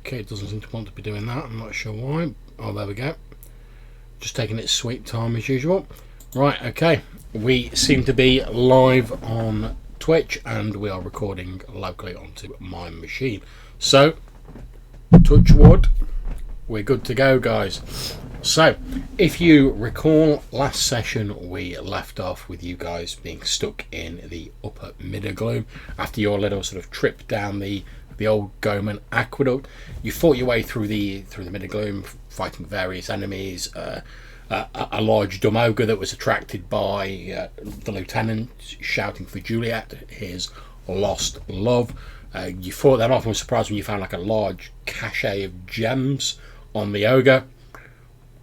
Okay, it doesn't seem to want to be doing that. I'm not sure why. Oh, there we go. Just taking its sweet time as usual. Right, okay. We seem to be live on Twitch and we are recording locally onto my machine. So, touch wood, we're good to go, guys. So, if you recall, last session we left off with you guys being stuck in the upper Middlegloom after your little sort of trip down the old Goman aqueduct. You fought your way through the Middlegloom, fighting various enemies. A large dumb ogre that was attracted by the lieutenant shouting for Juliet, his lost love. You fought that off and was surprised when you found like a large cache of gems on the ogre.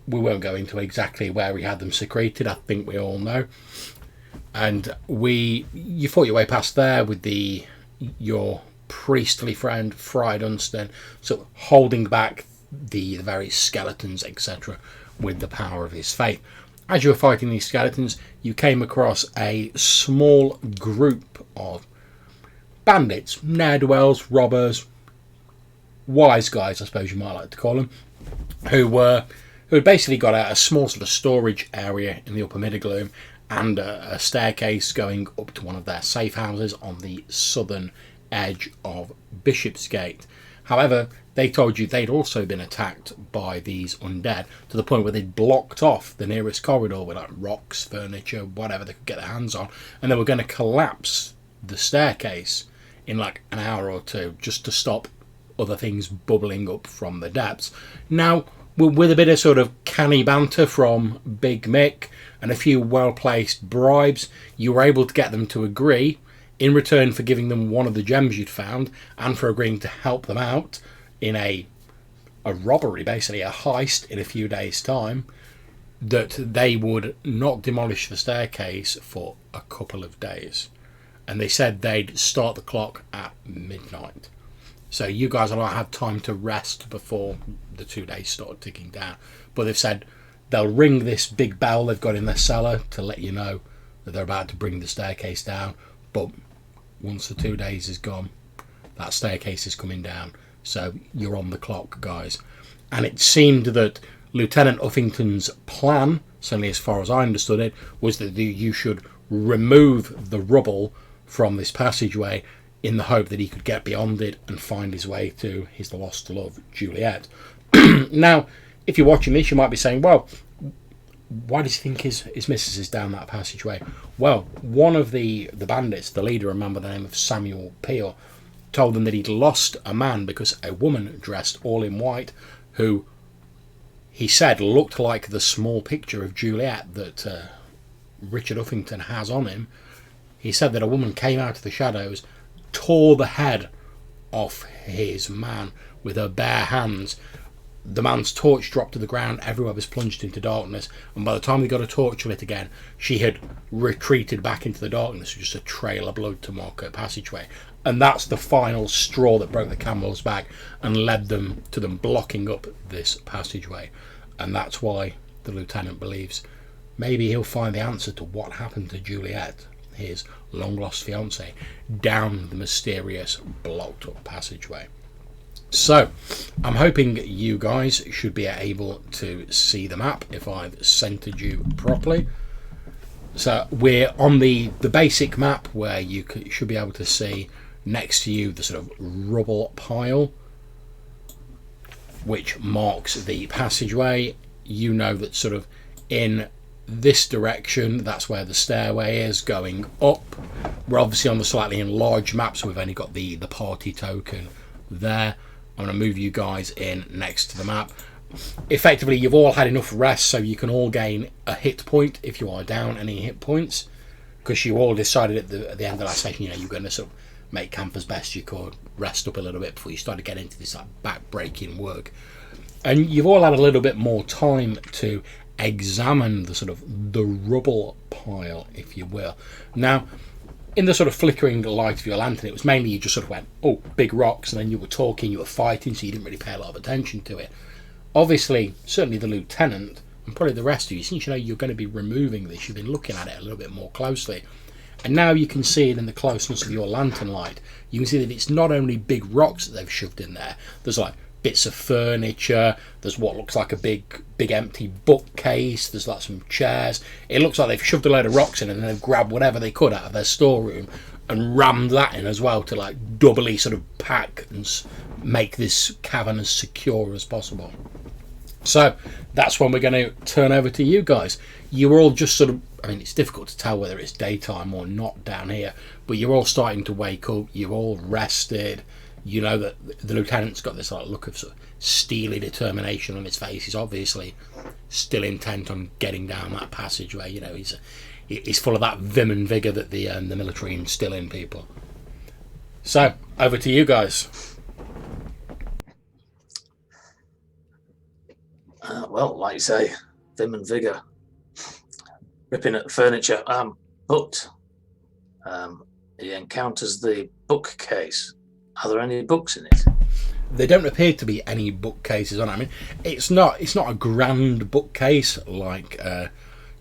We won't go into exactly where we had them secreted. I think we all know. And you fought your way past there with your priestly friend Friar Dunstan, sort of holding back the various skeletons, etc., with the power of his faith. As you were fighting these skeletons, you came across a small group of bandits, ne'er-do-wells, robbers, wise guys, I suppose you might like to call them, who had basically got a small sort of storage area in the upper Middlegloom and a staircase going up to one of their safe houses on the southern edge of Bishopsgate. However, they told you they'd also been attacked by these undead to the point where they'd blocked off the nearest corridor with like rocks, furniture, whatever they could get their hands on, and they were going to collapse the staircase in like an hour or two just to stop other things bubbling up from the depths. Now, with a bit of sort of canny banter from Big Mick and a few well-placed bribes, you were able to get them to agree, in return for giving them one of the gems you'd found and for agreeing to help them out in a robbery, basically a heist in a few days' time, that they would not demolish the staircase for a couple of days. And they said they'd start the clock at midnight. So you guys will not have time to rest before the 2 days start ticking down. But they've said they'll ring this big bell they've got in their cellar to let you know that they're about to bring the staircase down. But once the 2 days is gone, that staircase is coming down. So you're on the clock, guys. And it seemed that Lieutenant Uffington's plan, certainly as far as I understood it, was that you should remove the rubble from this passageway in the hope that he could get beyond it and find his way to his lost love, Juliet. Now, if you're watching this, you might be saying, well, why does he think his missus is down that passageway? Well, one of the bandits, the leader, remember the name of Samuel Peel, told them that he'd lost a man because a woman dressed all in white, who he said looked like the small picture of Juliet that Richard Uffington has on him. He said that a woman came out of the shadows, tore the head off his man with her bare hands. The man's torch dropped to the ground, everywhere was plunged into darkness, and by the time they got a torch lit again, she had retreated back into the darkness, just a trail of blood to mark her passageway. And that's the final straw that broke the camel's back and led them to them blocking up this passageway. And that's why the lieutenant believes maybe he'll find the answer to what happened to Juliet, his long-lost fiancée, down the mysterious blocked-up passageway. So, I'm hoping you guys should be able to see the map if I've centered you properly. So, we're on the basic map where you should be able to see next to you the sort of rubble pile which marks the passageway. You know that sort of in this direction, that's where the stairway is going up. We're obviously on the slightly enlarged map, so we've only got the party token there. I'm going to move you guys in next to the map. Effectively, you've all had enough rest so you can all gain a hit point if you are down any hit points, because you all decided at the end of last session, you're going to sort of make camp as best you could, rest up a little bit before you start to get into this like back-breaking work. And you've all had a little bit more time to examine the rubble pile, if you will. Now, in the sort of flickering light of your lantern, it was mainly you just sort of went, oh, big rocks, and then you were talking, you were fighting, so you didn't really pay a lot of attention to it. Obviously, certainly the lieutenant, and probably the rest of you, since you know you're going to be removing this, you've been looking at it a little bit more closely. And now you can see it in the closeness of your lantern light. You can see that it's not only big rocks that they've shoved in there, there's like bits of furniture. There's what looks like a big empty bookcase. There's like some chairs. It looks like they've shoved a load of rocks in and then they've grabbed whatever they could out of their storeroom and rammed that in as well to like doubly sort of pack and make this cavern as secure as possible. So that's when we're going to turn over to you guys. You're all just sort of, I mean, it's difficult to tell whether it's daytime or not down here, but you're all starting to wake up. You're all rested. You know that the lieutenant's got this like look of sort of steely determination on his face. He's obviously still intent on getting down that passageway. You know, he's full of that vim and vigour that the military instill in people. So over to you guys. Well, like you say, vim and vigour, ripping at the furniture. But he encounters the bookcase. Are there any books in it? There don't appear to be any bookcases on it. I mean, it's not a grand bookcase like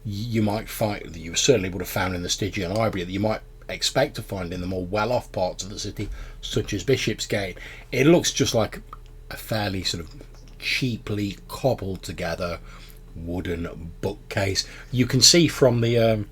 you might find, that you certainly would have found in the Stygian Library, that you might expect to find in the more well-off parts of the city, such as Bishopsgate. It looks just like a fairly sort of cheaply cobbled together wooden bookcase. You can see from the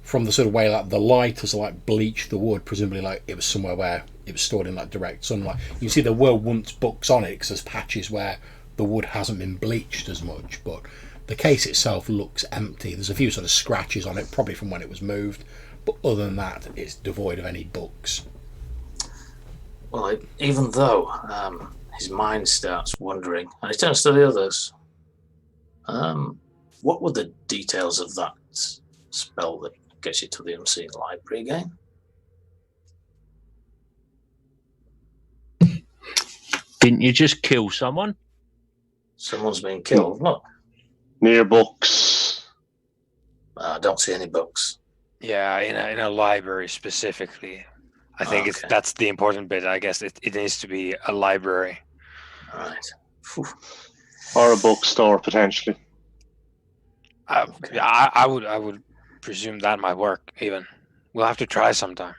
sort of way like the light has like bleached the wood, presumably like it was somewhere where it was stored in like direct sunlight. You can see there were once books on it because there's patches where the wood hasn't been bleached as much, but the case itself looks empty. There's a few sort of scratches on it, probably from when it was moved, but other than that it's devoid of any books. Well, even though his mind starts wandering and he turns to the others, what were the details of that spell that gets you to the unseen library again? Didn't you just kill someone? Someone's been killed. Look. Near books. I don't see any books. Yeah, in a library specifically. I think that's the important bit. I guess it needs to be a library. All right. Or a bookstore, potentially. I would presume that might work, even. We'll have to try sometime.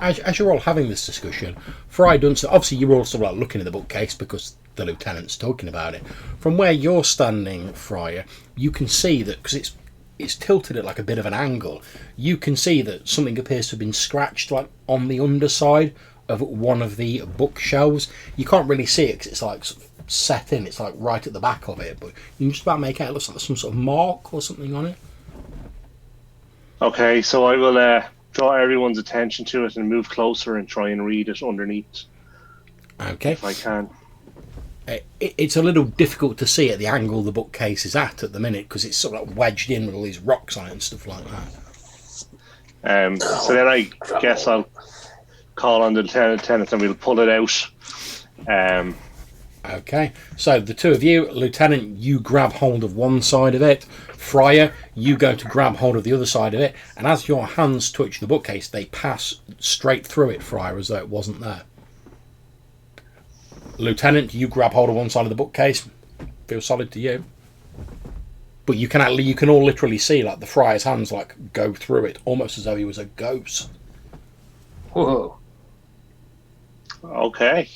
As you're all having this discussion, Fry Dunster, obviously you're all sort of like looking at the bookcase because the lieutenant's talking about it. From where you're standing, Fryer, you can see that, because it's tilted at like a bit of an angle, you can see that something appears to have been scratched like on the underside of one of the bookshelves. You can't really see it because it's like set in, it's like right at the back of it, but you can just about make out it looks like there's some sort of mark or something on it. Okay, so I will draw everyone's attention to it and move closer and try and read it underneath. Okay. If I can. It's a little difficult to see at the angle the bookcase is at the minute because it's sort of like wedged in with all these rocks on it and stuff like that. So then I guess I'll call on the lieutenant and we'll pull it out. Okay, so the two of you, Lieutenant, you grab hold of one side of it. Fryer, you go to grab hold of the other side of it, and as your hands touch the bookcase, they pass straight through it, Fryer, as though it wasn't there. Lieutenant, you grab hold of one side of the bookcase. Feels solid to you. But you can all literally see like the Friar's hands like go through it, almost as though he was a ghost. Whoa. Okay.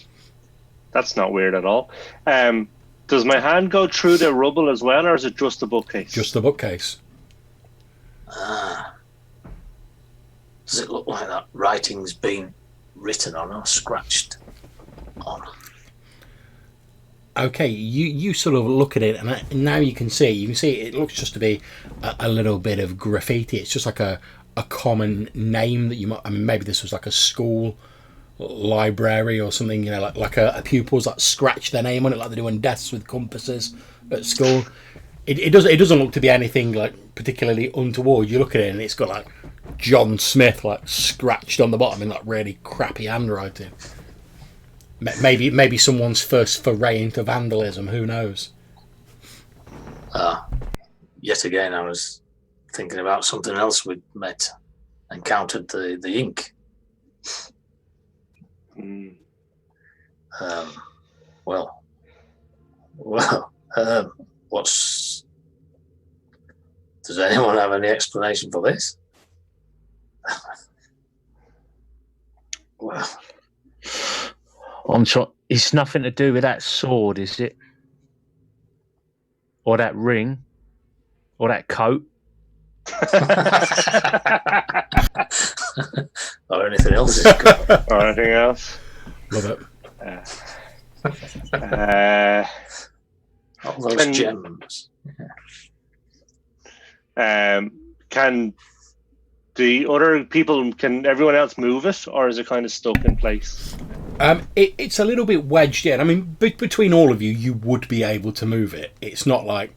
That's not weird at all. Does my hand go through the rubble as well, or is it just the bookcase? Just the bookcase. Does it look like that writing's been written on or scratched on? Okay, you sort of look at it, and now you can see it looks just to be a little bit of graffiti. It's just like a common name that you might, I mean, maybe this was like a school library or something, you know, like a pupils that scratch their name on it like they do on desks with compasses at school. It doesn't look to be anything like particularly untoward. You look at it and it's got like John Smith like scratched on the bottom in like really crappy handwriting. Maybe someone's first foray into vandalism, who knows. Yet again I was thinking about something else we'd encountered the ink. Does anyone have any explanation for this? It's nothing to do with that sword, is it? Or that ring? Or that coat? Or anything else he's got. Or anything else? Love it. All those gems. Can the other people? Can everyone else move it, or is it kind of stuck in place? It's a little bit wedged in. I mean, between all of you, you would be able to move it. It's not like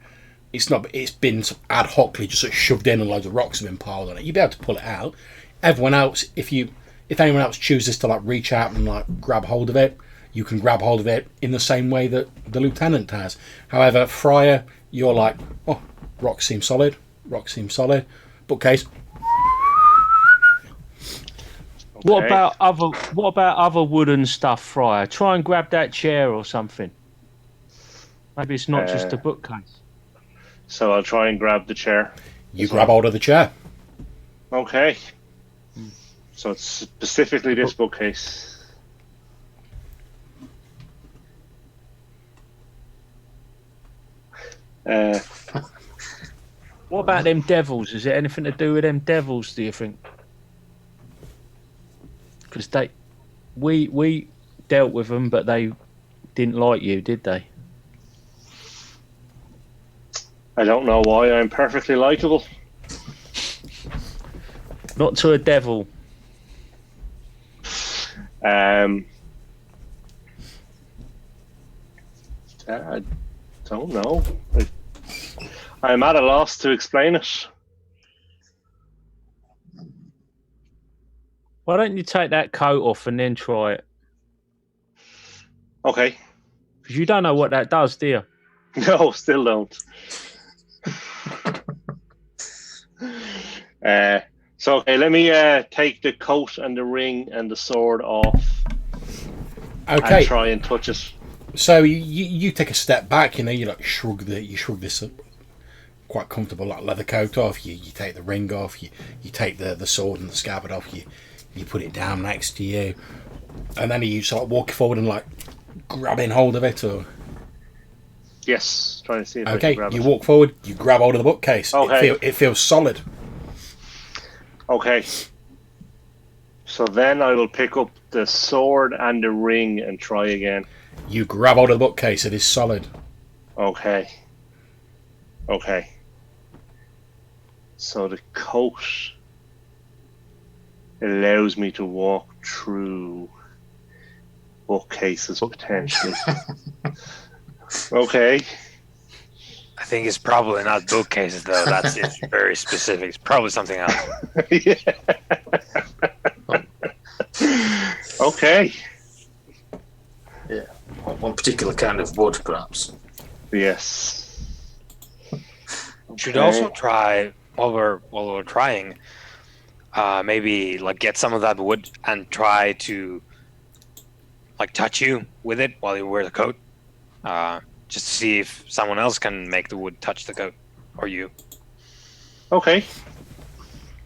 it's been ad hocly just sort of shoved in and loads of rocks have been piled on it. You'd be able to pull it out. Everyone else, if anyone else chooses to like reach out and like grab hold of it, you can grab hold of it in the same way that the lieutenant has. However, Friar, you're like, oh, rocks seem solid. Bookcase. What about other wooden stuff, Friar? Try and grab that chair or something. Maybe it's not just a bookcase. So I'll try and grab the chair. You grab hold of the chair. Okay. So it's specifically this bookcase. What about them devils? Is it anything to do with them devils, do you think? Because we dealt with them, but they didn't like you, did they? I don't know why. I'm perfectly likable. Not to a devil. I don't know. I'm at a loss to explain it. Why don't you take that coat off and then try it? Okay. Because you don't know what that does, do you? No, still don't. So okay, let me take the coat and the ring and the sword off. Okay. And try and touch it. So you take a step back. You know, you like shrug this quite comfortable like leather coat off. You take the ring off. You take the sword and the scabbard off. You put it down next to you, and then you sort of walk forward and like grabbing hold of it, or yes, trying to see if I okay. can grab You it. walk forward. You grab hold of the bookcase. Okay. It feels solid. Okay. So then I will pick up the sword and the ring and try again. You grab hold of the bookcase. It is solid. Okay. So the coat allows me to walk through bookcases potentially. Okay. I think it's probably not bookcases though. That's it's very specific. It's probably something else. Yeah. Okay. Yeah. One particular kind of wood, perhaps. Yes. Should also try while we're trying, maybe like get some of that wood and try to like touch you with it while you wear the coat, just to see if someone else can make the wood touch the coat or you. Okay.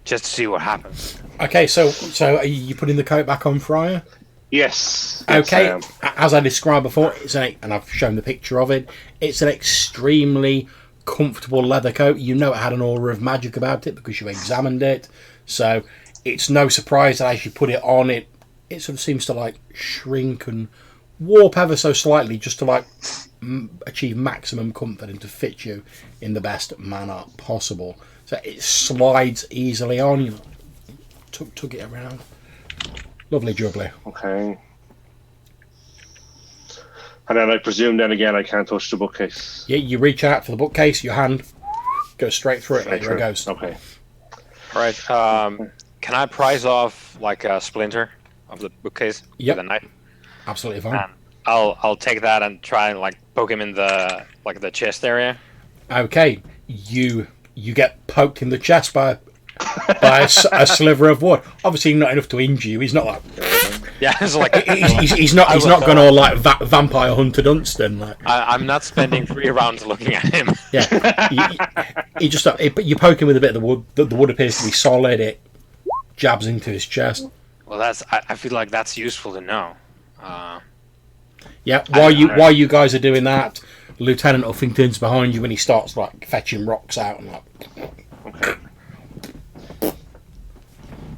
Just to see what happens. Okay, so are you putting the coat back on, Friar? Yes. Okay, Yes, as I described before, and I've shown the picture of it, it's an extremely comfortable leather coat. You know it had an aura of magic about it because you examined it, so it's no surprise that as you put it on, it sort of seems to like shrink and warp ever so slightly just to like achieve maximum comfort and to fit you in the best manner possible. So it slides easily on. You tug it around. Lovely jubbly. Okay. And then I presume then again I can't touch the bookcase. Yeah, you reach out for the bookcase, your hand goes straight through it, Straight there it through. goes. Okay. Right. Can I prise off like a splinter of the bookcase Yep. with a knife? Absolutely fine. And I'll take that and try and like poke him in the chest area. Okay, you get poked in the chest by a sliver of wood. Obviously not enough to injure you. He's not like Yeah, it's like he's not going all like vampire Hunter Dunstan. Like I'm not spending 3 rounds looking at him. yeah, you just you poke him with a bit of the wood. The wood appears to be solid. It jabs into his chest. Well, I feel like that's useful to know. Yeah, while you guys are doing that, Lieutenant Uffington's behind you when he starts like fetching rocks out and like. Okay.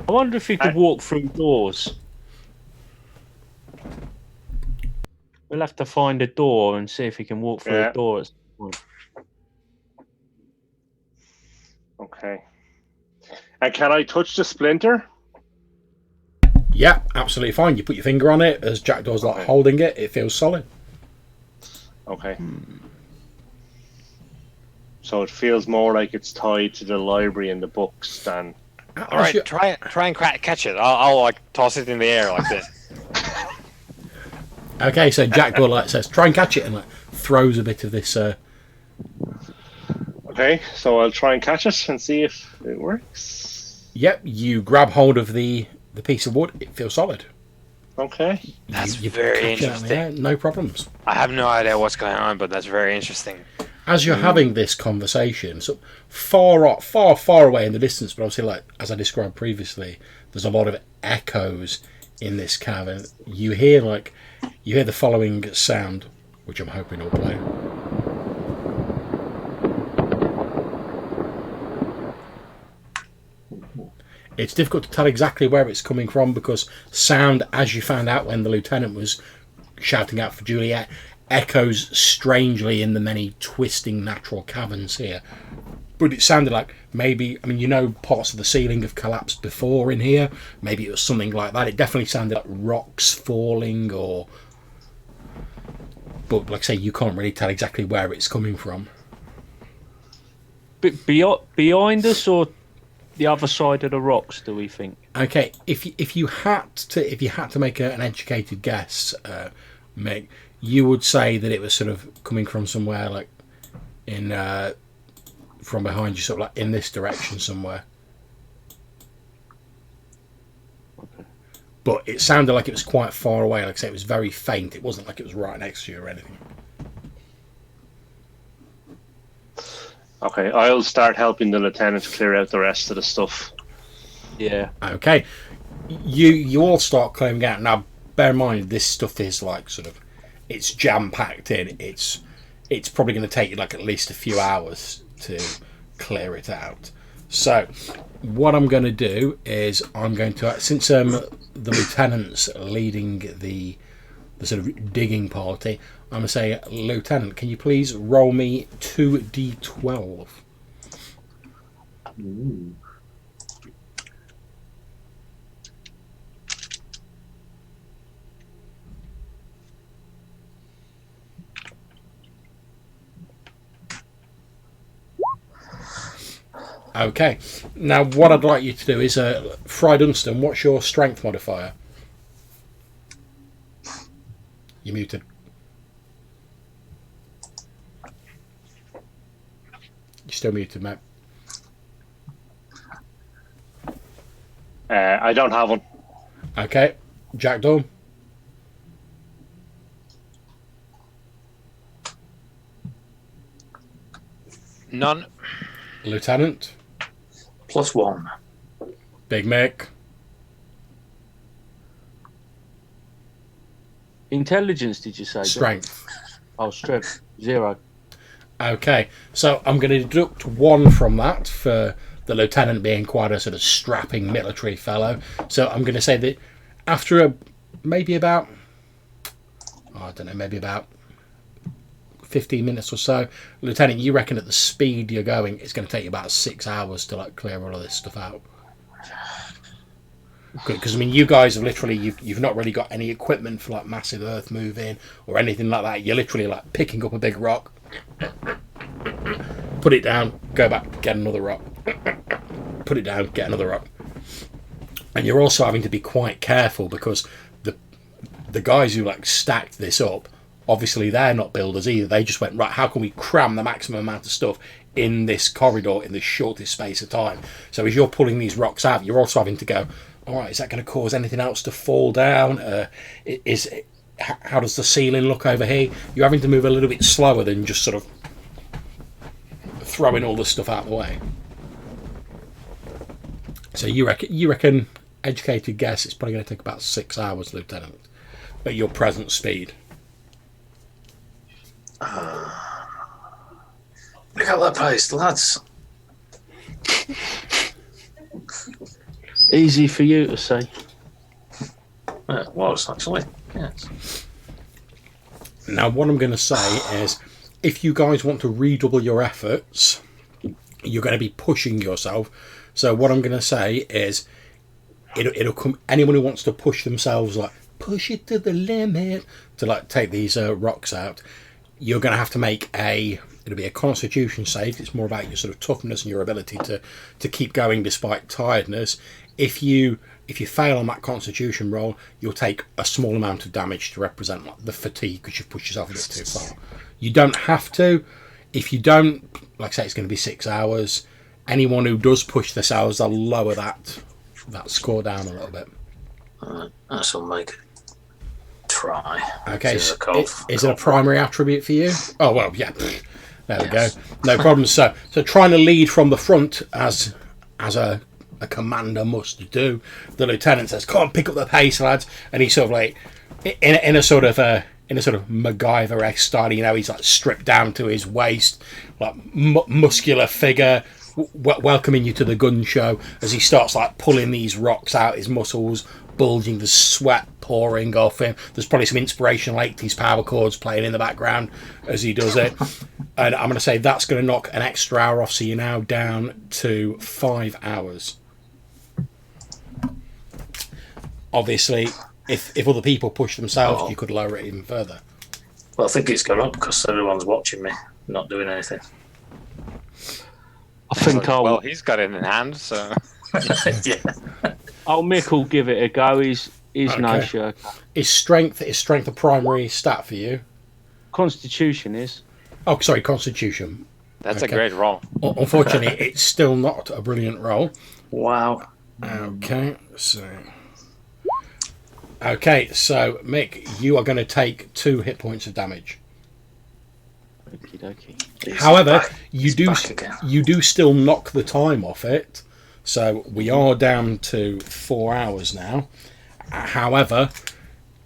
I wonder if he could walk through doors. We'll have to find a door and see if he can walk through a door at some point. Okay. And can I touch the splinter? Yeah, absolutely fine. You put your finger on it as Jackdaw's like holding it. It feels solid. Okay. So it feels more like it's tied to the library and the books than. All right, try and catch it. I'll like toss it in the air like this. Okay, so Jackdaw like says, "Try and catch it," and like throws a bit of this. Okay, so I'll try and catch it and see if it works. Yep, you grab hold of the piece of wood. It feels solid. Okay. That's You very catch it out of the air, interesting. no problems. I have no idea what's going on, but that's very interesting. As you're having this conversation, so far away in the distance, but obviously, like as I described previously, there's a lot of echoes in this cavern. You hear the following sound, which I'm hoping will play. It's difficult to tell exactly where it's coming from because sound, as you found out when the lieutenant was shouting out for Juliet, echoes strangely in the many twisting natural caverns here. But it sounded like maybe, parts of the ceiling have collapsed before in here. Maybe it was something like that. It definitely sounded like rocks falling But like I say, you can't really tell exactly where it's coming from. But behind us or the other side of the rocks, do we think? Okay, if you had to make an educated guess, Mick, you would say that it was sort of coming from somewhere like in from behind you, sort of like in this direction somewhere. Okay. But it sounded like it was quite far away. Like I say, it was very faint. It wasn't like it was right next to you or anything. Okay, I'll start helping the lieutenant clear out the rest of the stuff. Yeah. Okay, you all start clearing out. Now, bear in mind, this stuff is like sort of, it's jam packed in. It's probably going to take you like at least a few hours to clear it out. So, what I'm going to do is I'm going to, since the lieutenant's leading the sort of digging party, I'm going to say, Lieutenant, can you please roll me 2d12? Ooh. Okay. Now, what I'd like you to do is, Fry Dunstan, what's your strength modifier? You're muted. You're still muted, mate. I don't have one. Okay. Jack Dawn. None. Lieutenant. +1. Big Mick. Intelligence, did you say? Strength. Oh, strength. 0. Okay. So I'm going to deduct 1 from that for the lieutenant being quite a sort of strapping military fellow. So I'm going to say that after maybe about 15 minutes or so, Lieutenant, you reckon at the speed you're going, it's going to take you about 6 hours to like clear all of this stuff out? Because you guys have literally, you've not really got any equipment for like massive earth moving or anything like that. You're literally like picking up a big rock, put it down, go back, get another rock, put it down, get another rock. And you're also having to be quite careful because the guys who like stacked this up, obviously they're not builders either. They just went, right, how can we cram the maximum amount of stuff in this corridor in the shortest space of time? So as you're pulling these rocks out, you're also having to go, all right, is that going to cause anything else to fall down? How does the ceiling look over here? You're having to move a little bit slower than just sort of throwing all the stuff out of the way. So you reckon, educated guess, it's probably going to take about 6 hours, Lieutenant, at your present speed. Pick up that pace, lads. Easy for you to say. Yeah, it was, actually. Yes. Now, what I'm going to say is, if you guys want to redouble your efforts, you're going to be pushing yourself. So what I'm going to say is, it'll come. Anyone who wants to push themselves, like push it to the limit, to like take these rocks out, you're going to have to make it'll be a Constitution save. It's more about your sort of toughness and your ability to keep going despite tiredness. If you fail on that Constitution roll, you'll take a small amount of damage to represent like the fatigue because you've pushed yourself a bit too far. You don't have to. If you don't, like I say, it's going to be 6 hours. Anyone who does push themselves, they'll lower that score down a little bit. I shall make a try. Okay, is it a primary attribute for you? Oh, well, yeah. There we go. No problem. So trying to lead from the front as a commander must do. The lieutenant says, "Come on, pick up the pace, lads." And he's sort of like in a sort of MacGyver-esque style. You know, he's like stripped down to his waist, like muscular figure, welcoming you to the gun show as he starts like pulling these rocks out. His muscles bulging, the sweat pouring off him. There's probably some inspirational 80s power chords playing in the background as he does it. And I'm going to say that's going to knock an extra hour off, so you're now down to 5 hours. Obviously, if other people push themselves, you could lower it even further. Well, I think it's gone up because everyone's watching me, not doing anything. I think Well, he's got it in hand, so... Yeah. Old Mick will give it a go. He's no shirker. Is strength a primary stat for you? Constitution is. Oh, sorry, Constitution. That's a great roll. Unfortunately, it's still not a brilliant roll. Wow. Okay, so Mick, you are going to take 2 hit points of damage. Okie dokie. However, you do still knock the time off it, so we are down to 4 hours now. However,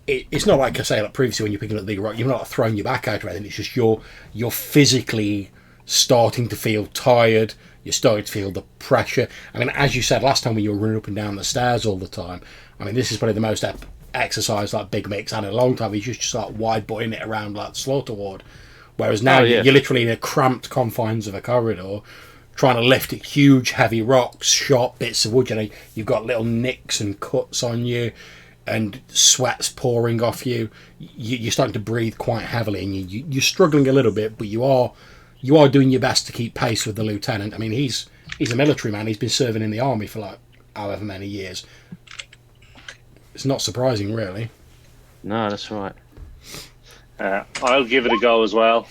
it's not like I say like previously when you're picking up the big rock, you're not throwing your back out or anything. It's just you're physically starting to feel tired. You're starting to feel the pressure. I mean, as you said last time when you were running up and down the stairs all the time, I mean, this is probably the most exercise like Big Mick's had in a long time. He's just like wide butting it around like the slaughter ward. Whereas now you're literally in the cramped confines of a corridor trying to lift huge heavy rocks, sharp bits of wood. You know, you've got little nicks and cuts on you and sweat's pouring off you. You're starting to breathe quite heavily and you're struggling a little bit, but you are doing your best to keep pace with the lieutenant. I mean, he's a military man. He's been serving in the army for like however many years. It's not surprising, really. No, that's right. I'll give it a go as well.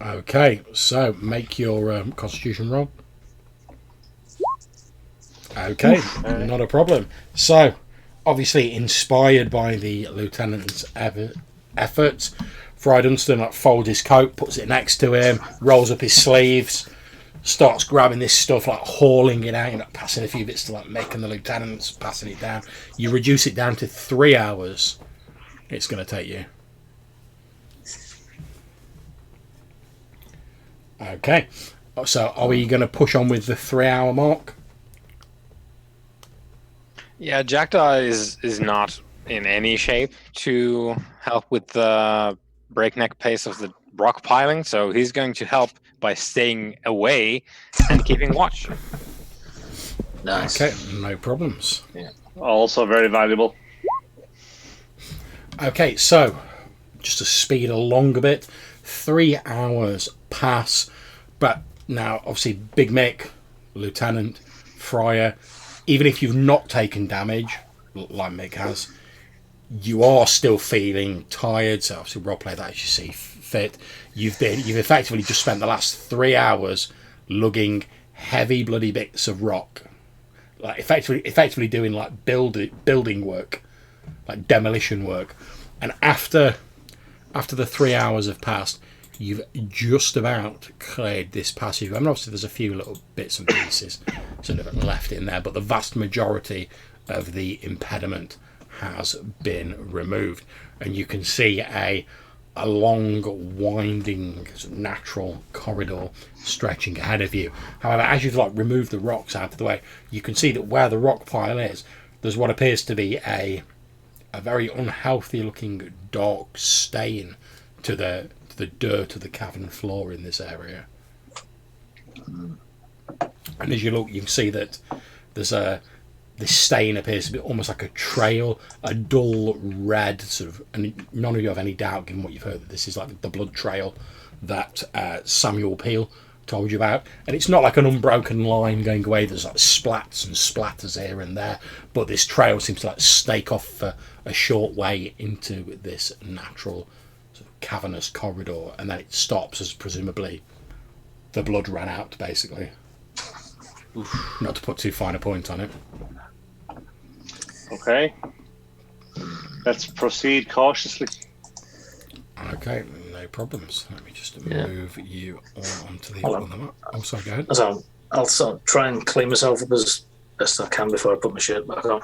Okay, so make your Constitution roll. Okay, not a problem. So, obviously inspired by the lieutenant's efforts, Fry Dunstan folds his coat, puts it next to him, rolls up his sleeves, starts grabbing this stuff, like hauling it out, passing a few bits to like Mick and the lieutenant's passing it down. You reduce it down to 3 hours. It's going to take you. Okay, so are we going to push on with the 3 hour mark? Yeah, Jackdaw is not in any shape to help with the breakneck pace of the rock piling, so he's going to help by staying away and keeping watch. Nice. Okay, no problems. Yeah. Also very valuable. Okay, so just to speed along a bit, 3 hours pass, but now obviously Big Mick, Lieutenant, Fryer, even if you've not taken damage, like Mick has, you are still feeling tired, so obviously roleplay that as you see fit. You've effectively just spent the last 3 hours lugging heavy bloody bits of rock, like effectively doing like building work, like demolition work. And after the 3 hours have passed, you've just about cleared this passage. I mean, obviously there's a few little bits and pieces sort of left in there, but the vast majority of the impediment has been removed, and you can see a a long, winding, sort of natural corridor stretching ahead of you. However, as you've removed the rocks out of the way, you can see that where the rock pile is, there's what appears to be a very unhealthy looking dark stain to the dirt of the cavern floor in this area. And as you look, you can see that there's this stain appears to be almost like a trail, a dull red sort of, and none of you have any doubt, given what you've heard, that this is like the blood trail that Samuel Peel told you about. And it's not like an unbroken line going away. There's like splats and splatters here and there, but this trail seems to stake off for a short way into this natural sort of cavernous corridor, and then it stops as presumably the blood ran out, basically. Oof. Not to put too fine a point on it. Okay. Let's proceed cautiously. Okay, no problems. Let me just move you all onto the other map. Oh, sorry, go ahead. I'll sort of try and clean myself up as best I can before I put my shirt back on.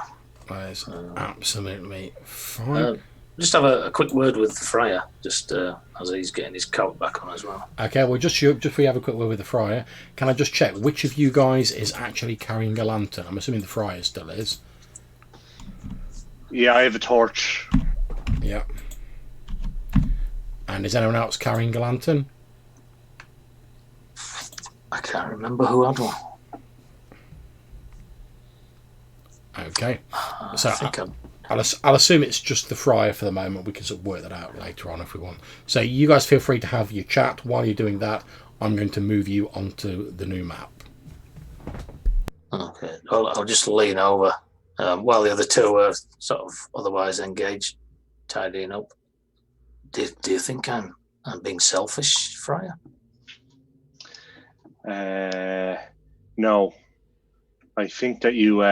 That is absolutely fine. Just have a quick word with Friar, just as he's getting his coat back on as well. Okay, well, just before you have a quick word with the Friar, can I just check which of you guys is actually carrying a lantern? I'm assuming the Friar still is. Yeah, I have a torch. Yeah. And is anyone else carrying a lantern? I can't remember who had one. Okay. So I'll assume it's just the Friar for the moment. We can sort of work that out later on if we want. So you guys feel free to have your chat. While you're doing that, I'm going to move you onto the new map. Okay. I'll just lean over while the other two are sort of otherwise engaged, tidying up. Do you think I'm being selfish, Friar? No. I think that you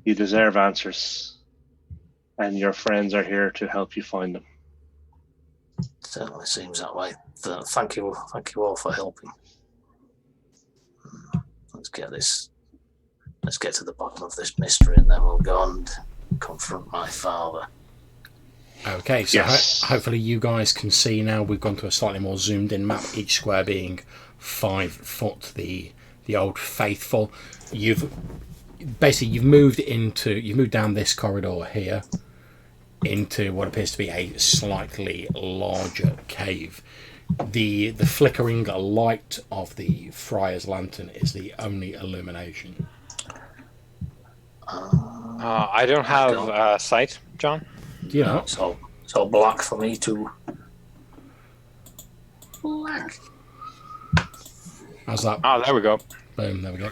deserve answers, and your friends are here to help you find them. Certainly seems that way. Thank you all for helping. Let's get to the bottom of this mystery, and then we'll go and confront my father. Okay, so yes. Hopefully you guys can see now. We've gone to a slightly more zoomed in map, each square being 5 foot, the old faithful. You've moved down this corridor here into what appears to be a slightly larger cave. The flickering light of the Friar's lantern is the only illumination. I don't have sight, John. Do you know? It's all black for me too. Black. How's that? Oh, there we go. Boom, there we go.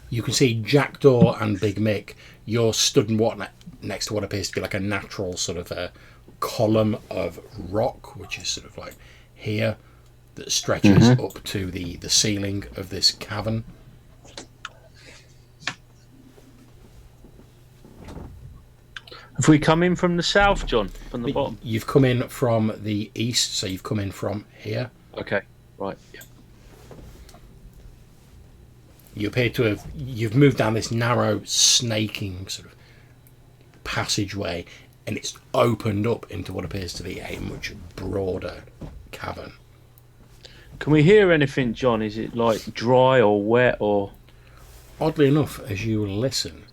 You can see Jackdaw and Big Mick. You're stood next to what appears to be like a natural sort of a column of rock, which is sort of like here, that stretches up to the ceiling of this cavern. Have we come in from the south, John? From the bottom? You've come in from the east, so you've come in from here. Okay, right. Yeah. You appear to have... You've moved down this narrow, snaking sort of passageway, and it's opened up into what appears to be a much broader cavern. Can we hear anything, John? Is it like dry or wet or... Oddly enough, as you listen,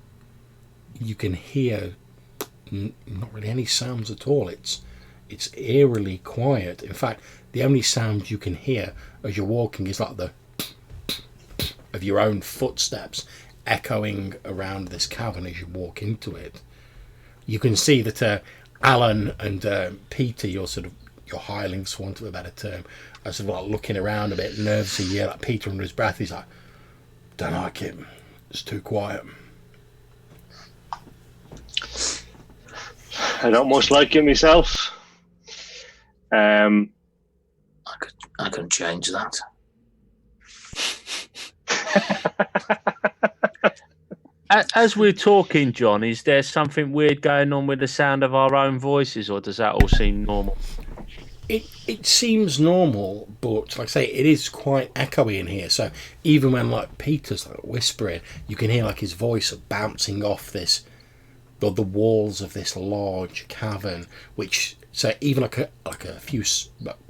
you can hear not really any sounds at all. It's eerily quiet. In fact, the only sound you can hear as you're walking is like the of your own footsteps echoing around this cavern as you walk into it. You can see that Alan and Peter, your hirelings, for want of a better term, are sort of like looking around a bit nervously. Yeah, like Peter under his breath, he's like, "Don't like it. It's too quiet." I don't much like it myself. I can change that. As we're talking, John, is there something weird going on with the sound of our own voices, or does that all seem normal? It It seems normal, but like I say, it is quite echoey in here. So even when like Peter's like whispering, you can hear like his voice bouncing off the walls of this large cavern. Which so even like a few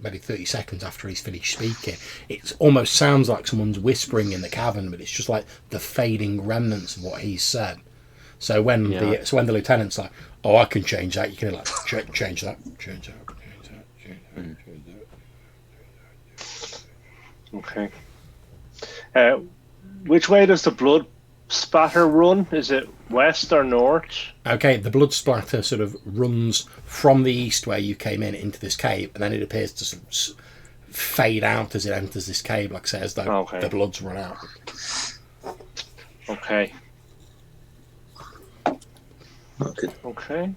maybe 30 seconds after he's finished speaking, it almost sounds like someone's whispering in the cavern, but it's just like the fading remnants of what he's said. So when the lieutenant's like, "Oh, I can change that," you can like change that. Okay. Which way does the blood spatter run? Is it west or north? Okay, the blood splatter sort of runs from the east where you came in into this cave, and then it appears to sort of fade out as it enters this cave, like I say, as though the blood's run out. Okay. Okay.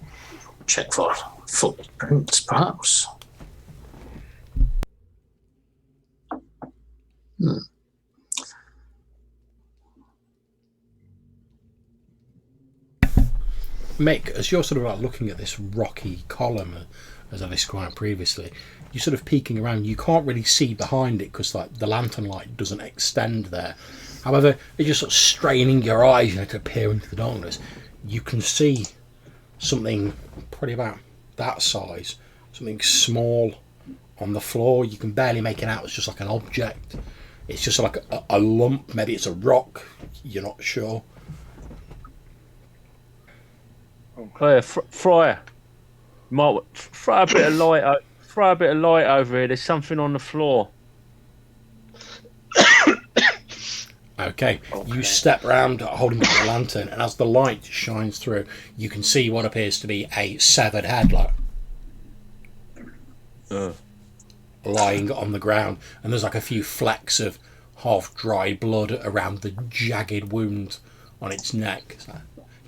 Check for footprints, perhaps. Mick, as you're sort of like looking at this rocky column, as I described previously, you're sort of peeking around. You can't really see behind it because like the lantern light doesn't extend there. However, you're just sort of straining your eyes, to peer into the darkness. You can see something probably about that size, something small on the floor. You can barely make it out. It's just like an object. It's just like a lump. Maybe it's a rock. You're not sure. Okay, Friar, might throw a bit of light. Throw a bit of light over here. There's something on the floor. Okay, you step round holding up the lantern, and as the light shines through, you can see what appears to be a severed head, lying on the ground, and there's like a few flecks of half-dry blood around the jagged wound on its neck.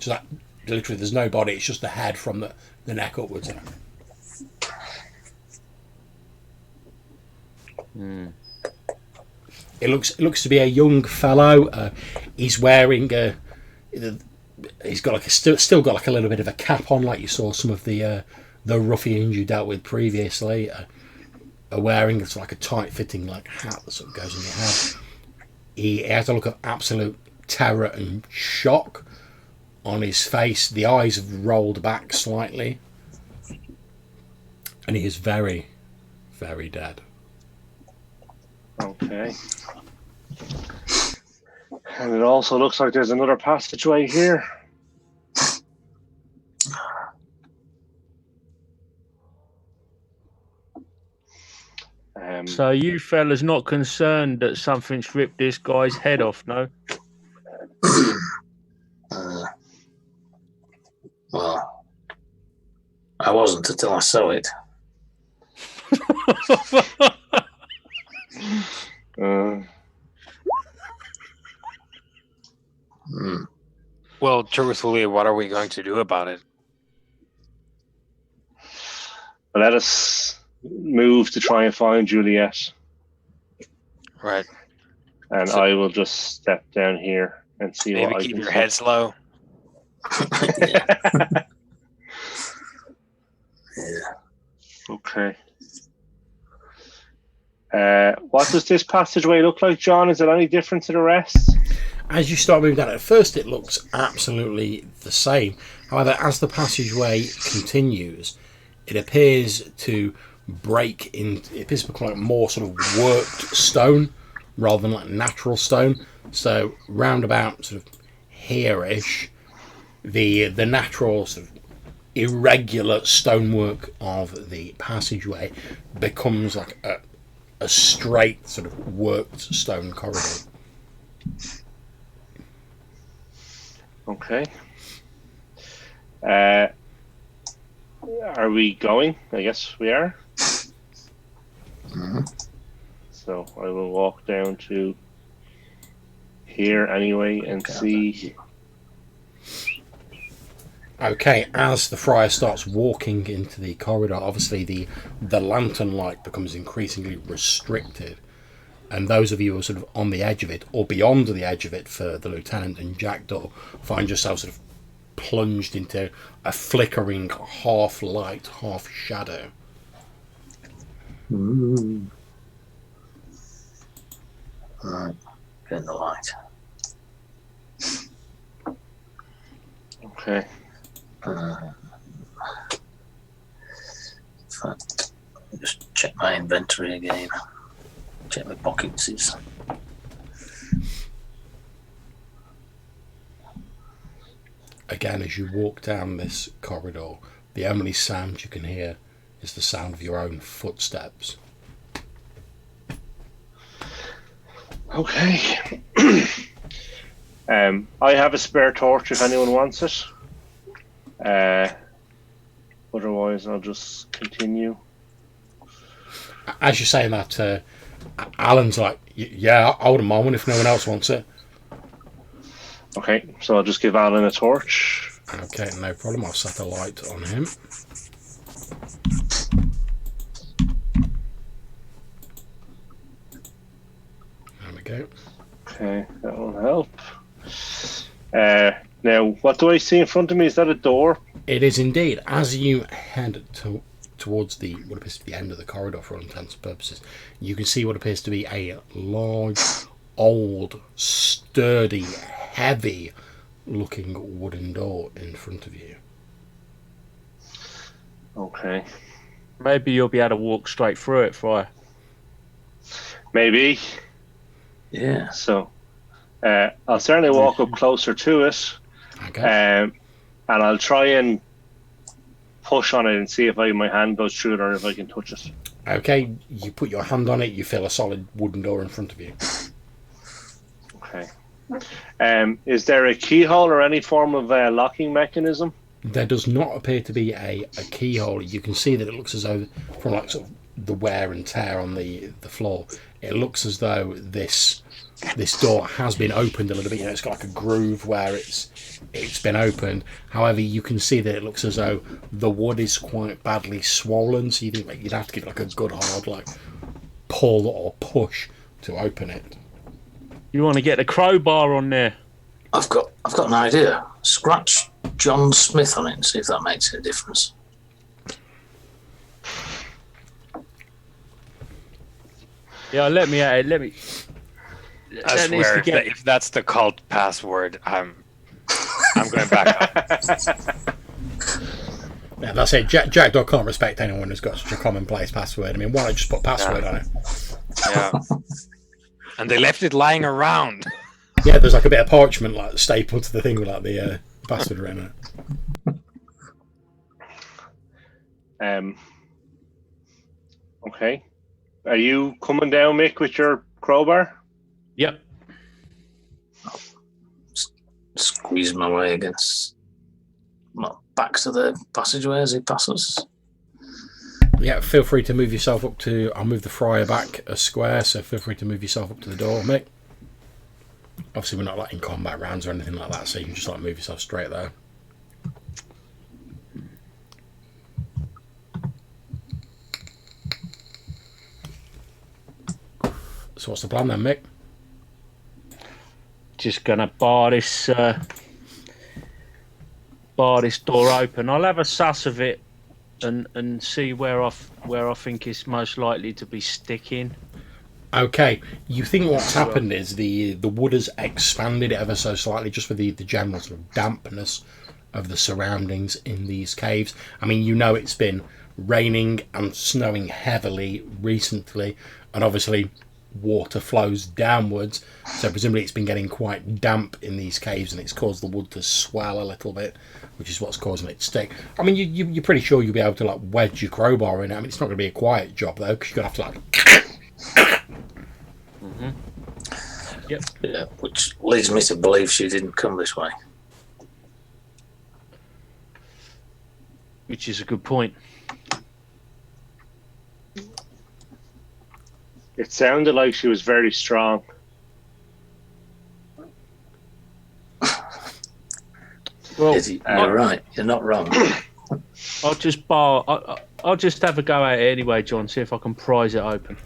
So that literally, there's no body; it's just the head from the neck upwards. It looks to be a young fellow. He's wearing he's got like still got like a little bit of a cap on, like you saw some of the ruffians you dealt with previously are wearing. It's like a tight fitting like hat that sort of goes on your head. He has a look of absolute terror and shock on his face. The eyes have rolled back slightly, and he is very, very dead. Okay. And it also looks like there's another passageway here. So you fellas not concerned that something's ripped this guy's head off, no? Well, I wasn't until I saw it. Well, truthfully, what are we going to do about it? Let us move to try and find Juliet. Right. And I will just step down here and see Maybe what I can keep your see. head slow. Yeah. Okay. What does this passageway look like, John? Is it any different to the rest? As you start moving down, at first it looks absolutely the same. However, as the passageway continues, it appears to break in. It appears to become like more sort of worked stone rather than like natural stone. So roundabout sort of here-ish, the natural sort of irregular stonework of the passageway becomes like a straight sort of worked stone corridor. Okay. Are we going? I guess we are. Mm-hmm. So I will walk down to here anyway and see. Okay, as the friar starts walking into the corridor, obviously the lantern light becomes increasingly restricted, and those of you who are sort of on the edge of it, or beyond the edge of it for the lieutenant and Jackdaw, find yourself sort of plunged into a flickering half light, half shadow. Right, get the light. Okay. In fact, just check my inventory again. Check my pockets. Again, as you walk down this corridor, the only sound you can hear is the sound of your own footsteps. Okay. I have a spare torch if anyone wants it. Otherwise, I'll just continue. As you're saying that, Alan's like, yeah, I wouldn't mind one if no one else wants it. Okay, so I'll just give Alan a torch. Okay, no problem. I'll set a light on him. There we go. Okay, that will help. Now, what do I see in front of me? Is that a door? It is indeed. As you head towards what appears to be the end of the corridor for all intents and purposes, you can see what appears to be a large, old, sturdy, heavy-looking wooden door in front of you. Okay. Maybe you'll be able to walk straight through it, Fryer. Maybe. Yeah. So, I'll certainly walk up closer to it. Okay. And I'll try and push on it and see if my hand goes through it or if I can touch it. Okay, you put your hand on it, you feel a solid wooden door in front of you. Okay. Is there a keyhole or any form of locking mechanism? There does not appear to be a keyhole. You can see that it looks as though, from like sort of the wear and tear on the floor, it looks as though this door has been opened a little bit. You know, it's got like a groove where it's been opened. However, you can see that it looks as though the wood is quite badly swollen. So you think like you'd have to give it like a good hard like pull or push to open it. You want to get the crowbar on there? I've got an idea. Scratch John Smith on it and see if that makes any difference. Yeah, let me at it. Let me. I swear, if that's the cult password, I'm going back up. Yeah, that's it. Jackdaw can't respect anyone who's got such a commonplace password. I mean, why not just put password on it? Yeah. And they left it lying around. Yeah, there's like a bit of parchment like stapled to the thing with like the password around it. Okay. Are you coming down, Mick, with your crowbar? Yep. Squeeze my way against my back to the passageway as he passes. Yeah, feel free to move yourself up to... I'll move the Friar back a square, so feel free to move yourself up to the door, Mick. Obviously, we're not like in combat rounds or anything like that, so you can just like move yourself straight there. So what's the plan then, Mick? Just gonna bar this door open. I'll have a suss of it and see where I think it's most likely to be sticking. Okay, you think what's happened is the wood has expanded ever so slightly just for the general sort of dampness of the surroundings in these caves. I mean, you know it's been raining and snowing heavily recently, and obviously water flows downwards, so presumably it's been getting quite damp in these caves and it's caused the wood to swell a little bit, which is what's causing it to stick. I mean, you're pretty sure you'll be able to like wedge your crowbar in it. I mean, it's not going to be a quiet job though, because you're going to have to like... Yep. Yeah, which leads me to believe she didn't come this way. Which is a good point. It sounded like she was very strong. Well, You're right. You're not wrong. I'll just have a go at it anyway, John. See if I can prise it open.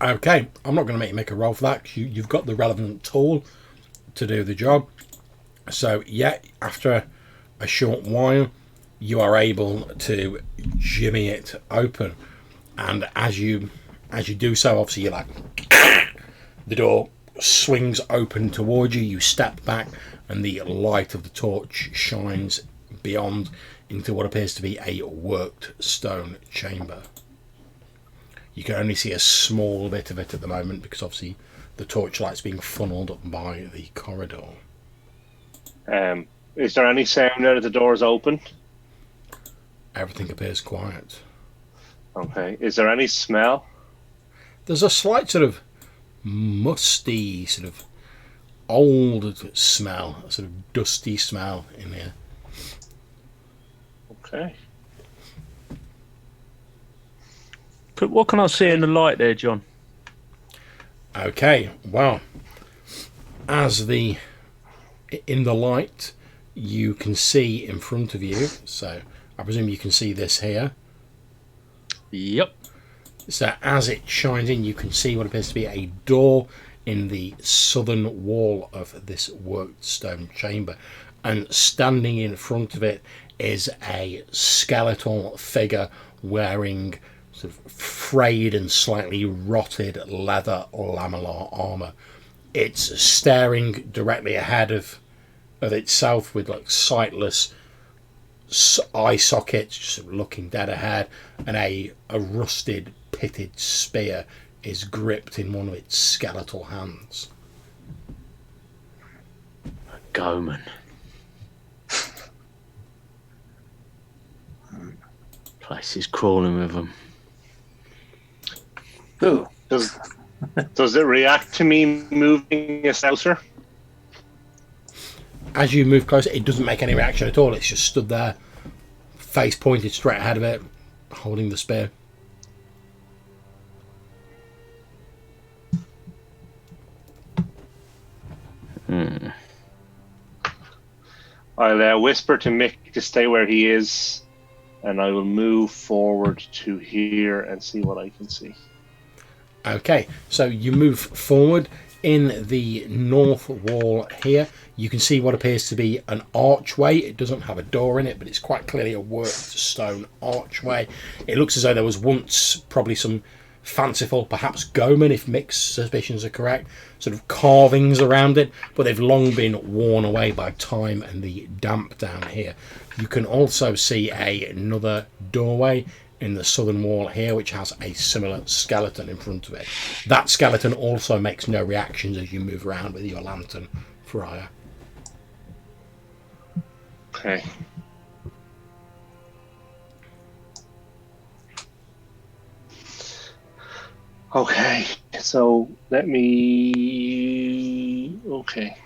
Okay, I'm not going to make you make a roll for that. You've got the relevant tool to do the job. So yeah, after a short while, you are able to jimmy it open. And as you do so, obviously you're like, the door swings open towards you. You step back, and the light of the torch shines beyond into what appears to be a worked stone chamber. You can only see a small bit of it at the moment because obviously the torchlight's being funneled up by the corridor. Is there any sound now that the door's open? Everything appears quiet. Okay. Is there any smell? There's a slight sort of musty, sort of old smell, a sort of dusty smell in here. Okay. But what can I see in the light there, John? Okay, well, in the light, you can see in front of you, so I presume you can see this here. Yep. So as it shines in, you can see what appears to be a door in the southern wall of this worked stone chamber. And standing in front of it is a skeletal figure wearing sort of frayed and slightly rotted leather lamellar armour. It's staring directly ahead of itself with like sightless eye sockets, just looking dead ahead, and a rusted pitted spear is gripped in one of its skeletal hands. Goman. Place is crawling with them. Ooh. Does it react to me moving a saucer? As you move closer, it doesn't make any reaction at all. It's just stood there, face pointed straight ahead of it, holding the spear. I'll whisper to Mick to stay where he is, and I will move forward to here and see what I can see. Okay, so you move forward in the north wall here. You can see what appears to be an archway. It doesn't have a door in it, but it's quite clearly a worked stone archway. It looks as though there was once probably some fanciful, perhaps Goman, if Mick's suspicions are correct, sort of carvings around it, but they've long been worn away by time and the damp down here. You can also see another doorway in the southern wall here, which has a similar skeleton in front of it. That skeleton also makes no reactions as you move around with your lantern, Friar. Okay. Okay, so let me... Okay.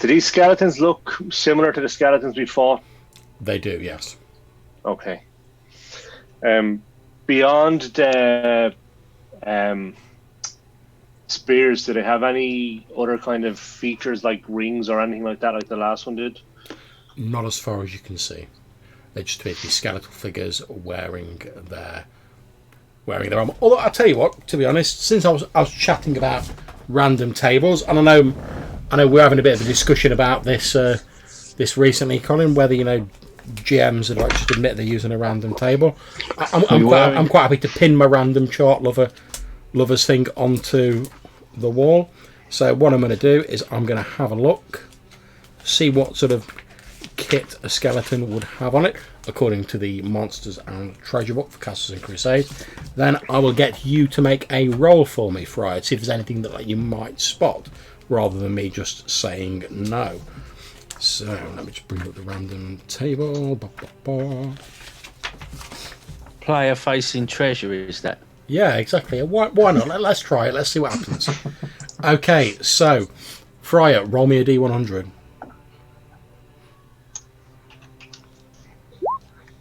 Do these skeletons look similar to the skeletons we fought? They do, yes. Okay. Beyond the spears, do they have any other kind of features like rings or anything like that, like the last one did? Not as far as you can see. They just appear to be skeletal figures wearing their armor. Although I'll tell you what, to be honest, since I was chatting about random tables, and I know we're having a bit of a discussion about this recently, Colin, whether GMs would like just admit they're using a random table. I'm quite happy to pin my random chart lovers thing onto the wall. So what I'm going to do is I'm going to have a look, see what sort of kit a skeleton would have on it according to the Monsters and Treasure book for Castles and Crusades. Then I will get you to make a roll for me, Friar, to see if there's anything that you might spot rather than me just saying no. So let me just bring up the random table. Player facing treasure, is that? Yeah, exactly. Why not? Let's try it. Let's see what happens. Okay, so Friar, roll me a D100.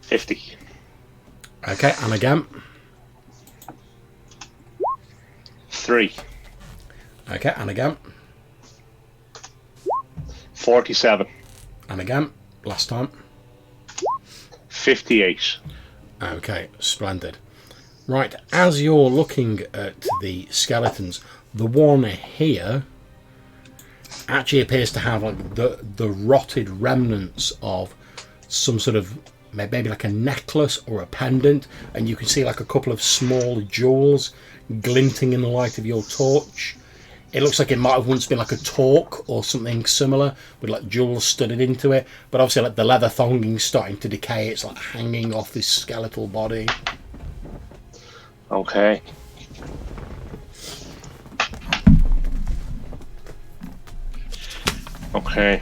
50. Okay, and again. 3. Okay, and again. 47. And again. Last time. 58. Okay, splendid. Right, as you're looking at the skeletons, the one here actually appears to have like the rotted remnants of some sort of maybe like a necklace or a pendant, and you can see like a couple of small jewels glinting in the light of your torch. It looks like it might have once been like a torque or something similar with like jewels studded into it, but obviously like the leather thonging's starting to decay. It's like hanging off this skeletal body. Okay. Okay.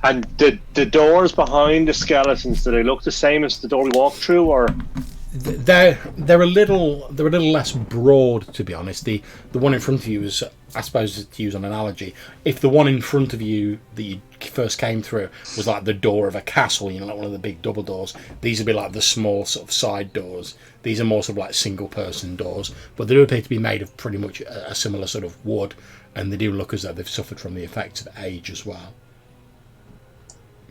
And the doors behind the skeletons, do they look the same as the door we walked through, or? They're a little less broad, to be honest. The one in front of you is, I suppose, to use an analogy, if the one in front of you that you first came through was like the door of a castle, you know, like one of the big double doors, these would be like the small sort of side doors. These are more sort of like single person doors, but they do appear to be made of pretty much a similar sort of wood, and they do look as though they've suffered from the effects of age as well.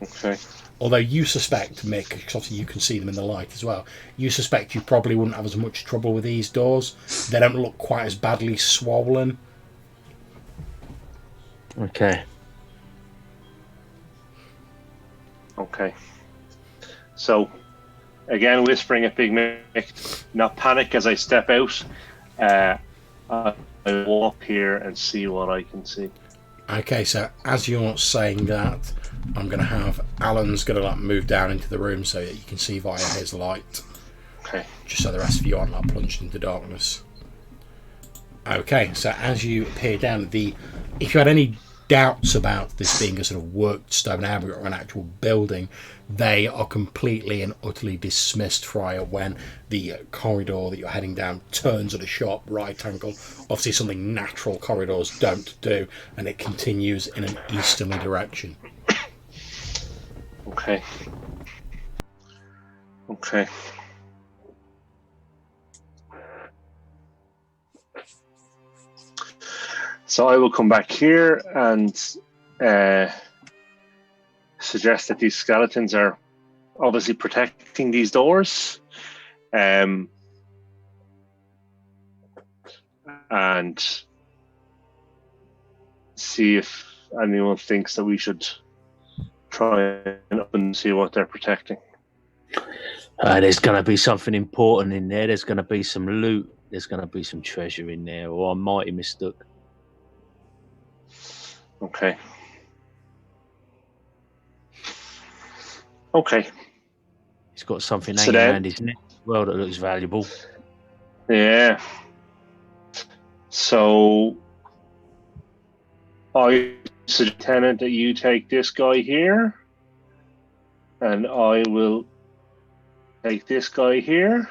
Okay. Although you suspect, Mick, because obviously you can see them in the light as well, you suspect you probably wouldn't have as much trouble with these doors. They don't look quite as badly swollen. Okay. Okay. So, again, whispering at Big Mick, not panic as I step out. I'll walk here and see what I can see. Okay, so as you're saying that, I'm going to have Alan's going to like move down into the room so that you can see via his light. Okay. Just so the rest of you aren't like plunged into darkness. Okay, so as you peer down, if you had any doubts about this being a sort of worked stone area or an actual building, they are completely and utterly dismissed, Friar, when the corridor that you're heading down turns at a sharp right angle. Obviously something natural corridors don't do, and it continues in an easterly direction. Okay. Okay. So I will come back here and suggest that these skeletons are obviously protecting these doors. And see if anyone thinks that we should try and open and see what they're protecting. There's going to be something important in there. There's going to be some loot. There's going to be some treasure in there, or I might have mistook. Okay. Okay. He's got something So hanging then- around his neck as well that looks valuable. Yeah. So I suggest, Lieutenant, that you take this guy here, and I will take this guy here.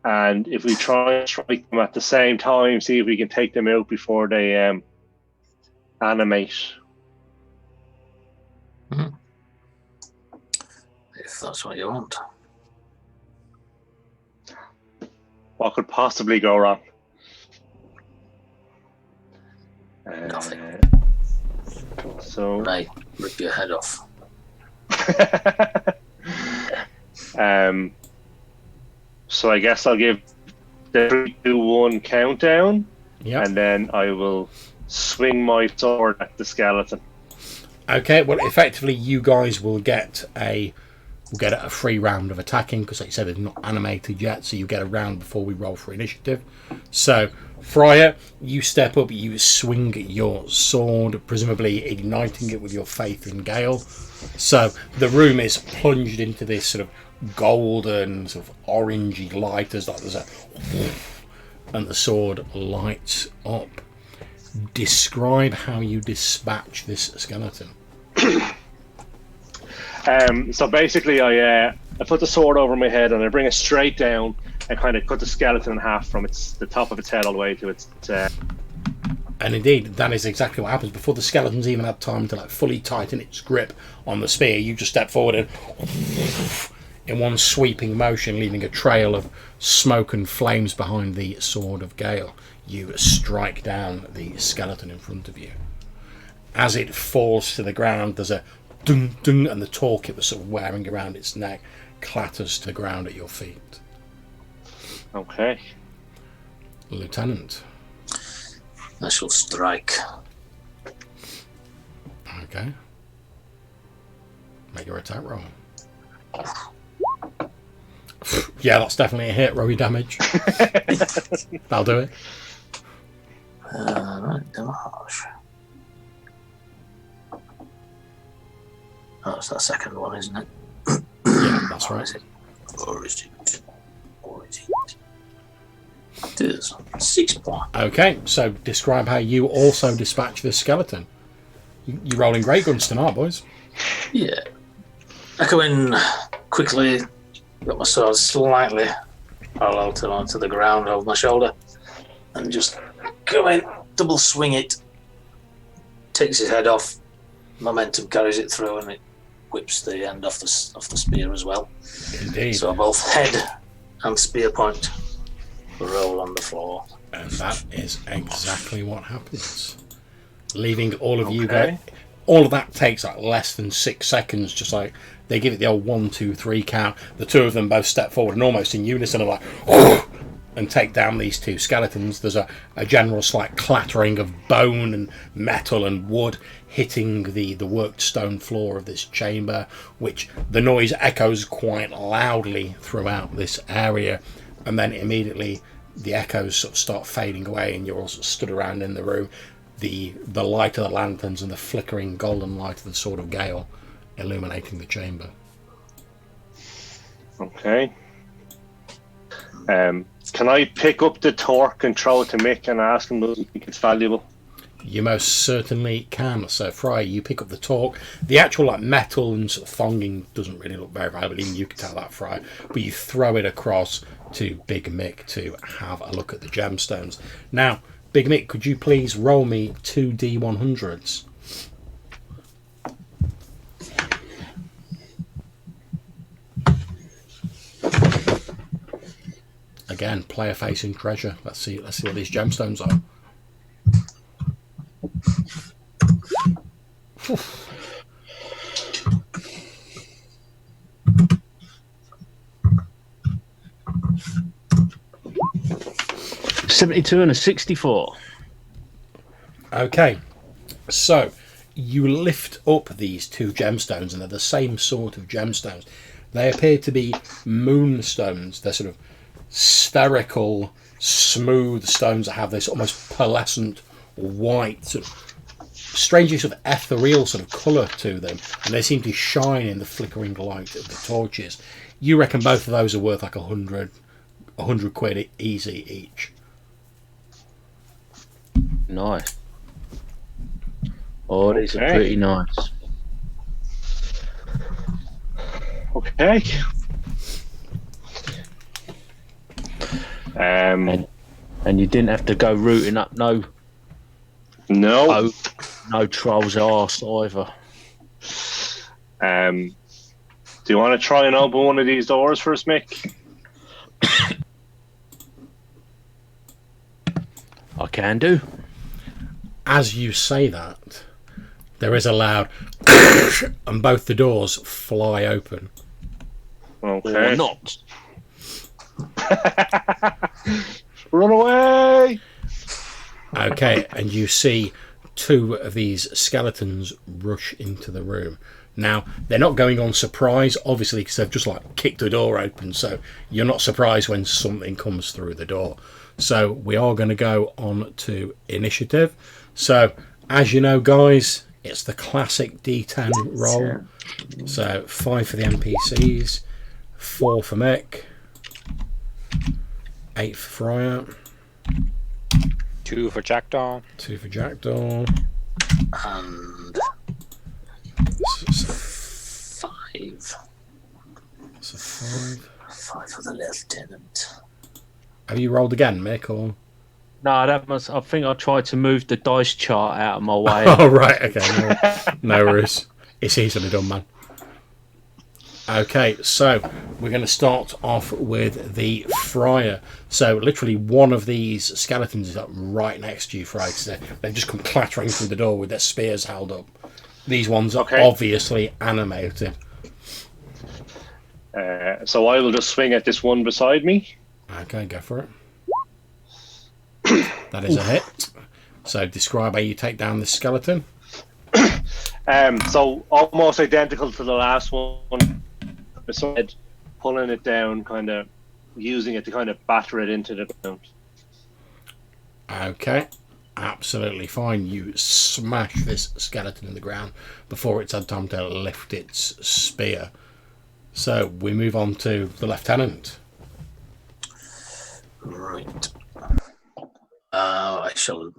And if we try and strike them at the same time, see if we can take them out before they animate. If that's what you want. What could possibly go wrong? Nothing. So May rip your head off. So I guess I'll give the 3, 2, 1 countdown, Yep. and then I will swing my sword at the skeleton. Okay, well, effectively, you guys will get a free round of attacking, because like you said, they're not animated yet, so you get a round before we roll for initiative. So, Friar, you step up, you swing your sword, presumably igniting it with your faith in Gale. So the room is plunged into this sort of golden, sort of orangey light, as like there's a and the sword lights up. Describe how you dispatch this skeleton. So basically, I put the sword over my head and I bring it straight down and kind of cut the skeleton in half from the top of its head all the way to its. And indeed, that is exactly what happens. Before the skeleton's even had time to like fully tighten its grip on the spear, you just step forward and in one sweeping motion, leaving a trail of smoke and flames behind the sword of Gale, you strike down the skeleton in front of you. As it falls to the ground, there's a dung dung, and the tourniquet that's sort of wearing around its neck clatters to the ground at your feet. Okay. Lieutenant. I shall strike. Okay. Make your attack roll. Yeah, that's definitely a hit. Roll your damage. That'll do it. Right, damage. Oh, it's that second one, isn't it? Yeah, that's right. Or is it? It is 6 points. Okay, so describe how you also dispatch this skeleton. You're rolling great guns tonight, boys. Yeah. I go in quickly, got my sword slightly parallel to the ground over my shoulder, and just go in, double swing it, takes his head off, momentum carries it through, and it whips the end off the spear as well. Indeed. So both head and spear point roll on the floor. And that is exactly what happens. Leaving all of you Okay. go. All of that takes like less than 6 seconds. Just like they give it the old 1, 2, 3 count. The two of them both step forward and almost in unison are like, and take down these two skeletons. There's a general slight clattering of bone and metal and wood hitting the worked stone floor of this chamber, which the noise echoes quite loudly throughout this area. And then immediately the echoes sort of start fading away, and you're all sort of stood around in the room. The light of the lanterns and the flickering golden light of the Sword of Gale illuminating the chamber. Okay. Can I pick up the torque and throw it to Mick and ask him, does he think it's valuable? You most certainly can. So, Fry, you pick up the torque. The actual like metal and sort of thonging doesn't really look very valuable. Even you can tell that, Fry. But you throw it across to Big Mick to have a look at the gemstones. Now, Big Mick, could you please roll me 2 D100s? Again, player facing treasure. Let's see what these gemstones are. Phew. 72 and a 64. Okay, so you lift up these 2 gemstones, and they're the same sort of gemstones. They appear to be moonstones. They're sort of spherical, smooth stones that have this almost pearlescent white, sort of strangely sort of ethereal sort of colour to them, and they seem to shine in the flickering light of the torches. You reckon both of those are worth like 100 quid easy each? Nice. Oh, these are Okay. pretty nice. Okay. And you didn't have to go rooting up no No. troll's arse either. Do you want to try and open one of these doors first, Mick? I can do. As you say that, there is a loud and both the doors fly open. Okay. Or not. Run away! Okay, and you see 2 of these skeletons rush into the room. Now, they're not going on surprise, obviously, because they've just like kicked the door open, so you're not surprised when something comes through the door. So we are going to go on to initiative. So, as you know, guys, it's the classic D10 roll. So 5 for the NPCs, 4 for Mick, 8 for Fryer, 2 for Jackdaw. 2 for Jackdaw, And so 5. 5. 5 for the lieutenant. Have you rolled again, Mick, or? No, that must. I think I tried to move the dice chart out of my way. Oh, right, okay, no worries. It's easily done, man. Okay, so we're going to start off with the Friar. So literally one of these skeletons is up right next to you, Friar. So they've just come clattering through the door with their spears held up. These ones are Okay. obviously animated. So I will just swing at this one beside me. Okay, go for it. That is a hit. So describe how you take down this skeleton. So almost identical to the last one. Beside pulling it down, kind of using it to kind of batter it into the ground. Okay, absolutely fine. You smash this skeleton in the ground before it's had time to lift its spear. So we move on to the lieutenant. Right. I shall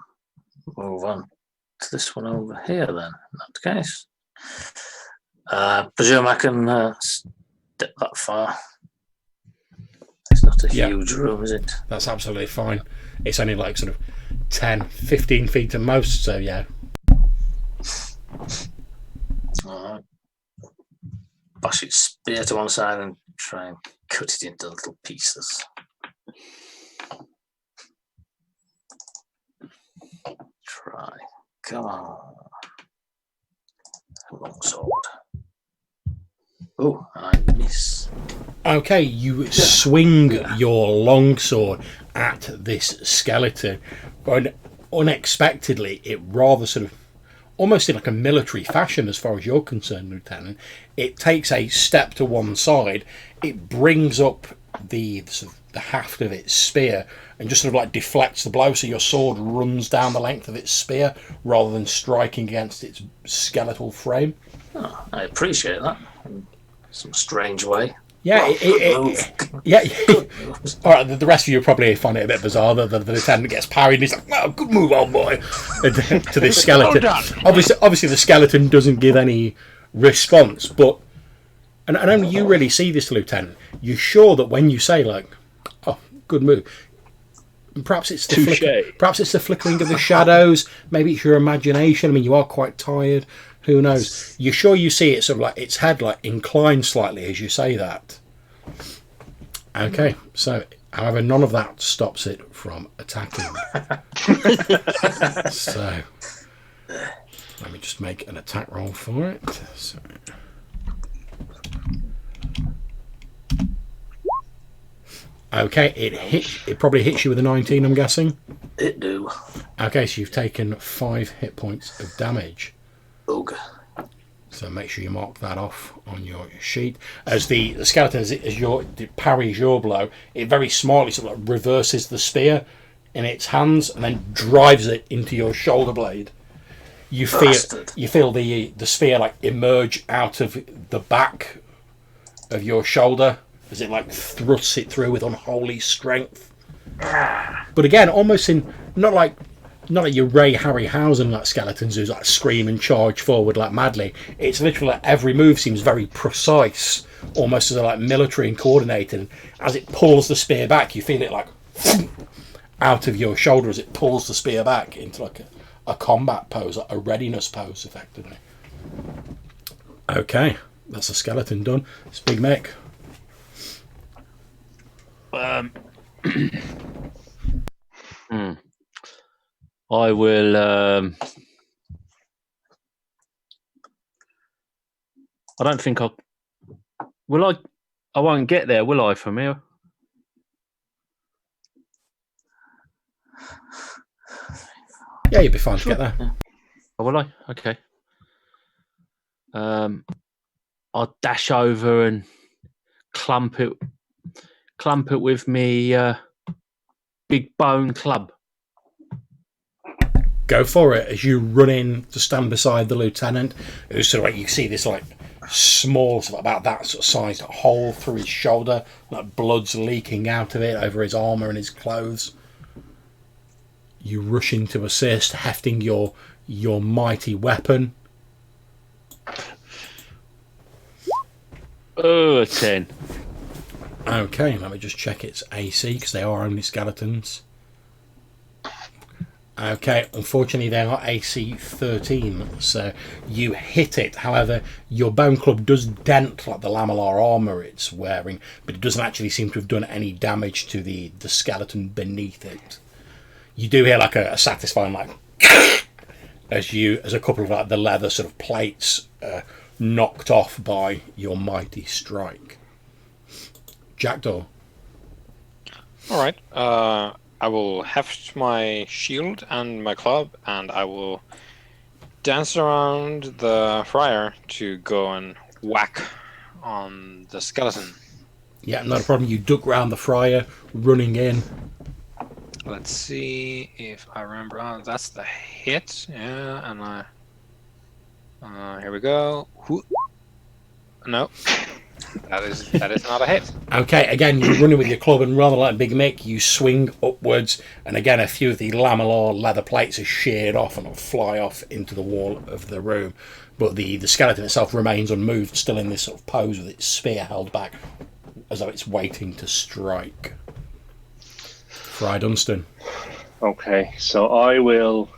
move on to this one over here then, in that case. Presume I can step that far. It's not a huge room, is it? That's absolutely fine. It's only like sort of 10, 15 feet at most, so yeah. Alright. Bash its spear to one side and try and cut it into little pieces. Try. Come on. Long sword. Oh, I miss. Okay, you swing your longsword at this skeleton, but unexpectedly, it rather sort of, almost in like a military fashion as far as you're concerned, Lieutenant, it takes a step to one side, it brings up the sort of the haft of its spear and just sort of like deflects the blow, so your sword runs down the length of its spear rather than striking against its skeletal frame. Oh, I appreciate that. In some strange way. Yeah, Well, yeah. All right, the rest of you probably find it a bit bizarre. The lieutenant gets parried and he's like, "Well, good move, old boy," to this skeleton. Obviously, the skeleton doesn't give any response, but and only you really see this, Lieutenant. You're sure that when you say like, "Oh, good move," perhaps it's the flickering of the shadows. Maybe it's your imagination. I mean, you are quite tired. Who knows? You're sure you see it sort of like its head like inclined slightly as you say that. Okay, so however, none of that stops it from attacking. So let me just make an attack roll for it. So, okay, it probably hits you with a 19, I'm guessing. It do. Okay, so you've taken 5 hit points of damage. Ugh. So make sure you mark that off on your sheet. As the skeleton, it parries your blow, it very smartly sort of like reverses the spear in its hands and then drives it into your shoulder blade. You feel the spear like emerge out of the back of your shoulder as it like thrusts it through with unholy strength. But again, almost in not like your Ray Harryhausen like skeletons who's like scream and charge forward like madly. It's literally like every move seems very precise, almost as like military and coordinated. As it pulls the spear back, you feel it like out of your shoulder as it pulls the spear back into like a combat pose, like a readiness pose, effectively. Okay, that's a skeleton done. It's Big Mick. I will. I don't think I'll. Will I? I won't get there, will I? From here. Yeah, you'll be fine to get there. Oh, will I? Okay. I'll dash over and clump it with me big bone club. Go for it as you run in to stand beside the lieutenant, who's sort of like, you see this like small, sort of about that sort of size hole through his shoulder, like blood's leaking out of it over his armour and his clothes. You rush in to assist, hefting your mighty weapon. 10. Okay, let me just check its AC because they are only skeletons. Okay, unfortunately they are AC 13, so you hit it. However, your bone club does dent like the lamellar armour it's wearing, but it doesn't actually seem to have done any damage to the skeleton beneath it. You do hear like a satisfying like as a couple of like the leather sort of plates knocked off by your mighty strike. Jackdaw. All right. I will heft my shield and my club, and I will dance around the friar to go and whack on the skeleton. Yeah, not a problem. You duck round the friar, running in. Let's see if I remember. Oh, that's the hit. Yeah, and here we go. No, that is not a hit. Okay, again, you're running with your club, and rather like Big Mick, you swing upwards, and again, a few of the lamellar leather plates are sheared off and fly off into the wall of the room. But the skeleton itself remains unmoved, still in this sort of pose with its spear held back, as though it's waiting to strike. Fry Dunstan. Okay, so I will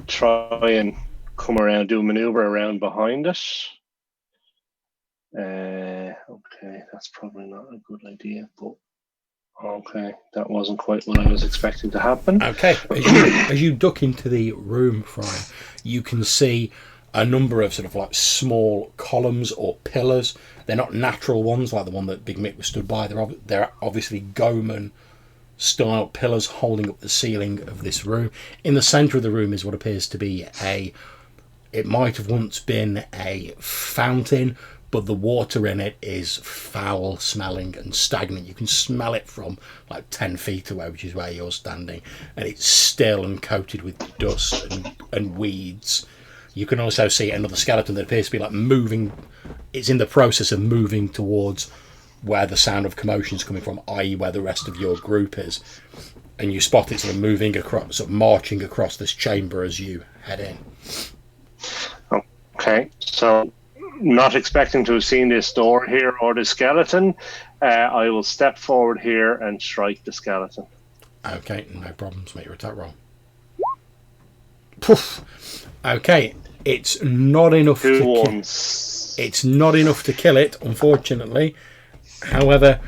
try and come around, do a maneuver around behind us. Okay, that's probably not a good idea, but okay, that wasn't quite what I was expecting to happen. Okay, as you duck into the room, Friar, you can see a number of sort of like small columns or pillars. They're not natural ones like the one that Big Mick was stood by. They're obviously Goman style pillars holding up the ceiling of this room. In the centre of the room is what appears to be it might have once been a fountain, but the water in it is foul smelling and stagnant. You can smell it from like 10 feet away, which is where you're standing, and it's still and coated with dust and weeds. You can also see another skeleton that appears to be like moving. It's in the process of moving towards where the sound of commotion is coming from, i.e. where the rest of your group is. And you spot it sort of moving across, sort of marching across this chamber as you head in. Okay, so not expecting to have seen this door here or the skeleton, I will step forward here and strike the skeleton. Okay, no problems. Make your attack roll. Poof. Okay, it's not enough to kill. It's not enough to kill it, unfortunately. However,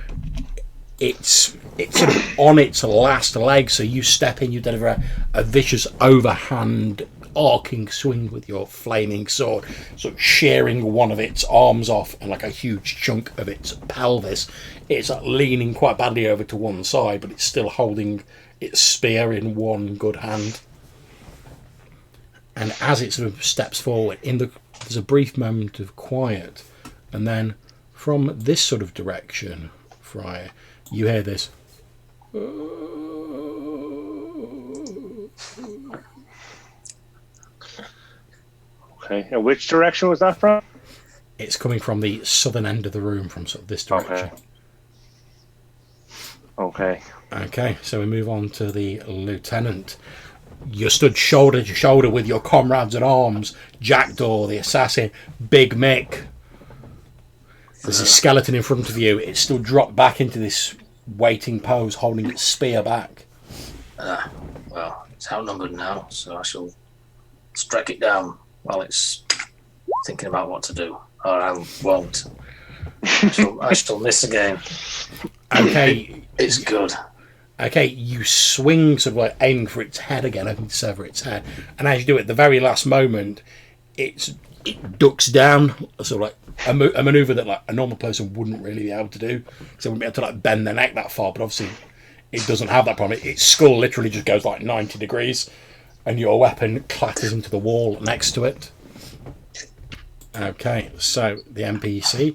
it's sort of on its last leg, so you step in, you deliver a vicious overhand arcing swing with your flaming sword, sort of shearing one of its arms off and like a huge chunk of its pelvis. It's like leaning quite badly over to one side, but it's still holding its spear in one good hand. And as it sort of steps forward, there's a brief moment of quiet, and then from this sort of direction, Friar, you hear this. Okay, and which direction was that from? It's coming from the southern end of the room, from sort of this direction. Okay, so we move on to the lieutenant. You're stood shoulder to shoulder with your comrades at arms, Jackdaw, the assassin, Big Mick. There's a skeleton in front of you. It's still dropped back into this waiting pose, holding its spear back. Well, it's outnumbered now, so I shall strike it down while it's thinking about what to do. Or I won't. I shall miss again. Okay. It's good. Okay, you swing, sort of like aiming for its head again, hoping to sever its head. And as you do it, at the very last moment, it ducks down, sort of like a maneuver that like a normal person wouldn't really be able to do. So it wouldn't be able to like bend their neck that far, but obviously it doesn't have that problem. Its skull literally just goes like 90 degrees, and your weapon clatters into the wall next to it. Okay, so the NPC,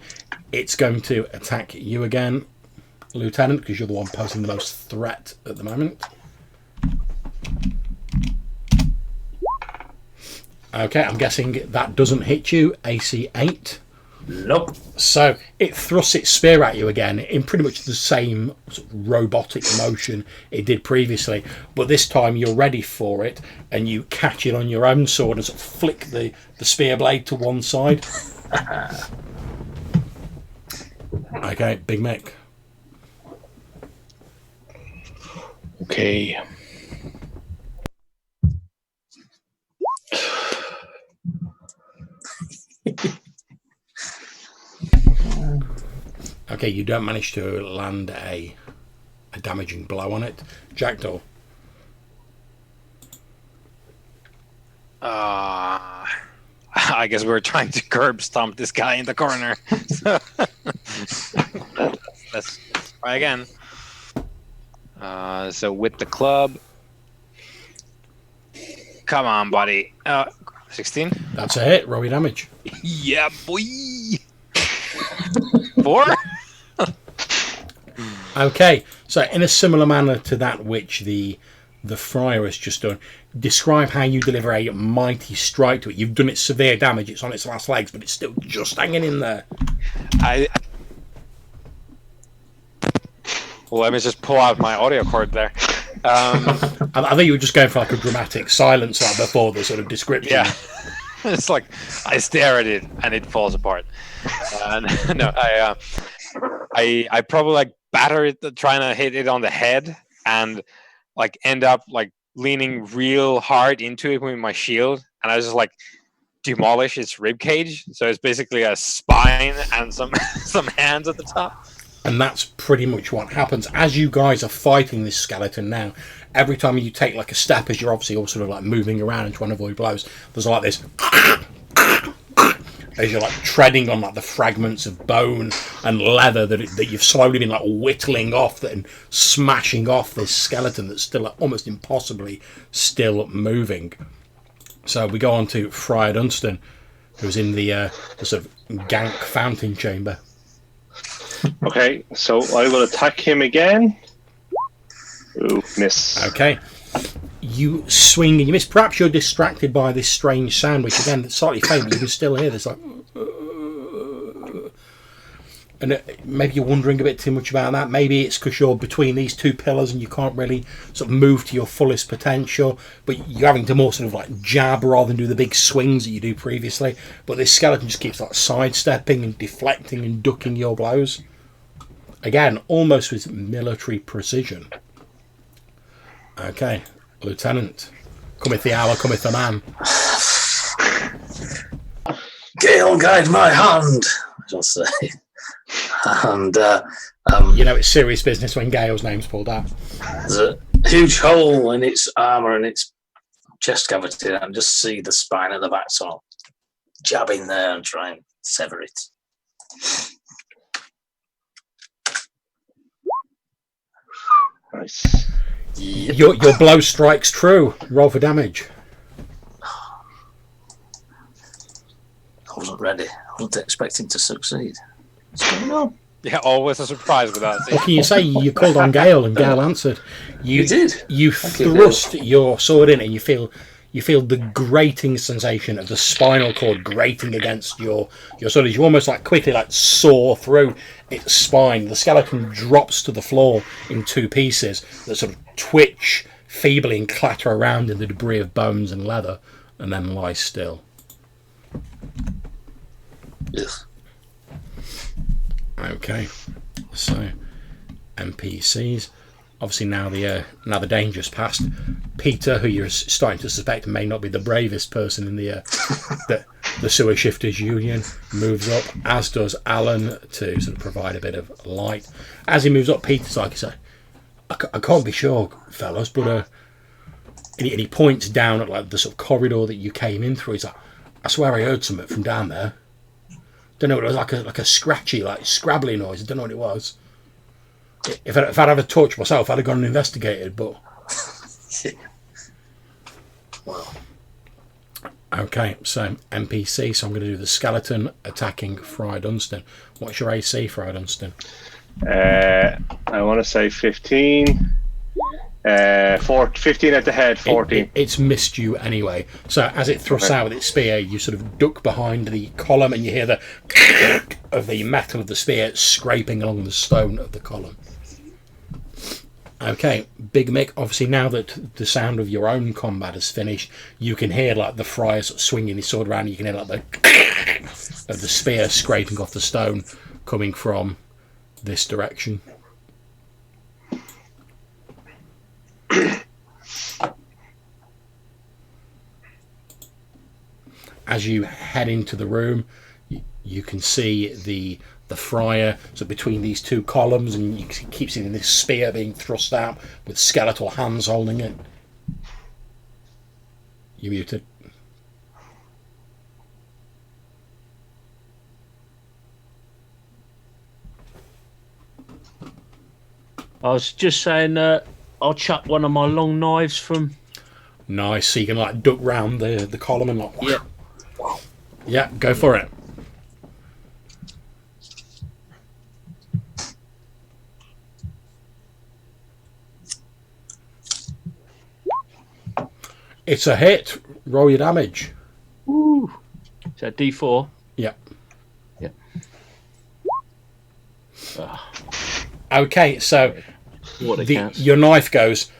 it's going to attack you again, Lieutenant, because you're the one posing the most threat at the moment. Okay, I'm guessing that doesn't hit you. AC 8. Nope. So it thrusts its spear at you again in pretty much the same sort of robotic motion it did previously, but this time you're ready for it and you catch it on your own sword and sort of flick the spear blade to one side. Okay, Big Mick. Okay. Okay, you don't manage to land a damaging blow on it. Jackdaw. I guess we're trying to curb stomp this guy in the corner. Let's try again. So with the club. Come on, buddy. 16. That's a hit. Roll your damage. Yeah, boy. 4. Okay, so in a similar manner to that which the friar has just done, describe how you deliver a mighty strike to it. You've done it severe damage. It's on its last legs, but it's still just hanging in there. Well, let me just pull out my audio cord there. I think you were just going for like a dramatic silence like before the sort of description. Yeah. It's like I stare at it and it falls apart. No, I probably like batter it, trying to hit it on the head, and like end up like leaning real hard into it with my shield, and I just like demolish its rib cage. So it's basically a spine and some some hands at the top. And that's pretty much what happens as you guys are fighting this skeleton now. Every time you take like a step, as you're obviously all sort of like moving around and trying to avoid blows, there's like this as you're like treading on like the fragments of bone and leather that you've slowly been like whittling off and smashing off this skeleton that's still like, almost impossibly still moving. So we go on to Friar Dunstan, who's in the sort of gank fountain chamber. Okay, so I will attack him again. Ooh, miss. Okay. You swing and you miss. Perhaps you're distracted by this strange sound, which again, it's slightly faint, but you can still hear this like... And maybe you're wondering a bit too much about that. Maybe it's because you're between these two pillars and you can't really sort of move to your fullest potential, but you're having to more sort of like jab rather than do the big swings that you do previously. But this skeleton just keeps like sidestepping and deflecting and ducking your blows. Again, almost with military precision. Okay, Lieutenant. Cometh the hour, cometh the man. Gale, guide my hand, I shall say. And you know it's serious business when Gale's name's pulled out. there's a huge hole in its armour and its chest cavity, and I can just see the spine at the back, so I'll jab in there and try and sever it. Nice. Yep. Your blow strikes true. Roll for damage. I wasn't ready. I wasn't expecting to succeed. What's going on? Yeah, always a surprise with that. What can you say? You called on Gale and Gale answered. You did. You thrust your sword in and you feel the grating sensation of the spinal cord grating against your sword as you almost like quickly like saw through its spine. The skeleton drops to the floor in two pieces that sort of twitch feebly and clatter around in the debris of bones and leather and then lie still. Yes. Okay, so NPCs. Obviously now the danger's past. Peter, who you're starting to suspect may not be the bravest person in the Sewer Shifters Union, moves up, as does Alan, to sort of provide a bit of light. As he moves up, Peter's like, I can't be sure, fellas, but and he points down at like the sort of corridor that you came in through. He's like, I swear I heard something from down there. Don't know, it was like a scratchy, like scrabbly noise. I don't know what it was. If I'd had a torch myself, I'd have gone and investigated, but... Well. Okay, so NPC, so I'm going to do the skeleton attacking Friar Dunstan. What's your AC, Friar Dunstan? I want to say 15. 15 at the head, 14. It's missed you anyway. So as it thrusts out with its spear, you sort of duck behind the column and you hear the of the metal of the spear scraping along the stone of the column. Okay, Big Mick, obviously now that the sound of your own combat has finished, you can hear like the friar swinging his sword around, you can hear like the of the spear scraping off the stone coming from this direction. As you head into the room, you can see the friar so between these two columns, and you keep seeing this spear being thrust out with skeletal hands holding it. You muted. I was just saying, I'll chuck one of my long knives from Nice. So you can like duck round the column and like. Yeah. Yeah, go for it. It's a hit. Roll your damage. Woo. Is that D4? Yeah. Yeah. Okay, so your knife goes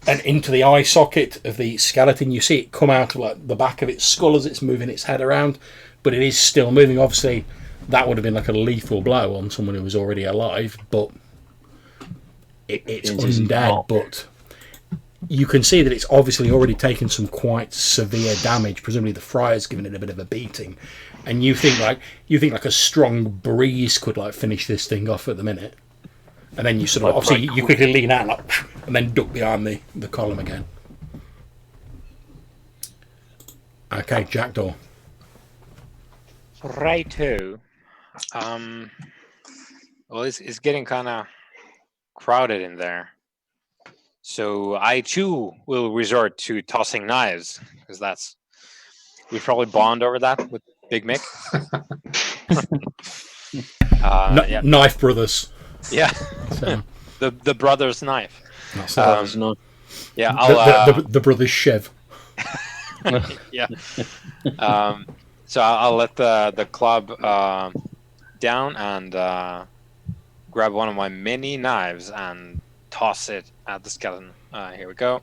and into the eye socket of the skeleton. You see it come out of like the back of its skull as it's moving its head around, but it is still moving. Obviously, that would have been like a lethal blow on someone who was already alive, but it's undead. But you can see that it's obviously already taken some quite severe damage. Presumably, the friar's given it a bit of a beating, and you think like a strong breeze could like finish this thing off at the minute. And then you sort of obviously you quickly lean out like, and then duck behind the column again. Okay, Jackdaw. Righto. Well, it's getting kind of crowded in there, so I too will resort to tossing knives because we probably bond over that with Big Mick. Yeah. Knife brothers. Yeah. So, the brother's knife. Yeah, the brother's Chev. Yeah. So I'll let the club down and grab one of my mini knives and toss it at the skeleton. Here we go.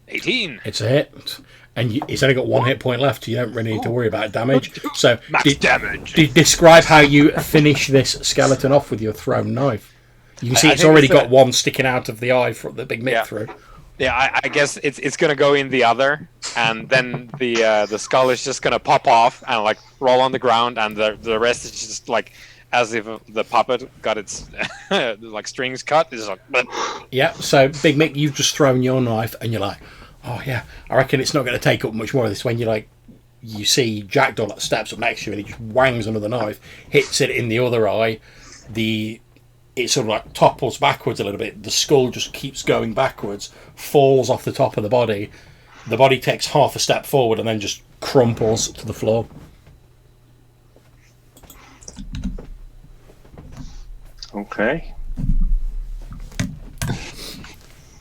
18. It's a hit, and it's only got 1 hit point left. You don't really need to worry about damage. So damage. Describe how you finish this skeleton off with your thrown knife. You can see it's already got one sticking out of the eye from the Big Mick through. Yeah, I guess it's gonna go in the other, and then the skull is just gonna pop off and like roll on the ground, and the rest is just like as if the puppet got its like strings cut. It's like, yeah. So Big Mick, you've just thrown your knife, and you're like, oh yeah, I reckon it's not going to take up much more of this. When you see Jackdaw that steps up next to you, and he just wangs another knife, hits it in the other eye. It sort of like topples backwards a little bit. The skull just keeps going backwards, falls off the top of the body. The body takes half a step forward and then just crumples to the floor. Okay.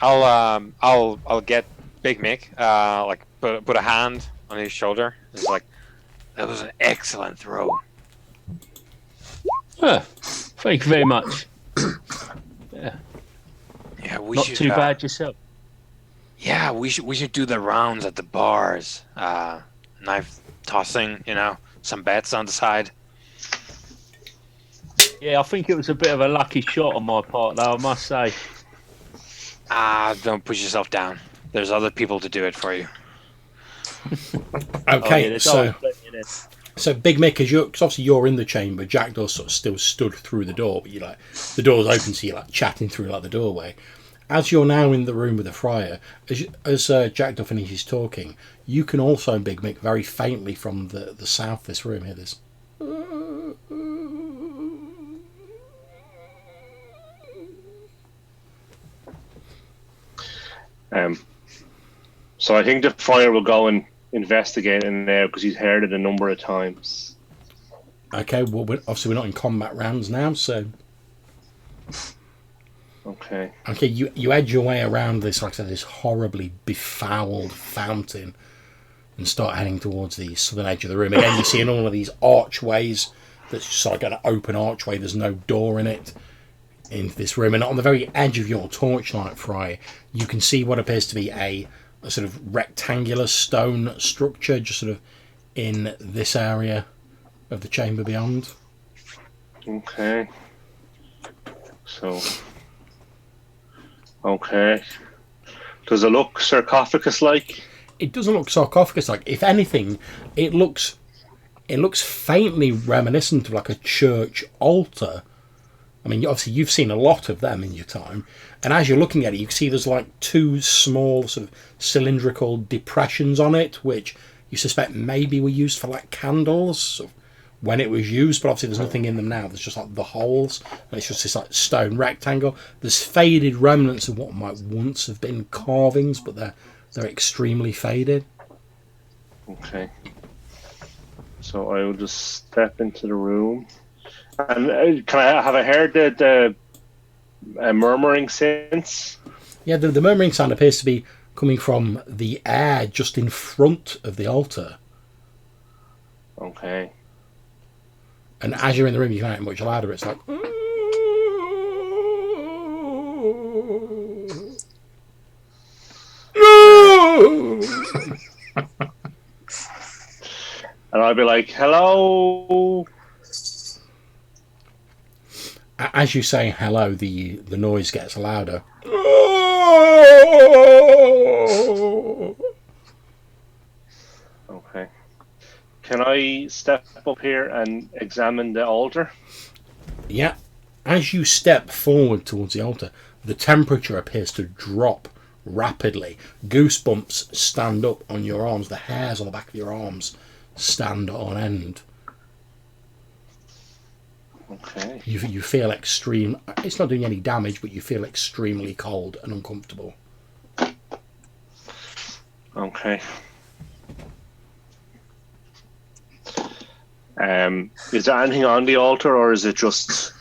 I'll get Big Mick, like put a hand on his shoulder. It's like, that was an excellent throw. Thank you very much. Yeah. Yeah, we Not should, too bad yourself. Yeah, we should do the rounds at the bars. Knife tossing, some bets on the side. Yeah, I think it was a bit of a lucky shot on my part, though, I must say. Don't push yourself down. There's other people to do it for you. Okay, so Big Mick, because obviously you're in the chamber, Jackdaw sort of still stood through the door, but the door's open, so you're like chatting through like the doorway. As you're now in the room with the friar, as Jackdaw finishes talking, you can also, Big Mick, very faintly from the south of this room, hear this. So I think the friar will go and investigate in there because he's heard it a number of times. Okay, well, obviously we're not in combat rounds now, so... Okay, you edge your way around this, like I said, this horribly befouled fountain and start heading towards the southern edge of the room. Again, you see in all of these archways, that's just like an open archway, there's no door in it, into this room. And on the very edge of your torchlight, Friar, you can see what appears to be a sort of rectangular stone structure, just sort of in this area of the chamber beyond. Okay. So... Okay. Does it look sarcophagus-like? It doesn't look sarcophagus-like. If anything, it looks faintly reminiscent of like a church altar. I mean, obviously you've seen a lot of them in your time, and as you're looking at it, you can see there's like two small sort of cylindrical depressions on it, which you suspect maybe were used for like candles, sort of when it was used, but obviously there's nothing in them now. There's just like the holes, and it's just this like stone rectangle. There's faded remnants of what might once have been carvings, but they're extremely faded. Okay. So I will just step into the room. And have I heard the murmuring since? Yeah, the murmuring sound appears to be coming from the air just in front of the altar. Okay. And as you're in the room, you can hear it much louder. It's like... And I'll be like, hello. As you say hello, the noise gets louder. Okay. Can I step up here and examine the altar? Yeah. As you step forward towards the altar, the temperature appears to drop rapidly. Goosebumps stand up on your arms. The hairs on the back of your arms stand on end. Okay. You feel extreme. It's not doing any damage, but you feel extremely cold and uncomfortable. Okay. Is there anything on the altar, or is it just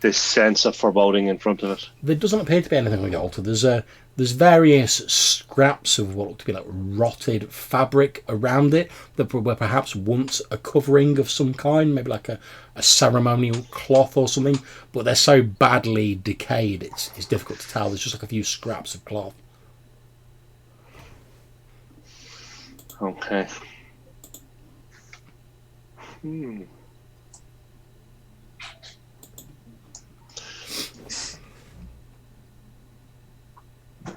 this sense of foreboding in front of it? There doesn't appear to be anything on the altar. There's various scraps of what look to be like rotted fabric around it that were perhaps once a covering of some kind, maybe like a ceremonial cloth or something, but they're so badly decayed it's difficult to tell. There's just like a few scraps of cloth. Okay.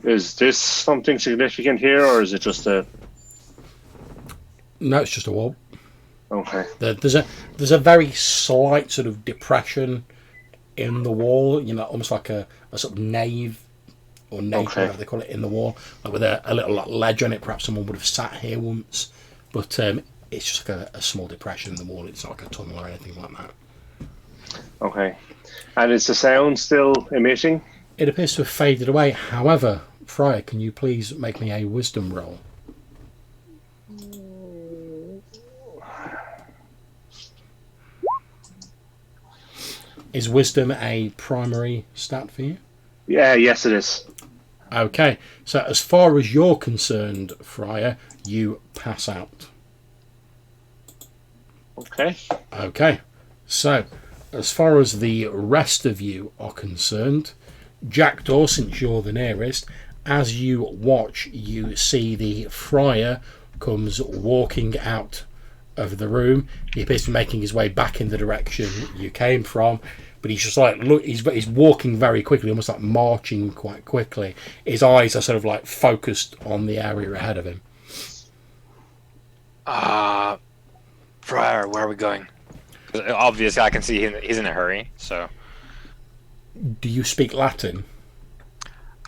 Is this something significant here, or is it just a... No, it's just a wall. Okay. There's a very slight sort of depression in the wall, you know, almost like a sort of nave or nape, Okay. whatever they call it, in the wall, like with a little like, ledge on it. Perhaps someone would have sat here once, but it's just like a small depression in the wall. It's not like a tunnel or anything like that. Okay. And is the sound still emitting? It appears to have faded away. However, Friar, can you please make me a wisdom roll? Is wisdom a primary stat for you? Yeah, yes it is. Okay, so as far as you're concerned, Friar, you pass out. Okay. Okay, so as far as the rest of you are concerned, Jackdaw, since you're the nearest, as you watch, you see the Friar comes walking out of the room. He appears to be making his way back in the direction you came from, but he's just like, look, he's walking very quickly, almost like marching quite quickly. His eyes are sort of like focused on the area ahead of him. Friar, where are we going? 'Cause obviously, I can see he's in a hurry. So, Do you speak Latin?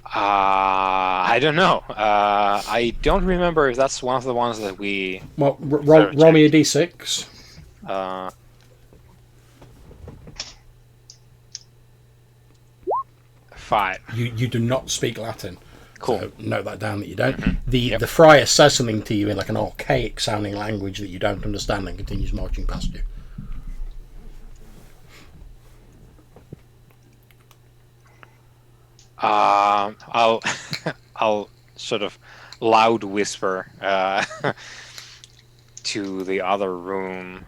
I don't know. I don't remember if that's one of the ones that we. Well, roll me a d6. 5. You do not speak Latin. Cool. So note that down that you don't. Mm-hmm. The Friar says something to you in like an archaic sounding language that you don't understand and continues marching past you. I'll I'll sort of loud whisper to the other room.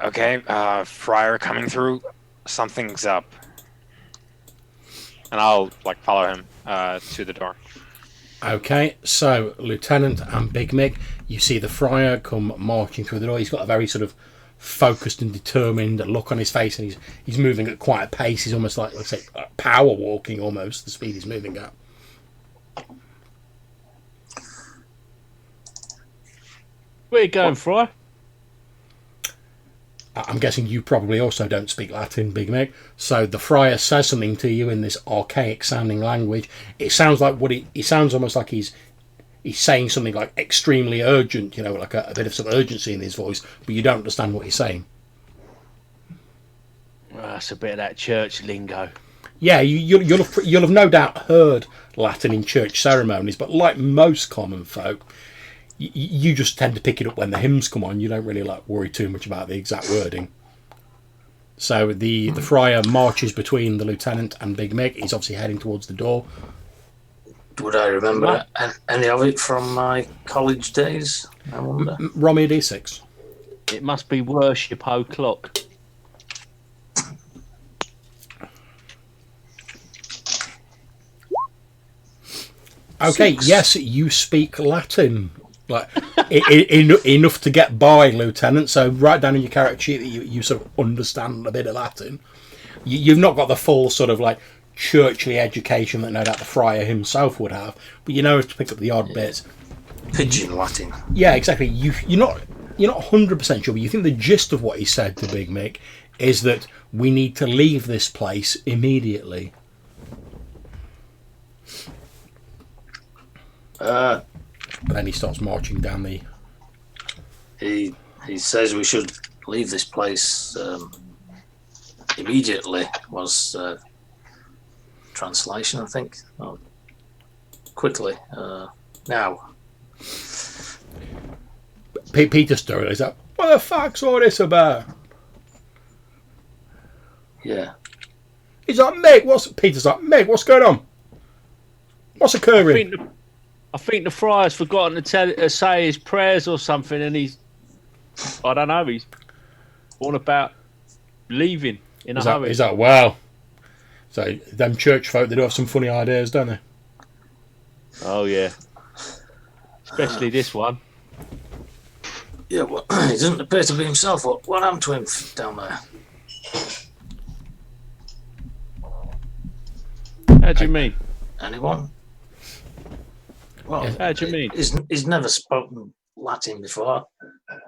Okay, Friar coming through. Something's up. And I'll like follow him to the door. Okay, so Lieutenant and Big Mick, you see the Friar come marching through the door. He's got a very sort of focused and determined look on his face, and he's moving at quite a pace. He's almost like, let's say, power walking almost, the speed he's moving at. Where you going, Fry? I'm guessing you probably also don't speak Latin, Big Mick. So the Friar says something to you in this archaic sounding language. It sounds like it sounds almost like he's he's saying something like extremely urgent, like a bit of some urgency in his voice, but you don't understand what he's saying. Well, that's a bit of that church lingo. Yeah, you'll have no doubt heard Latin in church ceremonies, but like most common folk, you just tend to pick it up when the hymns come on. You don't really worry too much about the exact wording. So the friar marches between the lieutenant and Big Mick. He's obviously heading towards the door. Would I remember any of it from my college days? I wonder. Roll me a d6. It must be worship o'clock. Okay, 6. yes, you speak Latin. Enough to get by, Lieutenant. So write down in your character sheet that you sort of understand a bit of Latin. You've not got the full sort of churchly education that no doubt the friar himself would have, but you know to pick up the odd bits. Pigeon Latin. Yeah, exactly. You're not 100% sure, but you think the gist of what he said to Big Mick is that we need to leave this place immediately. But then he starts marching down the... He says we should leave this place immediately, was translation, I think. Oh, quickly. Now. Peter Sturridge is like, what the fuck's all this about? Yeah. He's like, Mick, Peter's like, Mick, what's going on? What's occurring? I think the friar's forgotten to say his prayers or something, and he's all about leaving in a hurry. He's like, wow. So them church folk, they do have some funny ideas, don't they? Oh yeah, especially this one. Yeah, well, he doesn't appear to be himself. What happened to him down there? How do you mean? Anyone? Well, how do you mean? He's never spoken Latin before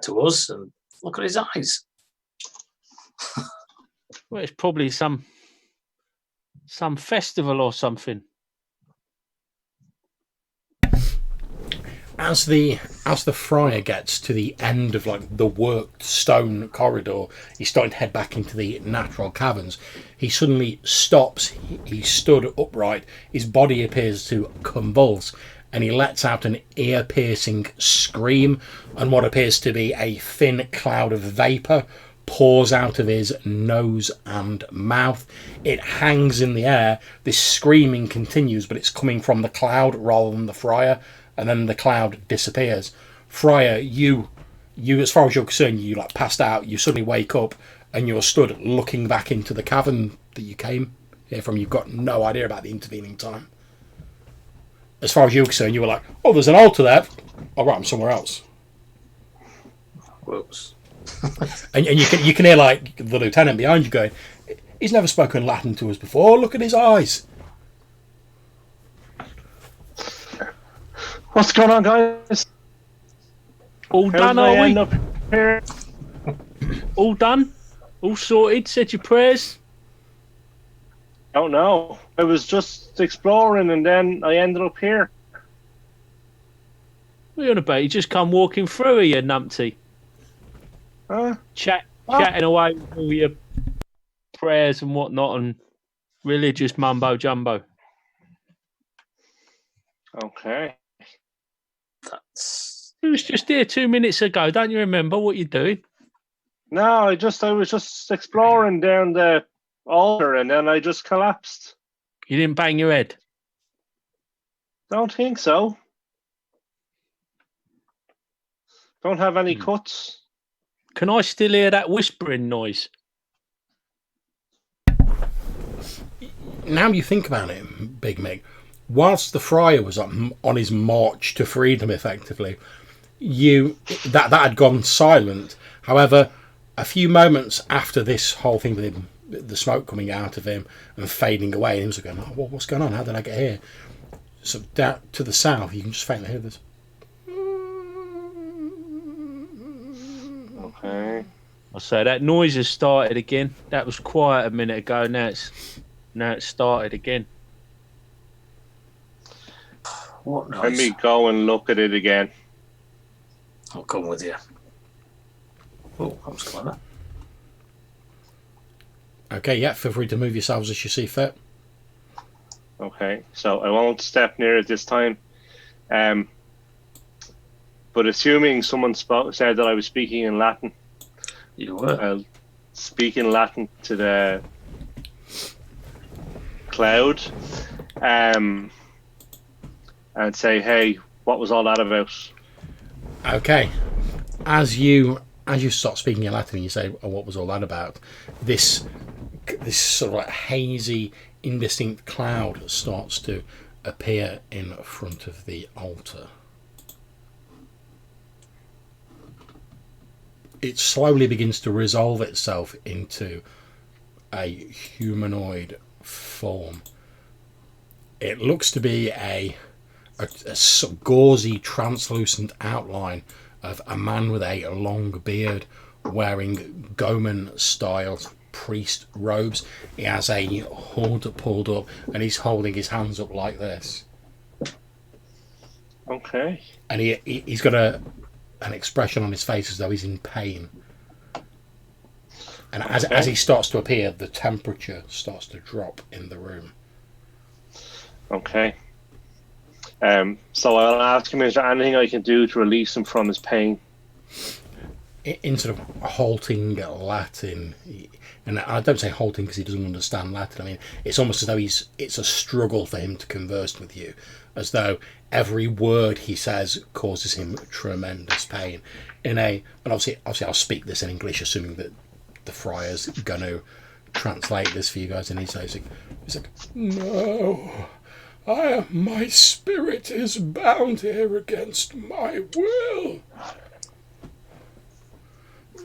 to us, and look at his eyes. Well, it's probably some festival or something. As the friar gets to the end of the worked stone corridor, he's starting to head back into the natural caverns. He suddenly stops. He stood upright. His body appears to convulse, and he lets out an ear-piercing scream, and what appears to be a thin cloud of vapour pours out of his nose and mouth. It hangs in the air. This screaming continues, but it's coming from the cloud rather than the friar, and then the cloud disappears. Friar, you as far as you're concerned, you passed out. You suddenly wake up, and you're stood looking back into the cavern that you came here from. You've got no idea about the intervening time. As far as you're concerned, you were like, oh, there's an altar there. All right, I'm somewhere else. Whoops. and you can hear the lieutenant behind you going, he's never spoken Latin to us before. Look at his eyes. What's going on, guys? All done, are we? All done? All sorted? Said your prayers? Don't know. I was just exploring, and then I ended up here. What are you on about? You just come walking through here, numpty. Chatting away with all your prayers and whatnot, and religious mumbo jumbo. Okay. He was just here 2 minutes ago. Don't you remember what you're doing? No, I was just exploring down the altar, and then I just collapsed. You didn't bang your head? Don't think so. Don't have any cuts. Can I still hear that whispering noise? Now you think about it, Big Mick, whilst the friar was on his march to freedom, effectively, that had gone silent. However, a few moments after this whole thing with him, the smoke coming out of him and fading away, and he was going, oh, what's going on? How did I get here? So down to the south, you can just faintly hear this. Okay. I'll say that noise has started again. That was quiet a minute ago. Now it's started again. What Let noise? me go and look at it again. I'll come with you. Oh, that was clever. Okay, yeah, feel free to move yourselves as you see fit. Okay, so I won't step near it this time. But assuming someone said that I was speaking in Latin, You were. I'll speak in Latin to the cloud, and say, "Hey, what was all that about?" Okay, as you start speaking in Latin, you say, "Oh, what was all that about?" This sort of like hazy, indistinct cloud starts to appear in front of the altar. It slowly begins to resolve itself into a humanoid form. It looks to be a sort of gauzy, translucent outline of a man with a long beard wearing Goman-style priest robes. He has a hood pulled up and he's holding his hands up like this. Okay. And he's got an expression on his face as though he's in pain. And as he starts to appear, the temperature starts to drop in the room. Okay. So I'll ask him, is there anything I can do to release him from his pain? In sort of halting Latin, and I don't say halting because he doesn't understand Latin. I mean, it's almost as though it's a struggle for him to converse with you, as though every word he says causes him tremendous pain. And obviously I'll speak this in English, assuming that the friar's going to translate this for you guys. And he's like, "No, my spirit is bound here against my will.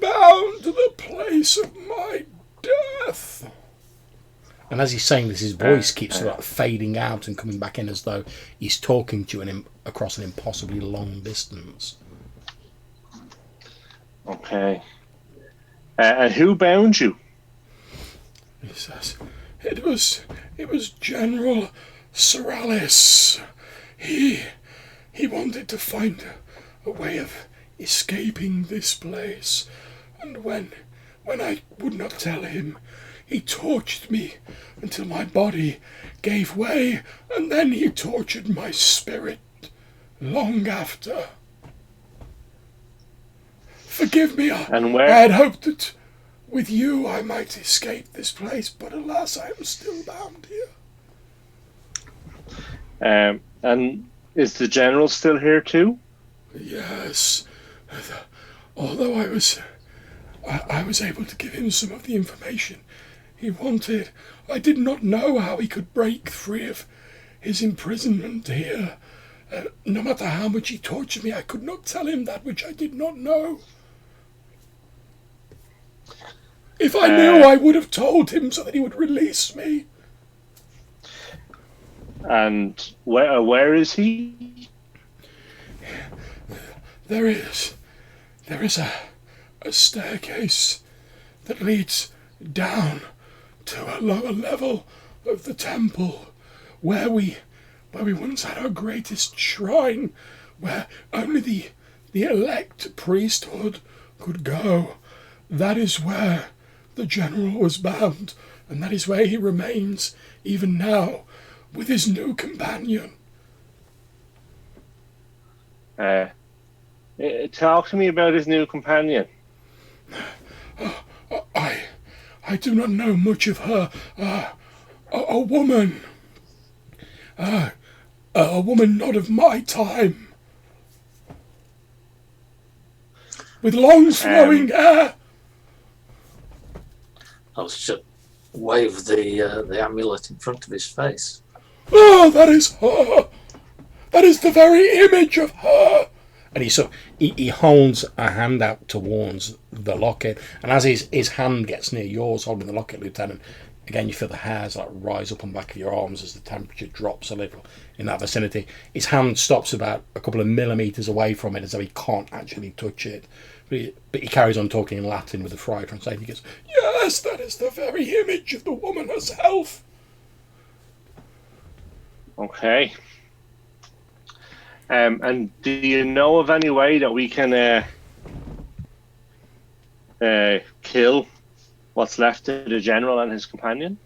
Bound to the place of my death." And as he's saying this, his voice keeps sort of fading out and coming back in as though he's talking to you across an impossibly long distance. Okay. And who bound you? He says, It was General Sorales. He wanted to find a way of escaping this place, and when I would not tell him, he tortured me until my body gave way, and then he tortured my spirit long after. Forgive me, And where? I had hoped that with you I might escape this place, but alas, I am still bound here. And is the general still here too? Yes, although I was able to give him some of the information he wanted, I did not know how he could break free of his imprisonment here. No matter how much he tortured me, I could not tell him that which I did not know. If I knew, I would have told him so that he would release me. And where is he? There is a staircase that leads down to a lower level of the temple, where we once had our greatest shrine, where only the elect priesthood could go. That is where the general was bound, and that is where he remains even now with his new companion. Talk to me about his new companion. I do not know much of her. A woman. A woman not of my time. With long flowing hair. I'll just wave the amulet in front of his face. Oh, that is her. That is the very image of her. And he holds a hand out towards the locket, and as his hand gets near yours, holding the locket, Lieutenant, again you feel the hairs like rise up on the back of your arms as the temperature drops a little in that vicinity. His hand stops about a couple of millimetres away from it, as though he can't actually touch it. But he carries on talking in Latin with the friar translating. He goes, "Yes, that is the very image of the woman herself." Okay. And do you know of any way that we can kill what's left of the general and his companion?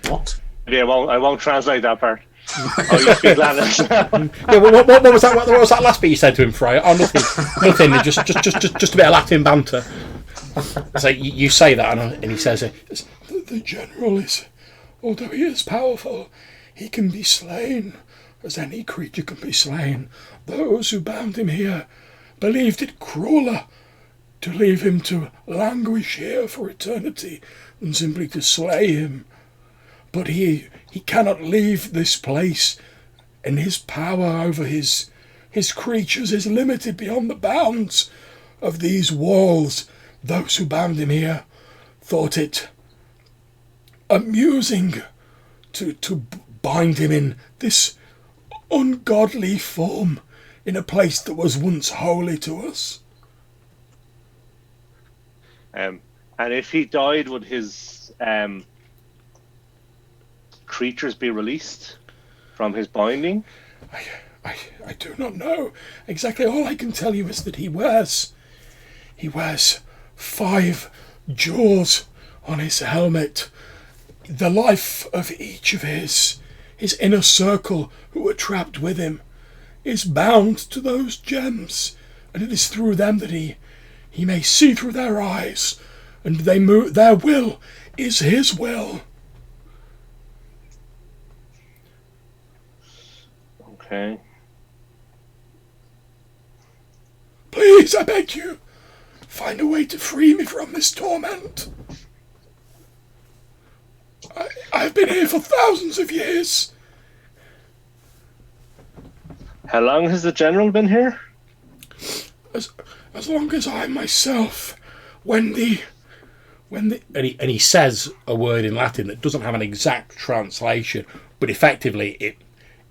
What? Yeah, I won't translate that part. Oh, you speak Latin. Yeah, what was that? What was that last bit you said to him, Freya? Oh, nothing. Just a bit of Latin banter. So you say that, and he says, "The general is, although he is powerful, he can be slain, as any creature can be slain. Those who bound him here believed it crueler to leave him to languish here for eternity than simply to slay him. But he cannot leave this place, and his power over his creatures is limited beyond the bounds of these walls. Those who bound him here thought it amusing to bind him in this ungodly form in a place that was once holy to us." And if he died, would his creatures be released from his binding? I do not know exactly. All I can tell you is that he wears 5 jaws on his helmet. The life of each of his inner circle who were trapped with him is bound to those gems, and it is through them that he may see through their eyes, and their will is his will. Okay. Please, I beg you, find a way to free me from this torment. I've been here for thousands of years. How long has the general been here? As long as I myself, when the and he says a word in Latin that doesn't have an exact translation, but effectively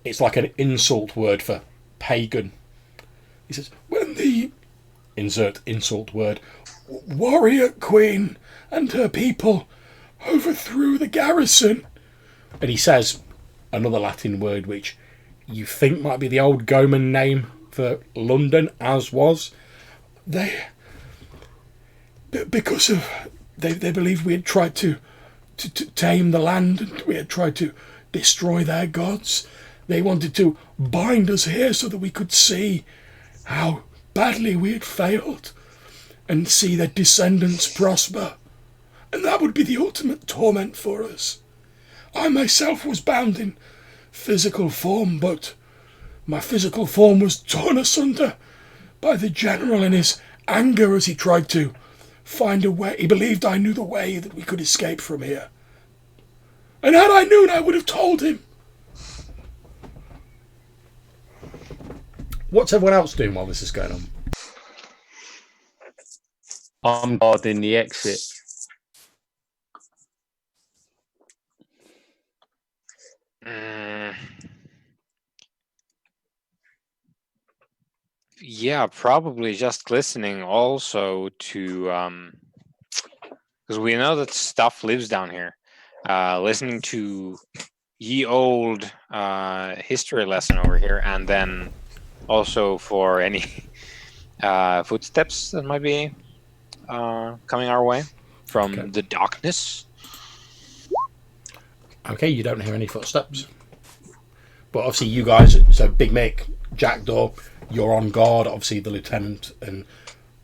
it's like an insult word for pagan. He says, when the insert insult word warrior queen and her people overthrew the garrison, and he says another Latin word which you think might be the old Goman name for London, as was. Because of they believed we had tried to tame the land, and we had tried to destroy their gods. They wanted to bind us here so that we could see how badly we had failed and see their descendants prosper. And that would be the ultimate torment for us. I myself was bound in physical form, but my physical form was torn asunder by the general in his anger as he tried to find a way. He believed I knew the way that we could escape from here. And had I known, I would have told him. What's everyone else doing while this is going on? I'm guarding the exit. Yeah, probably just listening also to because we know that stuff lives down here. Listening to ye old history lesson over here, and then also for any footsteps that might be coming our way from the darkness. Okay, you don't hear any footsteps. But obviously you guys, so Big Mick, Jackdaw, you're on guard. Obviously the lieutenant and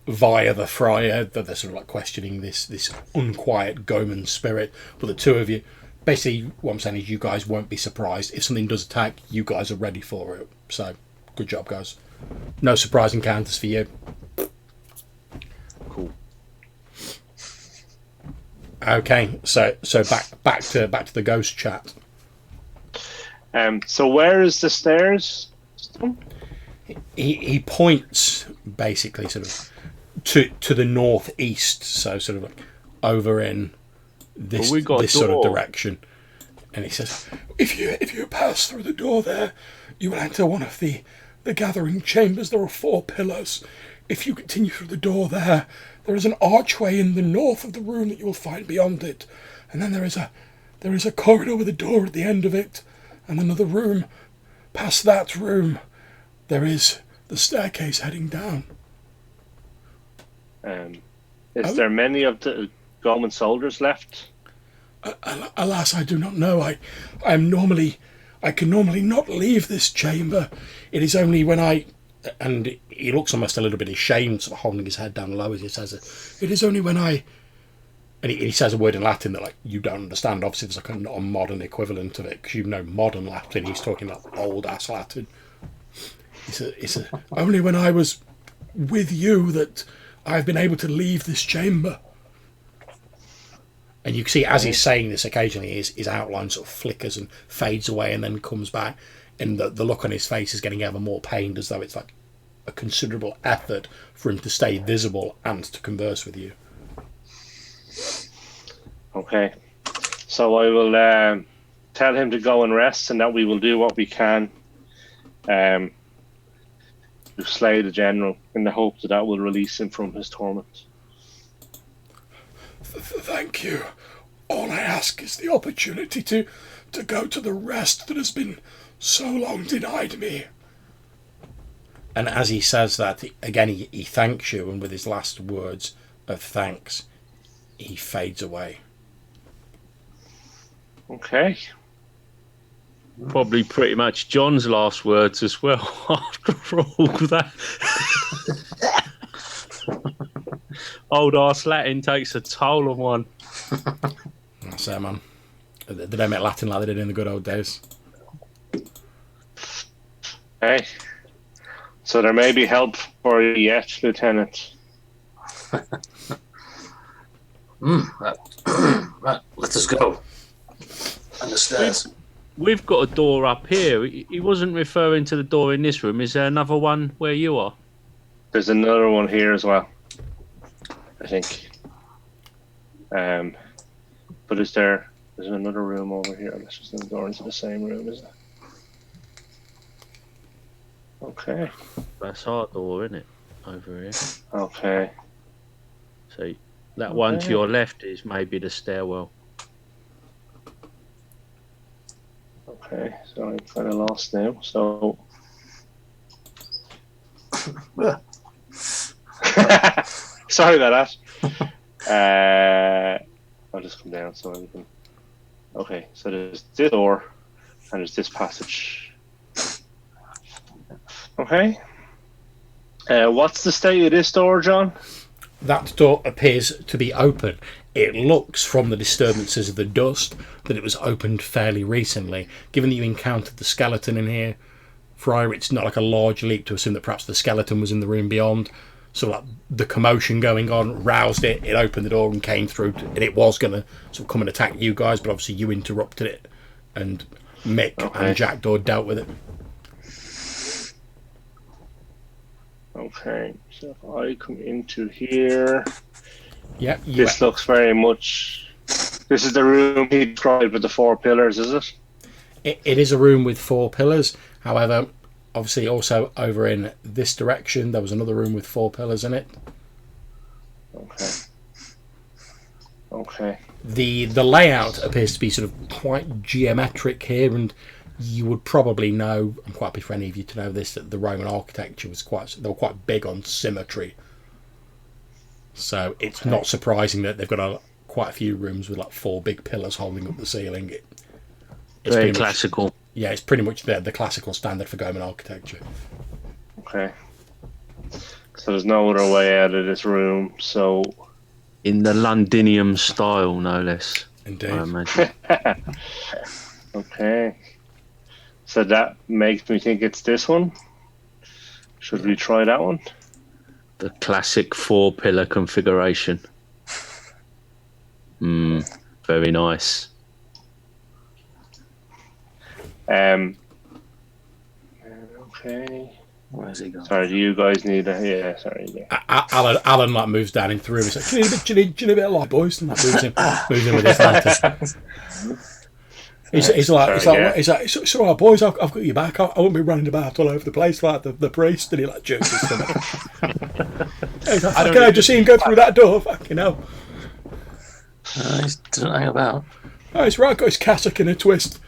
via the friar, that they're sort of like questioning this unquiet Goman spirit. But the two of you, basically what I'm saying is you guys won't be surprised. If something does attack, you guys are ready for it. So good job, guys. No surprise encounters for you. Cool. Okay, so back to the ghost chat. So where is the stairs? He points basically sort of to the northeast, so sort of like over in this sort of direction, and he says, if you pass through the door there, you will enter one of the gathering chambers. There are 4 pillars. If you continue through the door there is an archway in the north of the room that you will find beyond it, and then there is a corridor with a door at the end of it, and another room past that room, there is the staircase heading down. Is there many of the Roman soldiers left? Alas, I do not know. I can normally not leave this chamber. It is only when I... And he looks almost a little bit ashamed, sort of holding his head down low as he says it. It is only when I... And he says a word in Latin that, like, you don't understand. Obviously, there's like a modern equivalent of it, because you know modern Latin. He's talking like old-ass Latin. It's only when I was with you that I've been able to leave this chamber. And you can see, as he's saying this, occasionally his outline sort of flickers and fades away and then comes back. And the look on his face is getting ever more pained, as though it's like a considerable effort for him to stay visible and to converse with you. Okay. So I will tell him to go and rest, and that we will do what we can to slay the general, in the hope that will release him from his torment. Thank you. All I ask is the opportunity to go to the rest that has been so long denied me. And as he says that, again, he thanks you, and with his last words of thanks, he fades away. Okay. Probably pretty much John's last words as well, after all that. Old arse Latin takes a toll on one. That's it, man. They don't make Latin like they did in the good old days. Okay. So there may be help for you yet, Lieutenant. Right, let us go. And the stairs. We've got a door up here. He wasn't referring to the door in this room. Is there another one where you are? There's another one here as well, I think. But there's another room over here. Let's just go into the same room, is it? Okay. That's our door, isn't it? Over here. Okay. So that one to your left is maybe the stairwell. Okay, so I'm kind of lost now. So. Sorry about that. I'll just come down so we can. Okay, so there's this door and there's this passage. Okay. What's the state of this door, John? That door appears to be open. It looks, from the disturbances of the dust, that it was opened fairly recently. Given that you encountered the skeleton in here, Friar, it's not like a large leap to assume that perhaps the skeleton was in the room beyond. So like the commotion going on roused it. It opened the door and came through, and it was going to sort of come and attack you guys, but obviously you interrupted it, and Mick and Jackdaw dealt with it. Okay, so if I come into here, yeah, this looks very much. This is the room he described with the 4 pillars, is it? It is a room with 4 pillars. However, obviously, also over in this direction, there was another room with 4 pillars in it. Okay. Okay. The layout appears to be sort of quite geometric here, and you would probably know, I'm quite happy for any of you to know this, that the Roman architecture was they were quite big on symmetry. So it's not surprising that they've got quite a few rooms with like 4 big pillars holding up the ceiling. It's very classical. Yeah, it's pretty much the classical standard for Roman architecture. Okay. So there's no other way out of this room, so... In the Londinium style, no less. Indeed. I imagine. Okay. So that makes me think it's this one. Should we try that one? The classic 4-pillar configuration. Very nice. Okay. Where's he going? Sorry, do you guys need a... Yeah, sorry. Yeah. Alan like moves down into the room. He's like, do you need a bit of light, boys? And like, moves in with his lantern. He's like, it's all right, boys. I've got your back. I won't be running about all over the place like the priest. And he like jerks his stomach. He's like, I just see him go through that door. Fucking hell. He doesn't hang about. Oh, he's right. Got his cassock in a twist.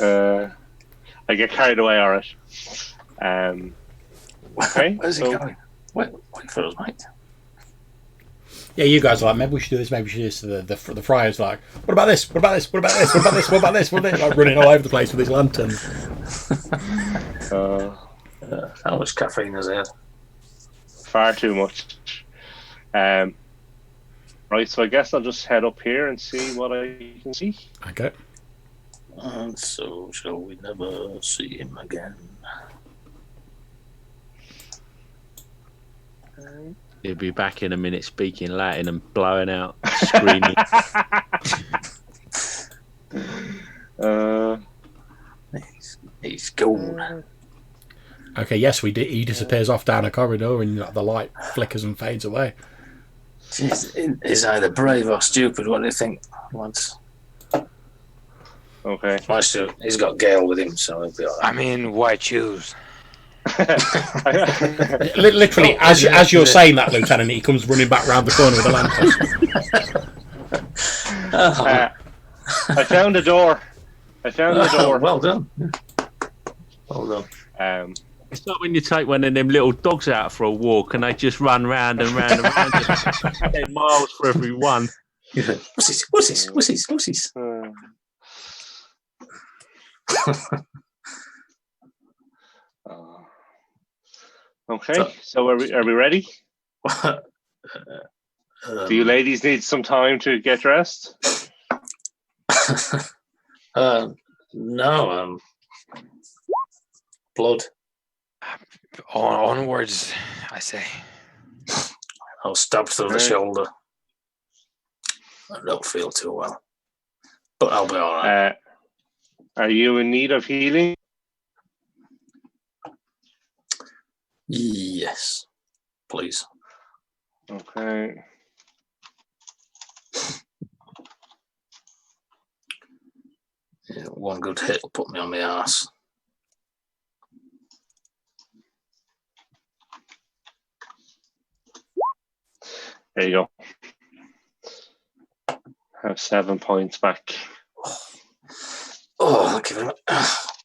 I get carried away, alright. Okay. Where's he going? Wait for us, mate. Yeah, you guys are like, maybe we should do this, maybe we should do this. The friar's like, what about this? What about this? What about this? What about this? What about this? What about this? Like running all over the place with his lantern. How much caffeine has he had? Far too much. Right, so I guess I'll just head up here and see what I can see. Okay. And so shall we never see him again. He'll be back in a minute speaking Latin and blowing out, screaming. He's gone. Okay, yes, he disappears off down a corridor and the light flickers and fades away. He's either brave or stupid. What do you think, lads? Okay. He's got Gale with him, so he'll be all right. I mean, why choose? Literally, as you're saying that, Lieutenant, he comes running back round the corner with a lantern. I found a door. Well done. Well done. It's not when you take one of them little dogs out for a walk and they just run round and round and round. 10 miles for every one. Wussies. Okay, so are we ready? Do you ladies need some time to get dressed? No, blood. Onwards, I say. I was stabbed through the shoulder. I don't feel too well, but I'll be all right. Are you in need of healing? Yes, please. Okay. Yeah, one good hit will put me on my arse. There you go. Have 7 points back. Oh, thank you very much.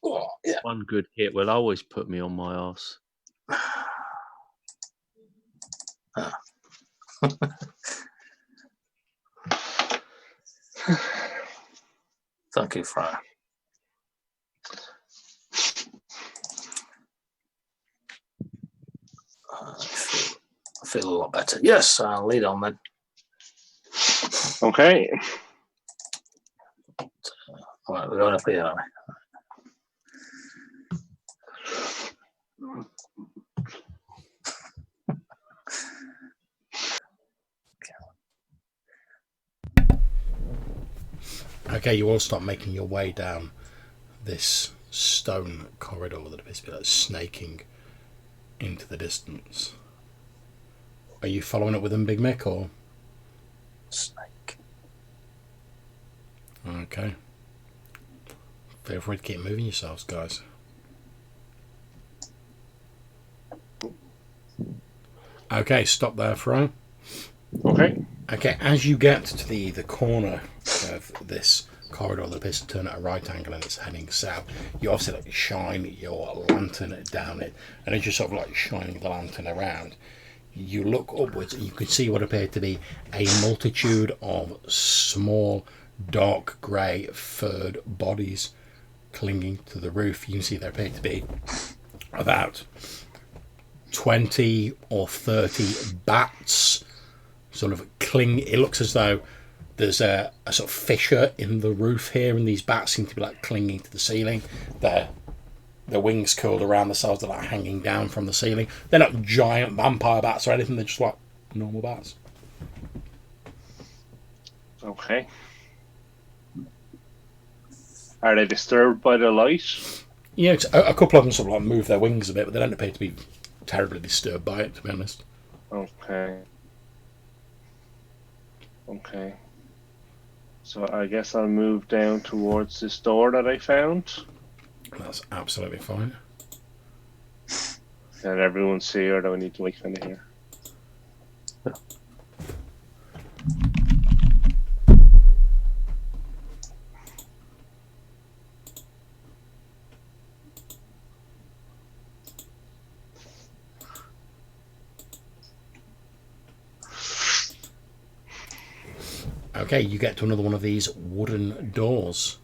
Oh, yeah. One good hit will always put me on my arse. Thank you, Friar. I feel a lot better. Yes, I'll lead on then. Okay. All right, we're going up here, aren't we? Okay, you all start making your way down this stone corridor that appears to be like snaking into the distance. Are you following up with them, Big Mick, or? Snake. Okay. Feel free to keep moving yourselves, guys. Okay, stop there, Fro. Okay. Okay, as you get to the corner of this corridor that appears to turn at a right angle and it's heading south, you obviously like shine your lantern down it, and as you're sort of like shining the lantern around, you look upwards and you can see what appear to be a multitude of small, dark grey furred bodies clinging to the roof. You can see there appear to be about 20 or 30 bats sort of cling. It looks as though there's a sort of fissure in the roof here, and these bats seem to be like clinging to the ceiling. Their wings curled around the sides, they're like hanging down from the ceiling. They're not giant vampire bats or anything, they're just like normal bats. Okay. Are they disturbed by the light? Yeah, a couple of them sort of like move their wings a bit, but they don't appear to be terribly disturbed by it, to be honest. Okay. Okay. So I guess I'll move down towards this door that I found. That's absolutely fine. Can everyone see, or do I need to wait kind of here? Okay, you get to another one of these wooden doors.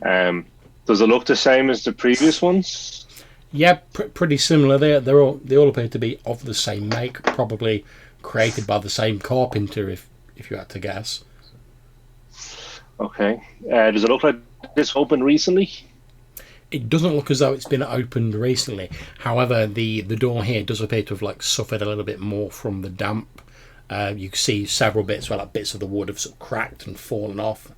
Does it look the same as the previous ones? Yeah, pretty similar. They all appear to be of the same make, probably created by the same carpenter, if you had to guess. Okay. Does it look like this opened recently? It doesn't look as though it's been opened recently. However, the door here does appear to have suffered a little bit more from the damp. You can see several bits where bits of the wood have sort of cracked and fallen off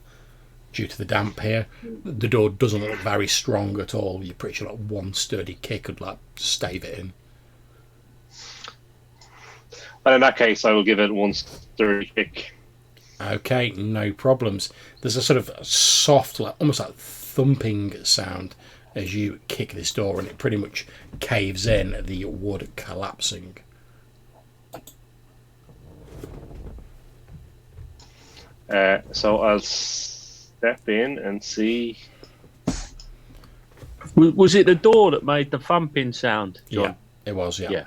due to the damp here. The door doesn't look very strong at all. You're pretty sure one sturdy kick would stave it in. Well, in that case, I will give it one sturdy kick. Okay, no problems. There's a sort of soft, almost like thumping sound as you kick this door, and it pretty much caves in, the wood collapsing. So I'll step in and see. Was it the door that made the thumping sound, John? Yeah, it was, Yeah.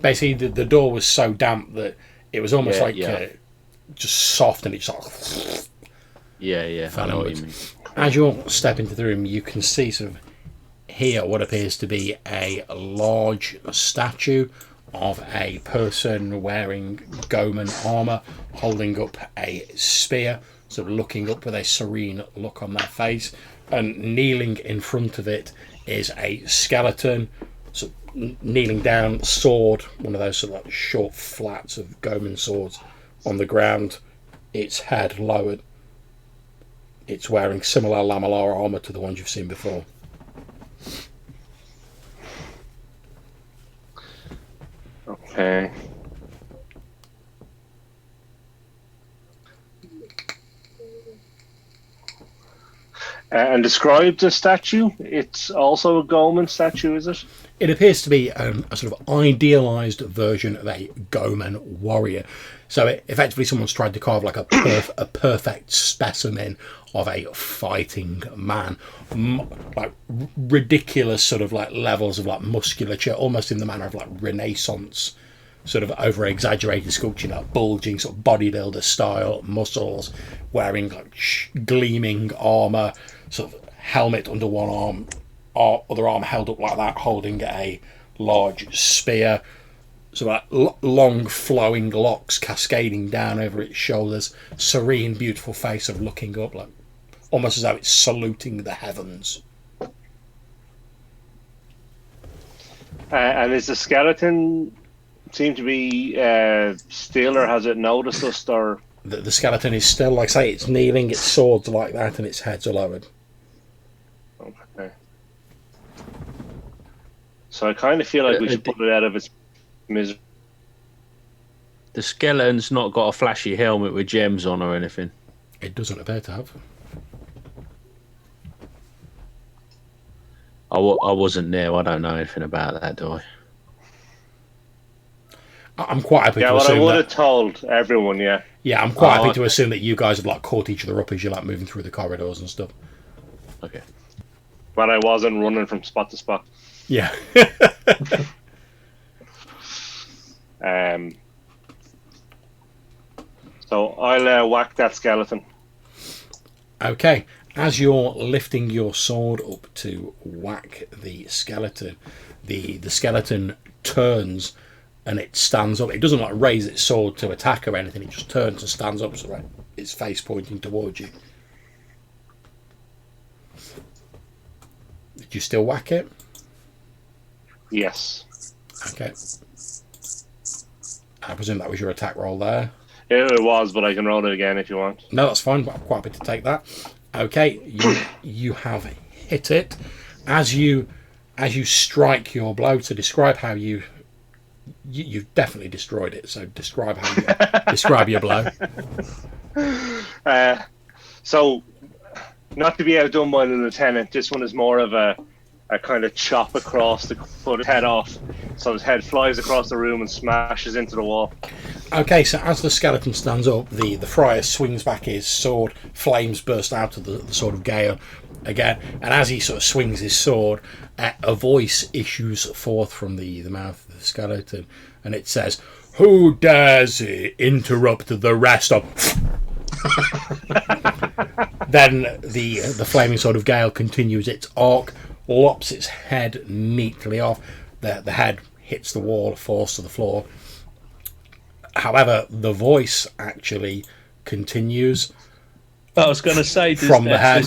Basically, the door was so damp that it was almost just soft, and it just Yeah. I know what you mean. As you're stepping into the room, you can see sort of here what appears to be a large statue of a person wearing Goman armour, holding up a spear, sort of looking up with a serene look on their face, and kneeling in front of it is a skeleton, sort of kneeling down, sword, one of those sort of short flats of Goman swords on the ground, its head lowered. It's wearing similar lamellar armour to the ones you've seen before. Okay. And describe the statue. It's also a Goman statue, is it? It appears to be a sort of idealised version of a Goman warrior. So effectively someone's tried to carve a perfect specimen of a fighting man. Ridiculous sort of levels of musculature, almost in the manner of Renaissance sort of over-exaggerated sculpture, bulging sort of bodybuilder style muscles, wearing gleaming armour, sort of helmet under one arm, other arm held up like that, holding a large spear, so long flowing locks cascading down over its shoulders, serene beautiful face of looking up, almost as though it's saluting the heavens. And is the skeleton seem to be still, or has it noticed us? Or the skeleton is still, like I say, it's kneeling, its sword's like that, and its head's lowered. Okay. So I kind of feel like we should put it out of its misery. The skeleton's not got a flashy helmet with gems on or anything. It doesn't appear to have. I wasn't there. I don't know anything about that, do I? I'm quite happy to well, assume I would have told everyone, yeah. Yeah, I'm quite happy to assume that you guys have caught each other up as you're moving through the corridors and stuff. Okay. But I wasn't running from spot to spot. Yeah. So I'll whack that skeleton. Okay. As you're lifting your sword up to whack the skeleton, the skeleton turns and it stands up. It doesn't raise its sword to attack or anything. It just turns and stands up, so its face pointing towards you. Did you still whack it? Yes. Okay. I presume that was your attack roll there. It was, but I can roll it again if you want. No, that's fine, but I'm quite happy to take that. Okay, you have hit it. As you strike your blow, to describe how you've definitely destroyed it. So describe how you describe your blow. So, not to be outdone by the lieutenant, this one is more of a kind of chop across to cut his head off. So his head flies across the room and smashes into the wall. Okay, so as the skeleton stands up, the friar swings back his sword, flames burst out of the sword of Gale again, and as he sort of swings his sword, a voice issues forth from the mouth of the skeleton, and it says, Who dares interrupt the rest of... Then the flaming sword of Gale continues its arc, lops its head neatly off. The head hits the wall, falls to the floor. However, the voice actually continues. I was going to say, from the head.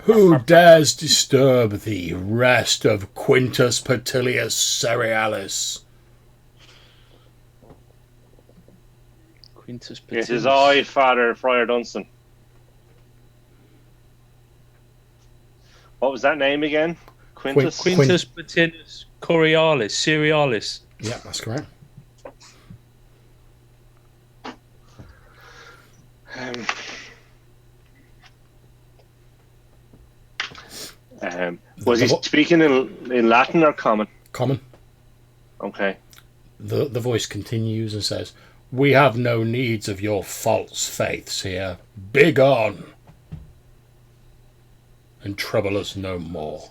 Who dares disturb the rest of Quintus Petilius Cerealis? Quintus It Petilius. is I, Father Friar Dunstan. What was that name again? Quintus? Quintus Petilius Cerealis. Yeah, that's correct. Was he speaking in Latin or common? Common. Okay. The voice continues and says, "We have no needs of your false faiths here. Begone, and trouble us no more."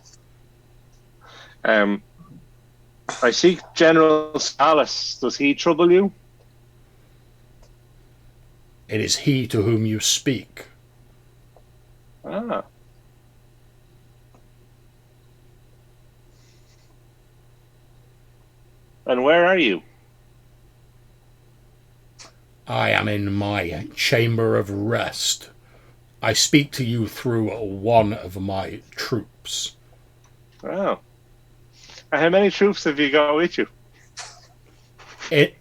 I seek General Salas. Does he trouble you? It is he to whom you speak. Ah. And where are you? I am in my chamber of rest. I speak to you through one of my troops. Oh. And how many troops have you got with you?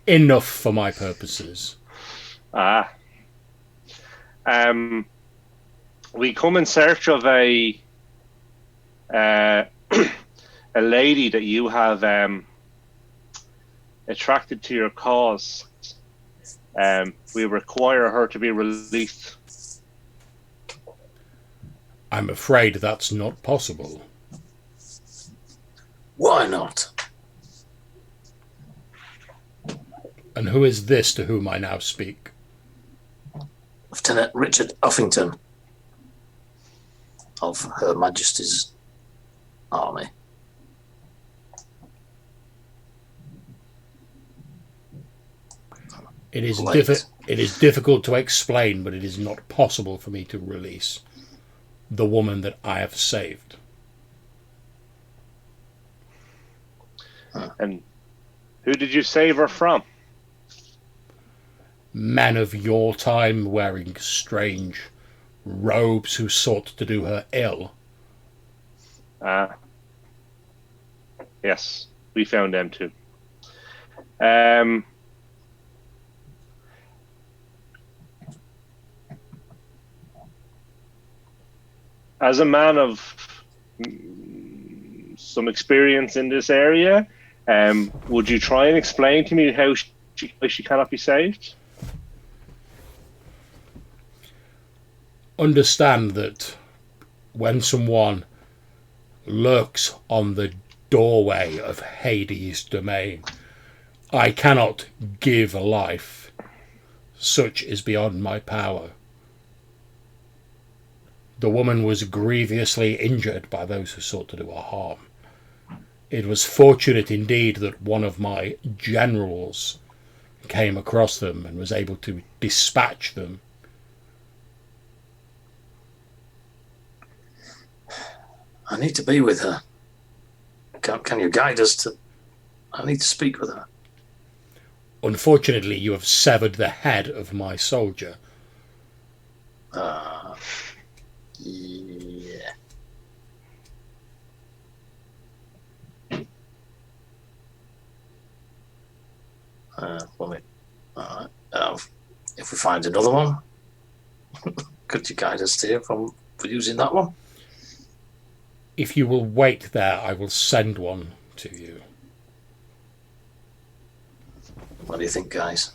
Enough for my purposes. Ah. We come in search of a lady that you have attracted to your cause. We require her to be released. I'm afraid that's not possible. Why not? And who is this to whom I now speak? Lieutenant Richard Uffington of Her Majesty's Army. It is difficult to explain, but it is not possible for me to release the woman that I have saved. And who did you save her from? Men of your time wearing strange robes who sought to do her ill. Yes, we found them too. As a man of some experience in this area, would you try and explain to me how she cannot be saved? Understand that when someone lurks on the doorway of Hades' domain, I cannot give life. Such is beyond my power. The woman was grievously injured by those who sought to do her harm. It was fortunate indeed that one of my generals came across them and was able to dispatch them. I need to be with her. Can you guide us to... I need to speak with her. Unfortunately, you have severed the head of my soldier. Yeah. Alright. If we find another one, could you guide us here for using that one? If you will wait there, I will send one to you. What do you think, guys?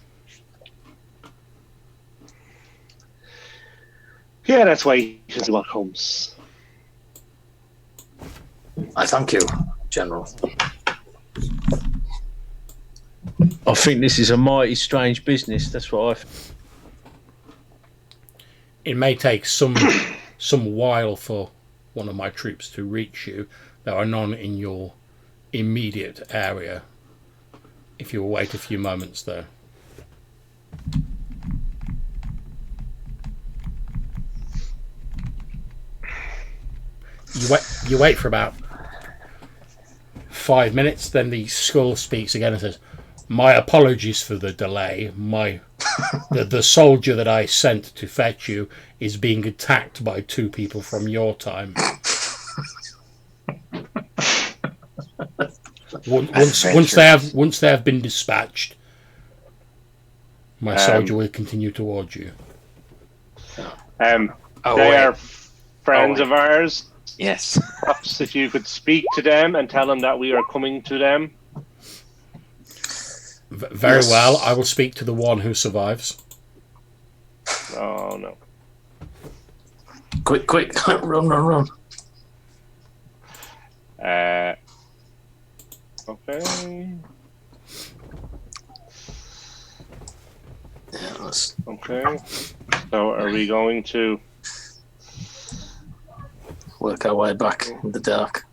Yeah, that's why you see what comes. I thank you, General. I think this is a mighty strange business. That's what It may take some while for one of my troops to reach you. There are none in your immediate area. if you'll wait a few moments though. You wait for about 5 minutes, then the skull speaks again and says, "My apologies for the delay. The soldier that I sent to fetch you is being attacked by 2 people from your time. Once they have been dispatched, my soldier will continue towards you." They are friends of ours. Yes. Perhaps if you could speak to them and tell them that we are coming to them. Very well. I will speak to the one who survives. Oh no! Quick! Run! Okay. Yeah, okay. So, are we going to work our way back in the dark?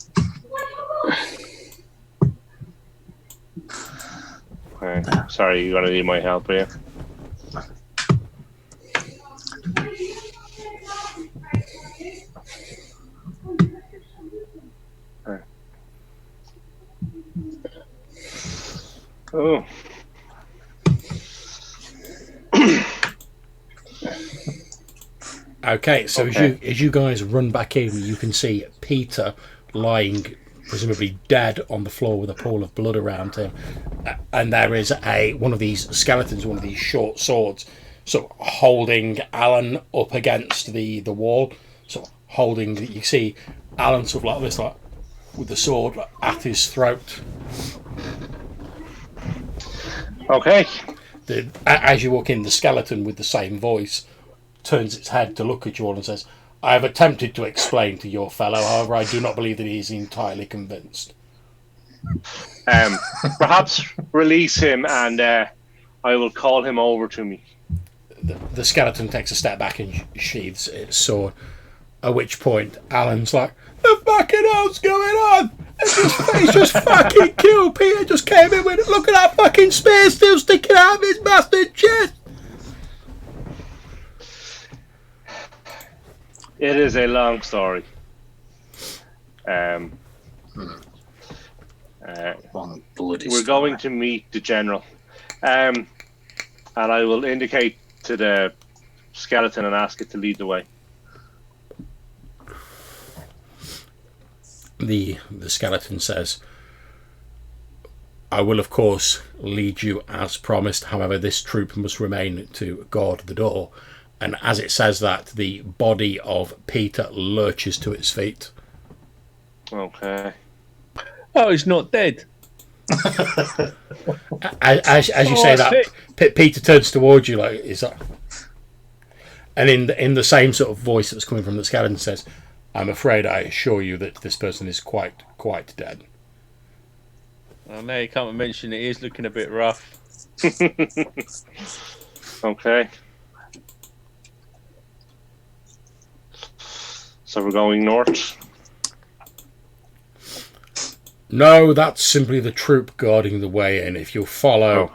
Okay. Sorry, you're gonna need my help here. Oh. Okay, so as you guys run back in, you can see Peter lying, presumably dead, on the floor with a pool of blood around him, and there is one of these skeletons, one of these short swords, sort of holding Alan up against the wall, sort of holding. You see Alan sort of like this, like with the sword at his throat. Okay. As you walk in, the skeleton with the same voice turns its head to look at you all and says, "I have attempted to explain to your fellow, however I do not believe that he is entirely convinced." Perhaps release him and I will call him over to me. The skeleton takes a step back and sheathes its sword, at which point Alan's like, "The fucking hell's going on? It's just fucking killed Peter, just came in with it. Look at that fucking spear still sticking out of his bastard chest." It is a long story. One bloody we're story. going to meet the general, and I will indicate to the skeleton and ask it to lead the way. The skeleton says, "I will of course lead you as promised, however this troop must remain to guard the door." And as it says that, the body of Peter lurches to its feet. Okay. Oh, he's not dead. As you say that, Peter turns towards you like, "Is that?" And in the same sort of voice that's coming from the skeleton says, "I'm afraid I assure you that this person is quite dead." Oh, now you can't mention it is looking a bit rough. Okay. So we're going north? No, that's simply the troop guarding the way in. If you'll follow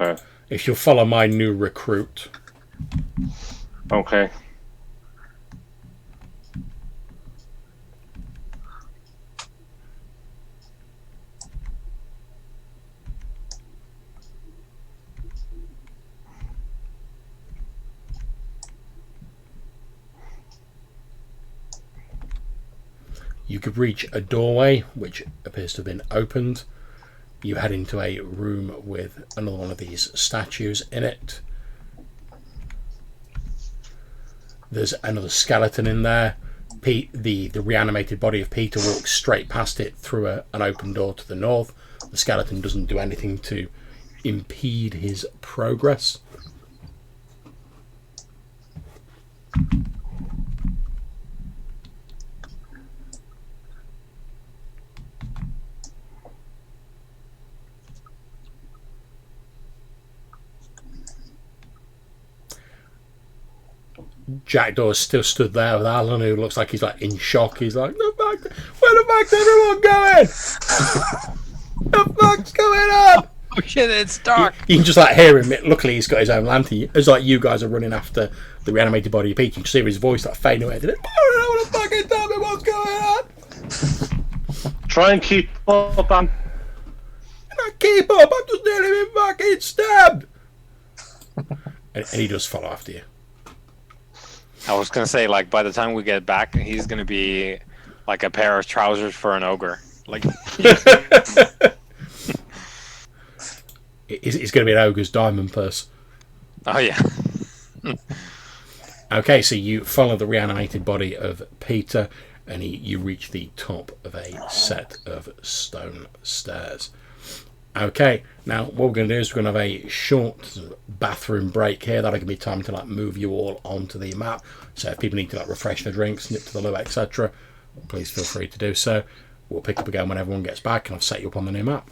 my new recruit. Okay. You could reach a doorway, which appears to have been opened. You head into a room with another one of these statues in it. There's another skeleton in there. The reanimated body of Peter walks straight past it through an open door to the north. The skeleton doesn't do anything to impede his progress. Jackdaw still stood there with Alan, who looks like he's like in shock. He's like, where the fuck's everyone going? The fuck's going on? Oh shit, it's dark. You can just like hear him. Luckily, he's got his own lantern. It's like you guys are running after the reanimated body of Pete. You can see his voice like fading away. I don't know what fucking tell me what's going on. Try and keep up. I keep up. I'm just nearly been fucking stabbed. And he does follow after you. I was gonna say, like, by the time we get back, he's gonna be like a pair of trousers for an ogre. Like, It's going to be an ogre's diamond purse. oh yeah. Okay, so you follow the reanimated body of Peter, and you reach the top of a set of stone stairs. Okay, now what we're going to do is we're going to have a short bathroom break here. That'll give me time to like move you all onto the map. So if people need to like refresh their drinks, nip to the loo, etc., please feel free to do so. We'll pick up again when everyone gets back, and I've set you up on the new map.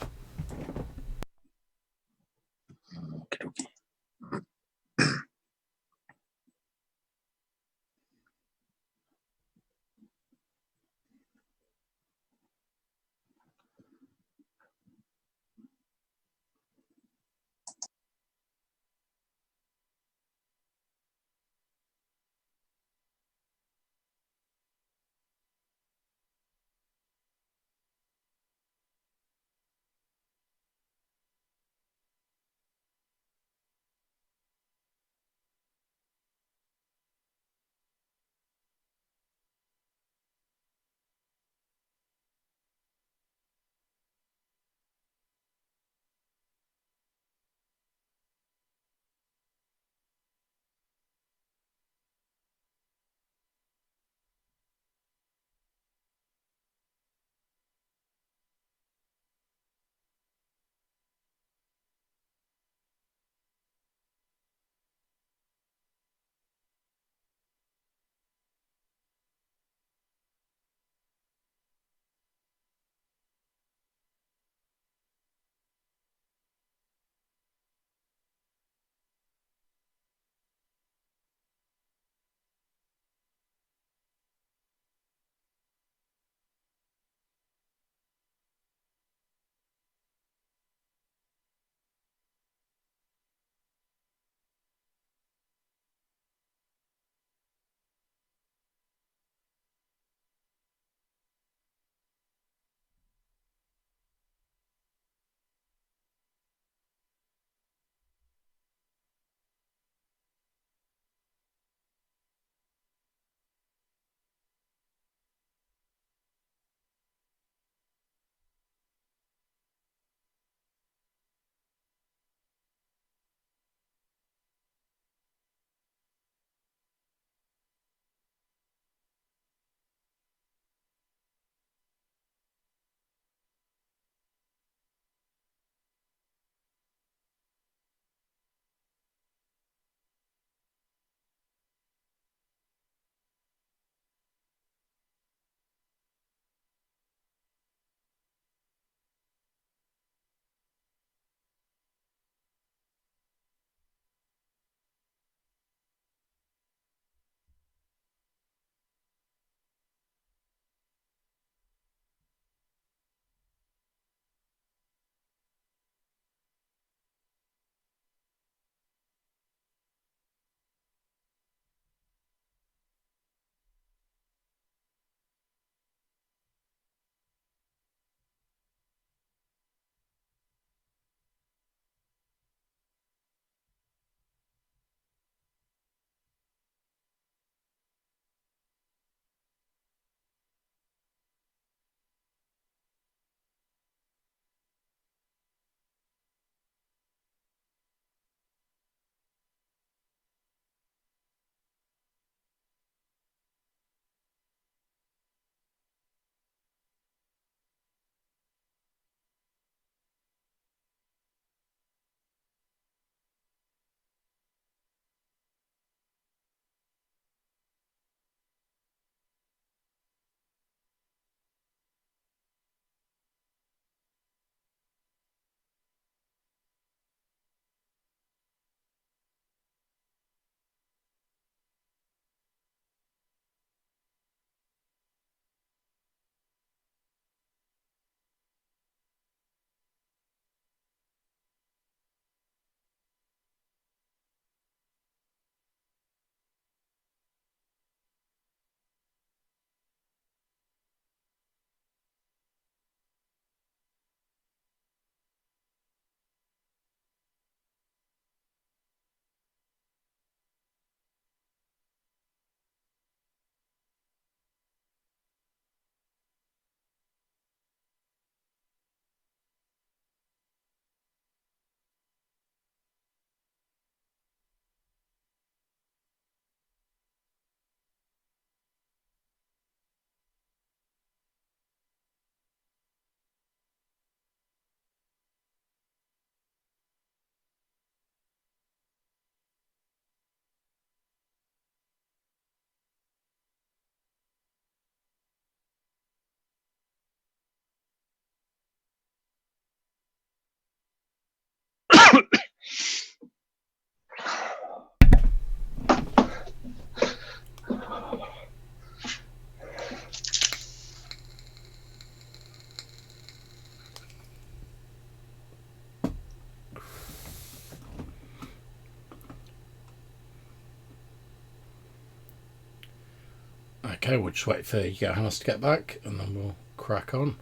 Okay, we'll just wait for Johannes to get back and then we'll crack on.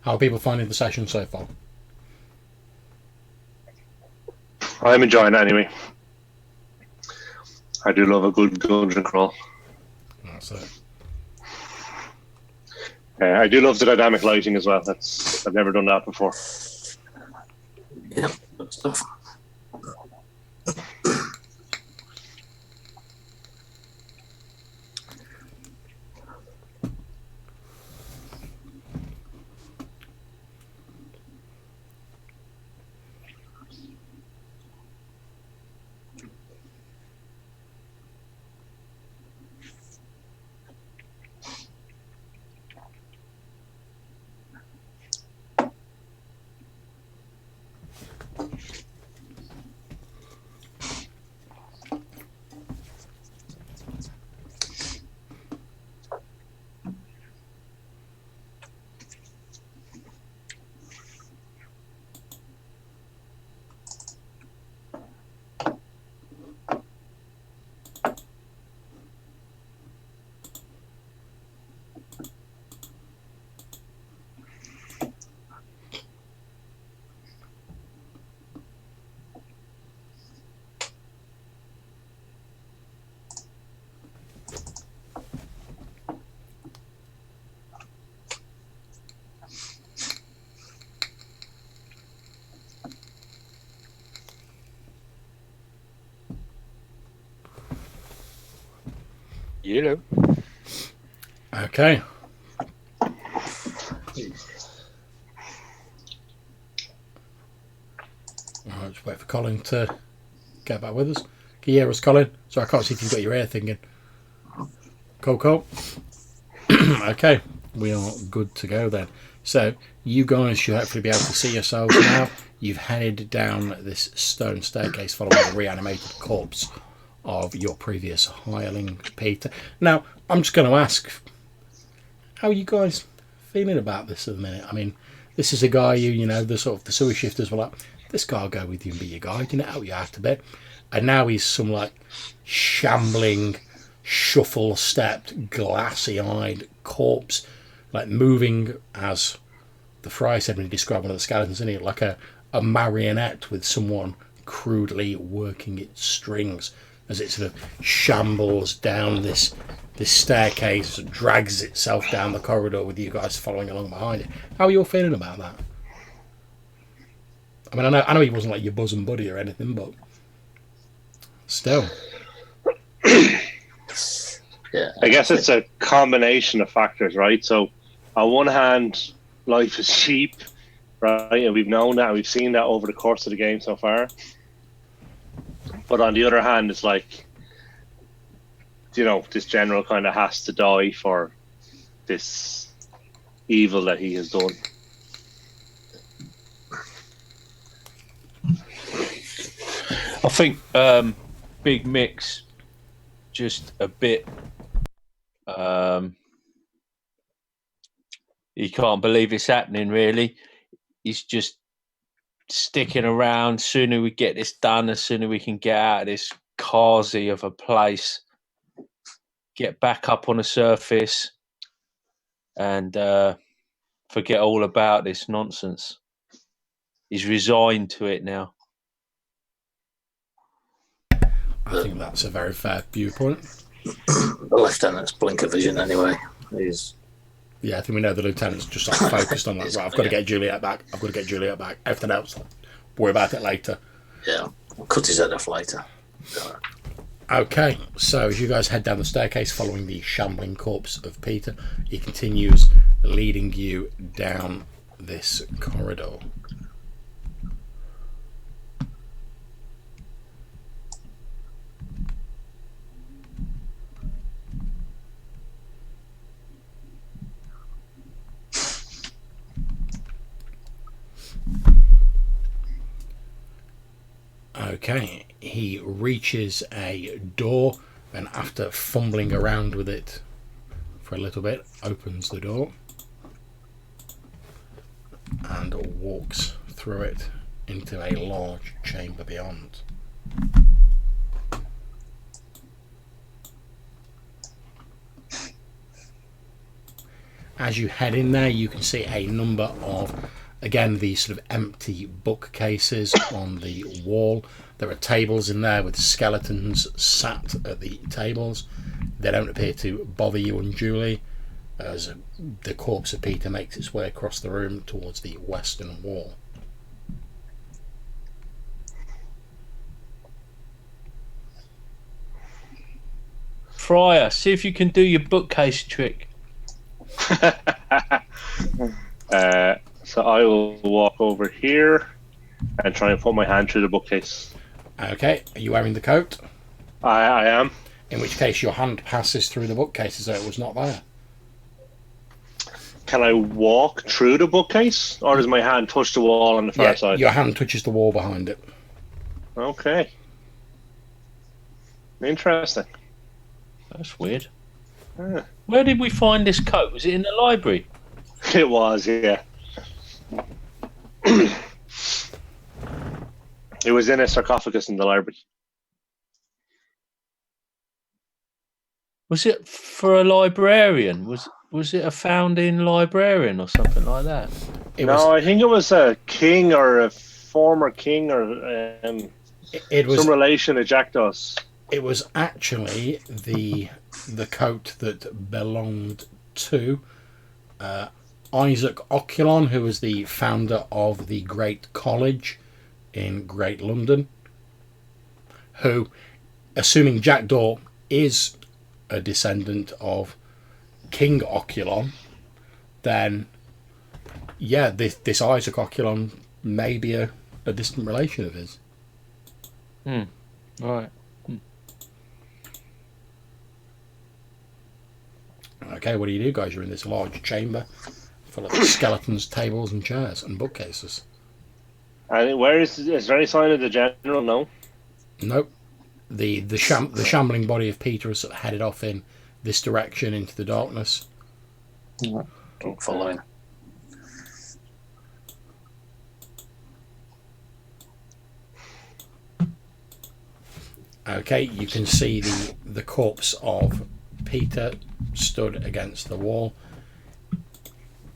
How are people finding the session so far? I'm enjoying it anyway. I do love a good dungeon crawl. That's it. I do love the dynamic lighting as well. I've never done that before. Yep, good stuff. You Okay. Alright, just wait for Colin to get back with us. Can you hear us, Colin? Sorry, I can't see if you've got your ear thing in. Cool. Okay, we are good to go then. So, you guys should hopefully be able to see yourselves now. You've headed down this stone staircase following the reanimated corpse of your previous hireling, Peter. Now, I'm just going to ask, how are you guys feeling about this at the minute? I mean, this is a guy the sort of the sewer shifters were like, this guy will go with you and be your guide, help you out a bit. And now he's some like shambling, shuffle-stepped, glassy-eyed corpse, like moving, as the Fry said when he described one of the skeletons, isn't he? Like a marionette with someone crudely working its strings as it sort of shambles down this staircase, drags itself down the corridor with you guys following along behind it. How are you all feeling about that? I mean, I know he wasn't like your bosom buddy or anything, but still. Yeah, I guess it's a combination of factors, right? So, on one hand, life is cheap, right? And we've known that, and we've seen that over the course of the game so far. But on the other hand, it's like, this general kind of has to die for this evil that he has done. I think Big Mix just a bit. He can't believe it's happening. Really, he's just sticking around. Sooner we get this done, the sooner we can get out of this causey of a place, get back up on the surface, and forget all about this nonsense. He's resigned to it now. I think that's a very fair viewpoint. The lieutenant's blinker vision, anyway. Yeah, I think we know the lieutenant's just like focused on that. Right, I've got to get Juliet back. Everything else, worry about it later. Yeah, we'll cut his head off later. Okay, so as you guys head down the staircase following the shambling corpse of Peter, he continues leading you down this corridor. Okay, he reaches a door and after fumbling around with it for a little bit, opens the door and walks through it into a large chamber beyond. As you head in there, you can see a number of, again, these sort of empty bookcases on the wall. There are tables in there with skeletons sat at the tables. They don't appear to bother you unduly, as the corpse of Peter makes its way across the room towards the western wall. Friar, see if you can do your bookcase trick. So I will walk over here and try and put my hand through the bookcase. Okay, are you wearing the coat? I am. In which case your hand passes through the bookcase as though it was not there. Can I walk through the bookcase, or does my hand touch the wall on the far side? Your hand touches the wall behind it. Okay. Interesting. That's weird. Yeah. Where did we find this coat? Was it in the library? It was, yeah. It was in a sarcophagus in the library. Was it for a librarian? Was it a founding librarian or something like that? I think it was a king or a former king or it was some relation to Jack Doss. It was actually the coat that belonged to Isaac Oculon, who was the founder of the Great College in Great London, who, assuming Jack Daw is a descendant of King Oculon, then this Isaac Oculon may be a distant relation of his. Right. Okay, what do you do, guys? You're in this large chamber full of skeletons, tables and chairs and bookcases. And is there any sign of the general? No. Nope. The shambling body of Peter has sort of headed off in this direction into the darkness. Don't follow him. Okay, you can see the corpse of Peter stood against the wall.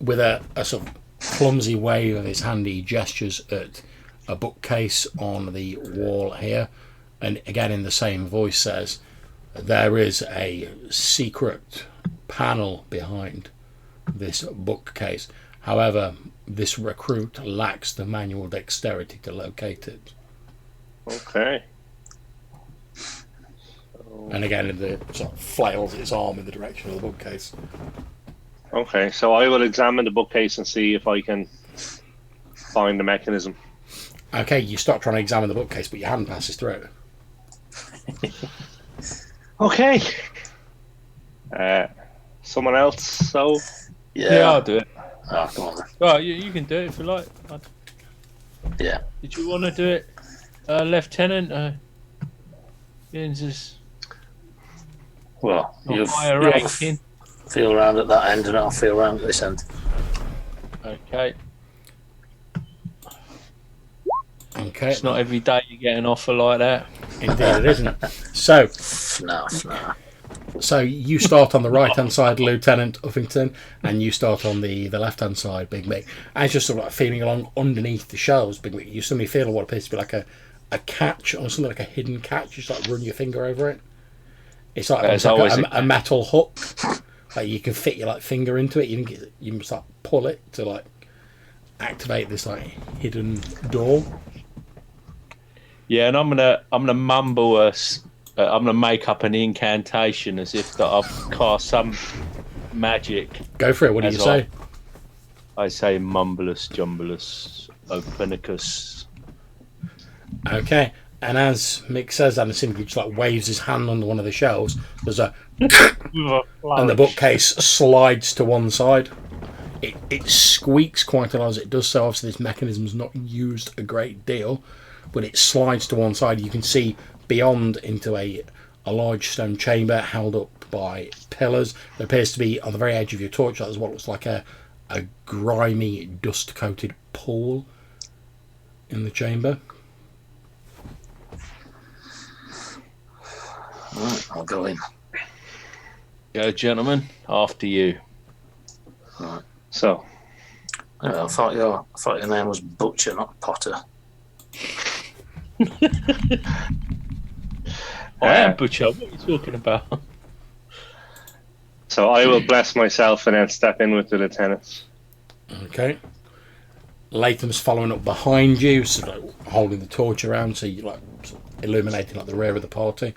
With a sort of clumsy wave of his hand, he gestures at a bookcase on the wall here, and again in the same voice says, "There is a secret panel behind this bookcase. However, this recruit lacks the manual dexterity to locate it." Okay. And again, it sort of flails its arm in the direction of the bookcase. Okay, so I will examine the bookcase and see if I can find the mechanism. Okay, you start trying to examine the bookcase, but your hand passes through it. Okay. Someone else? So Yeah, I'll do it. Oh, come on then. Well, you can do it if you like. Yeah. Did you want to do it, Lieutenant? James's Well, you higher ranking. feel around at that end and I'll feel around at this end. Okay. Okay. It's not every day you get an offer like that. Indeed it isn't. So FNAF. So you start on the right-hand side, Lieutenant Uffington, and you start on the left-hand side, Big Mick. As you're sort of like feeling along underneath the shelves, Big Mick, you suddenly feel what appears to be like a catch, or something like a hidden catch. You start running your finger over it. It's like, a metal hook. Like you can fit your like finger into it. You must like pull it to like activate this like hidden door. Yeah, and I'm gonna mumble us. I'm gonna make up an incantation as if that I've cast some magic. Go for it. What do you say? I say Mumbulus Jumbulus Openicus. Okay. And as Mick says that, and simply just like waves his hand under one of the shelves, there's a and the bookcase slides to one side. It squeaks quite a lot as it does so. Obviously, this mechanism's not used a great deal, but it slides to one side. You can see beyond into a large stone chamber held up by pillars. There appears to be on the very edge of your torch that is what looks like a grimy, dust-coated pool in the chamber. Right, I'll go in. Go, gentlemen, after you. Right. So, I thought your name was Butcher, not Potter. I am Butcher. What are you talking about? so I will bless myself and then step in with the lieutenants. Okay. Latham's following up behind you, sort of like holding the torch around, so you're like sort of illuminating like the rear of the party.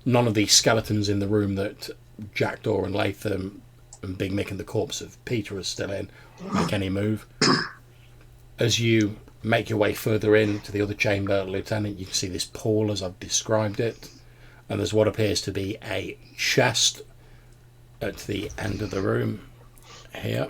None of the skeletons in the room that Jackdaw and Latham and Big Mick and the corpse of Peter are still in make any move. As you make your way further in to the other chamber, Lieutenant, you can see this pool as I've described it, and there's what appears to be a chest at the end of the room here.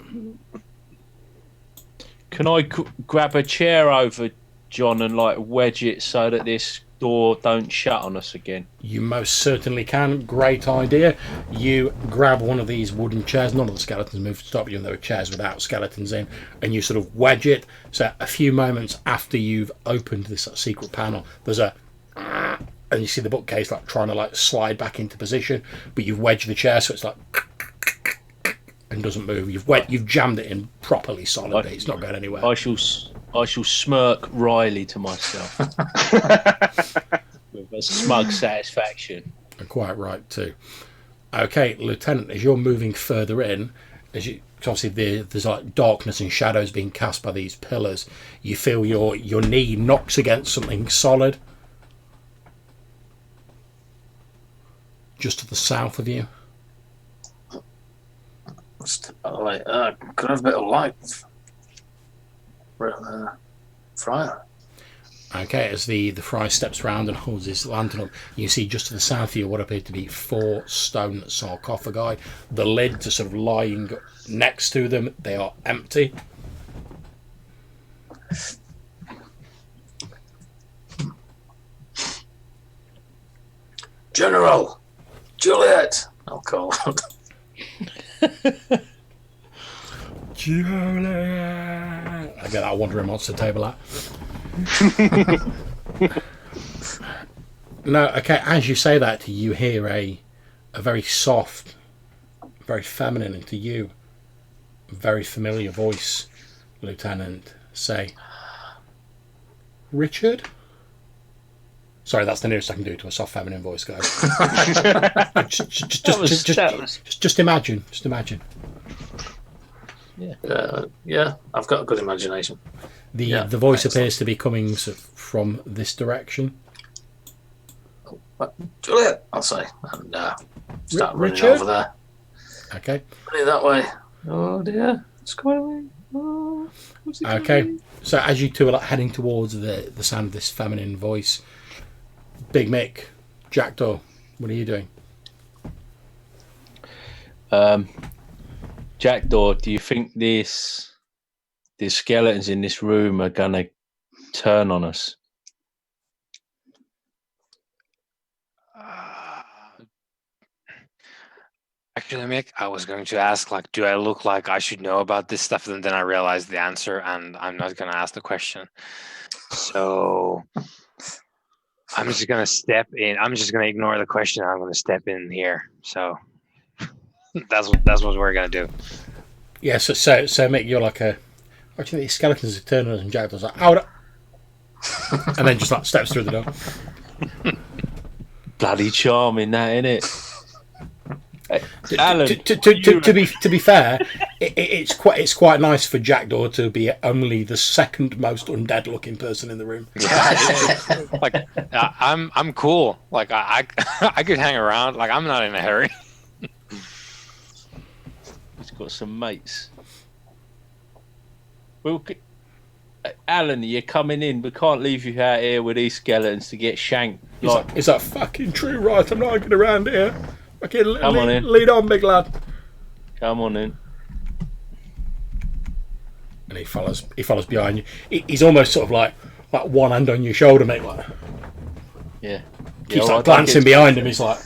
Can I grab a chair over John and like wedge it so that this door don't shut on us again? You most certainly can. Great idea. You grab one of these wooden chairs. None of the skeletons move to stop you, and there are chairs without skeletons in. And you sort of wedge it. So a few moments after you've opened this secret panel, there's a... and you see the bookcase like trying to like slide back into position, but you've wedged the chair so it's like... and doesn't move. You've jammed it in properly solidly. It's not going anywhere. I shall smirk wryly to myself with a smug satisfaction. Quite right too. Okay, Lieutenant, as you're moving further in, obviously there's like darkness and shadows being cast by these pillars. You feel your knee knocks against something solid, just to the south of you. Could I have a bit of light? Friar. Okay, as the friar steps round and holds his lantern up, you see just to the south of you what appear to be 4 stone sarcophagi. The lids are sort of lying next to them. They are empty. General! Juliet! I'll call out. Juliet! I get that wandering monster table out. No, okay, as you say that, you hear a very soft, very feminine, and to you, very familiar voice, Lieutenant, say, Richard? Sorry, that's the nearest I can do to a soft feminine voice, guys. Just imagine. Just imagine. Yeah, I've got a good imagination. The voice appears to be coming sort of from this direction. Juliet, I'll say, and start running Richard? over there. Okay. Running that way. Oh dear, it's going away. Oh, what's it Okay. doing? So as you two are like heading towards the sound of this feminine voice, Big Mick, Jackdaw, what are you doing? Jackdaw, do you think the skeletons in this room are gonna turn on us? Actually, Mick, I was going to ask, like, do I look like I should know about this stuff? And then I realized the answer, and I'm not going to ask the question. So I'm just going to step in. I'm just going to ignore the question. I'm going to step in here. So that's what we're going to do. Yeah, so Mick, you're like actually these skeletons are turning on us, and Jackdaw's like, out, and then just like steps through the door. Bloody charming, that, innit? Alan, To be fair, it's quite nice for Jackdaw to be only the second most undead looking person in the room. Yeah, like I'm cool. Like I could hang around. Like I'm not in a hurry. he's got some mates. Well, Alan, you're coming in. We can't leave you out here with these skeletons to get shanked. Is that fucking true, right? I'm not hanging around here. Okay, Come on in. Lead on, big lad. Come on in. And he follows behind you. He's almost sort of like one hand on your shoulder, mate. Like, Yeah. keeps like glancing behind him. He's like,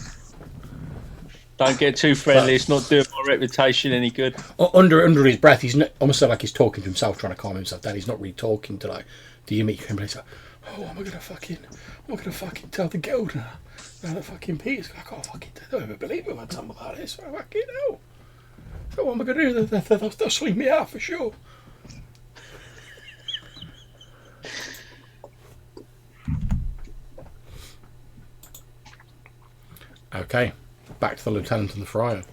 don't get too friendly. It's not doing my reputation any good. Under his breath, he's almost like he's talking to himself, trying to calm himself down. He's not really talking to you meet him, but he's like, oh, am I gonna fucking tell the guild now? Now that fucking Peter's, I can't fucking, I don't even believe him. I tell him about this. I fucking hell. what am I going to do? They'll swing me out for sure. Okay, back to the lieutenant and the friar.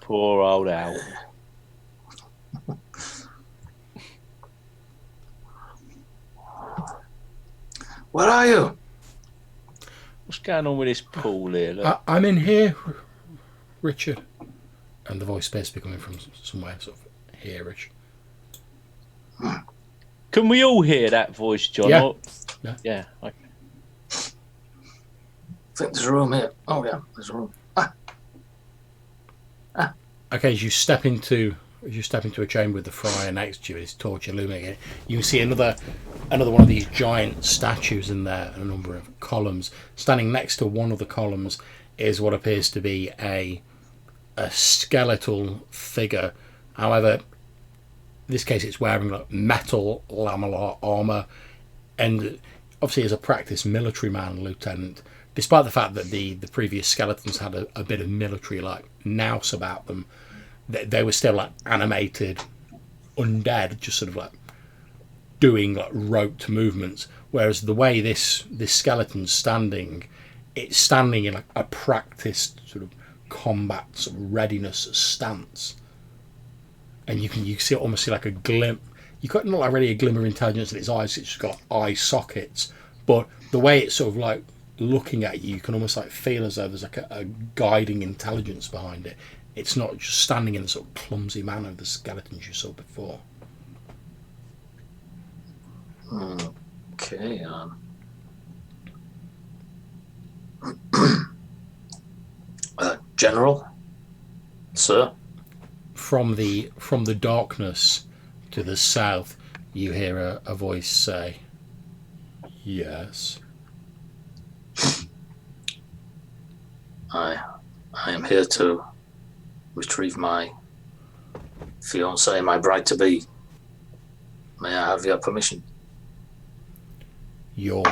Poor old Al. Where are you? What's going on with this pool here? Look? I'm in here, Richard. And the voice appears to be coming from somewhere sort of here-ish. Can we all hear that voice, John? Yeah. Or- Yeah. Yeah. Okay. I think there's a room here. Oh yeah, there's a room. Okay, as you step into a chamber with the friar next to you, his torch illuminating it, you can see another one of these giant statues in there, and a number of columns. Standing next to one of the columns is what appears to be a skeletal figure. However, in this case, it's wearing like metal lamellar armor, and obviously, as a practiced military man, Lieutenant, despite the fact that the previous skeletons had a bit of military like nous about them, they were still like animated undead, just sort of like doing like roped movements. Whereas the way this skeleton's standing, it's standing in like a practiced sort of combat sort of readiness stance, and you can see almost see like a glimpse. You got not like really a glimmer of intelligence in its eyes. It's got eye sockets, but the way it's sort of like looking at you, you can almost like feel as though there's like a guiding intelligence behind it. It's not just standing in the sort of clumsy manner of the skeletons you saw before. Okay. General, sir. From the darkness to the south, you hear a voice say, "Yes." I am here to retrieve my fiancée, my bride-to-be. May I have your permission? Your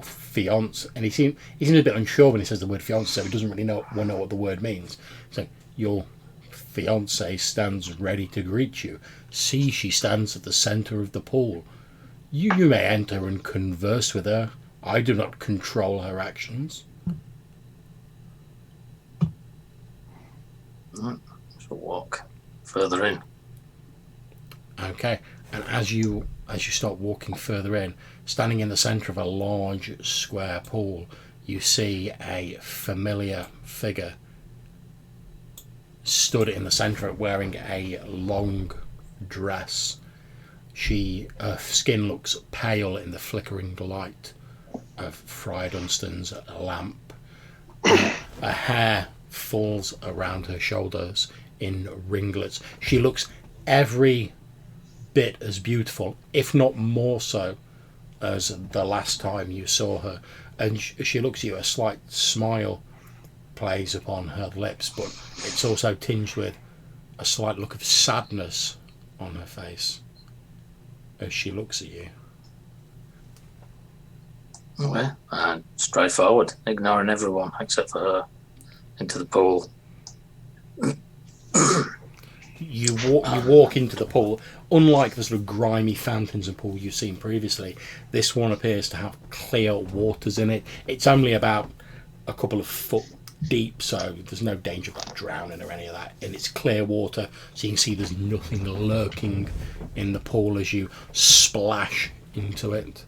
fiance, and he seems a bit unsure when he says the word fiance, so he doesn't really know what the word means. So your fiance stands ready to greet you. See, she stands at the centre of the pool. You may enter and converse with her. I do not control her actions. So walk further in. Okay, and as you start walking further in, standing in the centre of a large square pool, you see a familiar figure stood in the centre wearing a long dress. Her skin looks pale in the flickering light of Friar Dunstan's lamp. Her hair falls around her shoulders in ringlets. She looks every bit as beautiful, if not more so, as the last time you saw her. And she looks at you, a slight smile plays upon her lips, but it's also tinged with a slight look of sadness on her face as she looks at you. Okay. And straight forward, ignoring everyone except for her, into the pool. You walk into the pool. Unlike the sort of grimy fountains and pool you've seen previously, this one appears to have clear waters in it. It's only about a couple of foot deep, so there's no danger of drowning or any of that. And it's clear water, so you can see there's nothing lurking in the pool as you splash into it.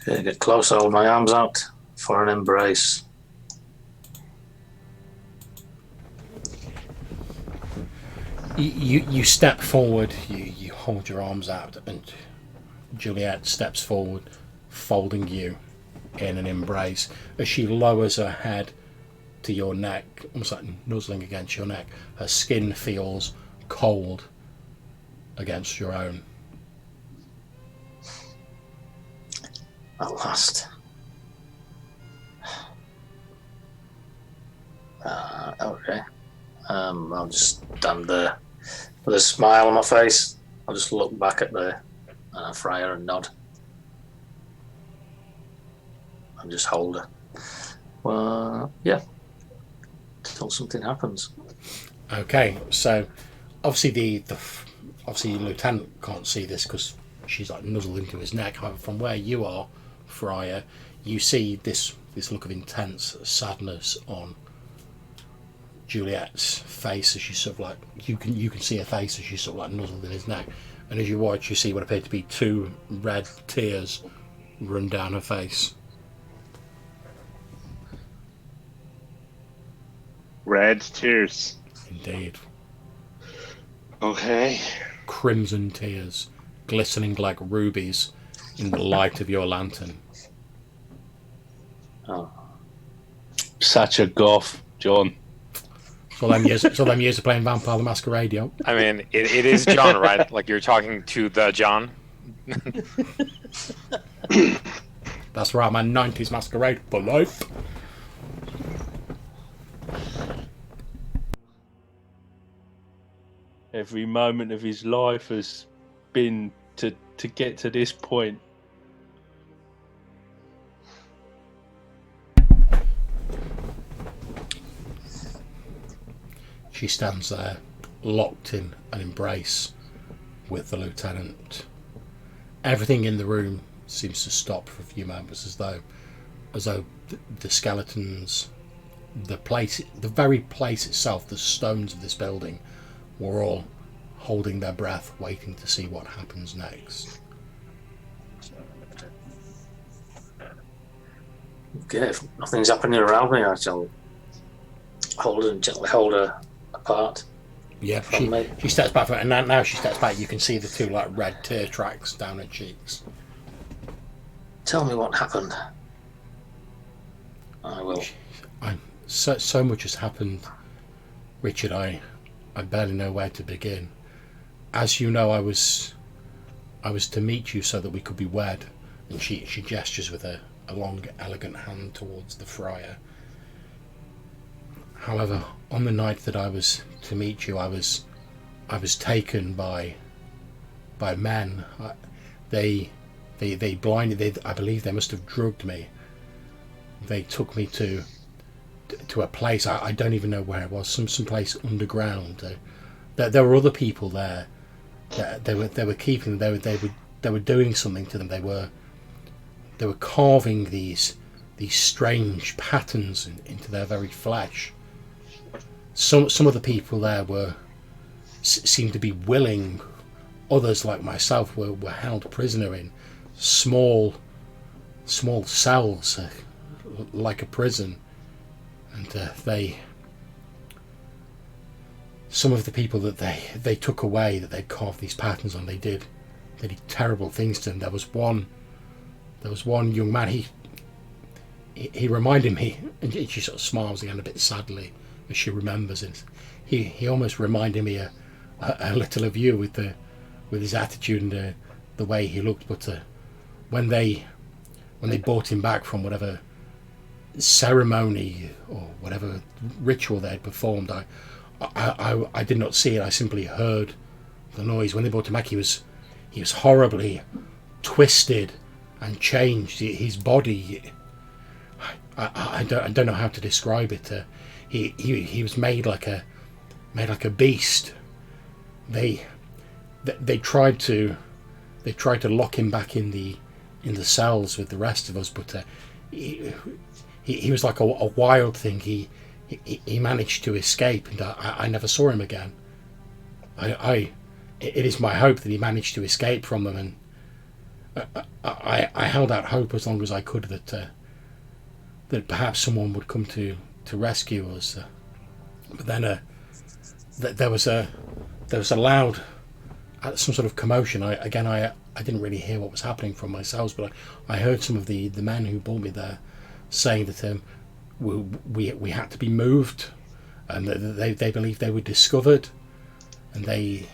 Okay, get close, hold my arms out for an embrace. You step forward, you hold your arms out, and Juliet steps forward, folding you in an embrace as she lowers her head to your neck, almost like nuzzling against your neck. Her skin feels cold against your own. At last. Okay. I'll just stand there with a smile on my face. I'll just look back at the friar and nod. And just hold her. Well, yeah. till something happens. Okay, so obviously obviously Lieutenant can't see this because she's like nuzzled into his neck. However, from where you are, Friar, you see this look of intense sadness on Juliet's face as she sort of like you can see her face as she's sort of like nuzzled in his neck, and as you watch, you see what appear to be 2 red tears run down her face. Red tears. Indeed. Okay. Crimson tears, glistening like rubies in the light of your lantern. Oh, Such a goth, John. So them years of playing Vampire the Masquerade, yo. I mean, it is John, right? Like you're talking to the John. That's right, man. 90s Masquerade for life. Every moment of his life has been to get to this point. She stands there, locked in an embrace with the lieutenant. Everything in the room seems to stop for a few moments, as though the skeletons, the very place itself, the stones of this building, were all holding their breath, waiting to see what happens next. okay. If nothing's happening around me, I shall gently hold her apart. Yeah, From me. she steps back, and now she steps back. You can see the 2 like red tear tracks down her cheeks. Tell me what happened. I will. So much has happened, Richard. I barely know where to begin. As you know, I was to meet you so that we could be wed, and she gestures with a long, elegant hand towards the friar. However, on the night that I was to meet you, I was taken by men. They blinded. I believe they must have drugged me. They took me to a place I don't even know where it was. Some place underground. There were other people there. They were keeping. They were doing something to them. They were carving these strange patterns into their very flesh. Some of the people there seemed to be willing. Others, like myself, were held prisoner in small cells, like a prison. And some of the people that they took away, that they carved these patterns on, they did terrible things to them. There was one young man. He reminded me, and she sort of smiles again a bit sadly as she remembers it. He almost reminded me a little of you with his attitude and the way he looked. But when they brought him back from whatever ceremony or whatever ritual they had performed, I did not see it. I simply heard the noise. When they brought him back, he was horribly twisted and changed. His body, I don't know how to describe it. He was made like a beast. They tried to lock him back in the cells with the rest of us, but he was like a wild thing. He managed to escape, and I never saw him again. It is my hope that he managed to escape from them, and I held out hope as long as I could that perhaps someone would come to rescue us. But then there was a loud, some sort of commotion. I didn't really hear what was happening from my cells, but I heard some of the men who brought me there saying that we had to be moved, and they believed they were discovered, and they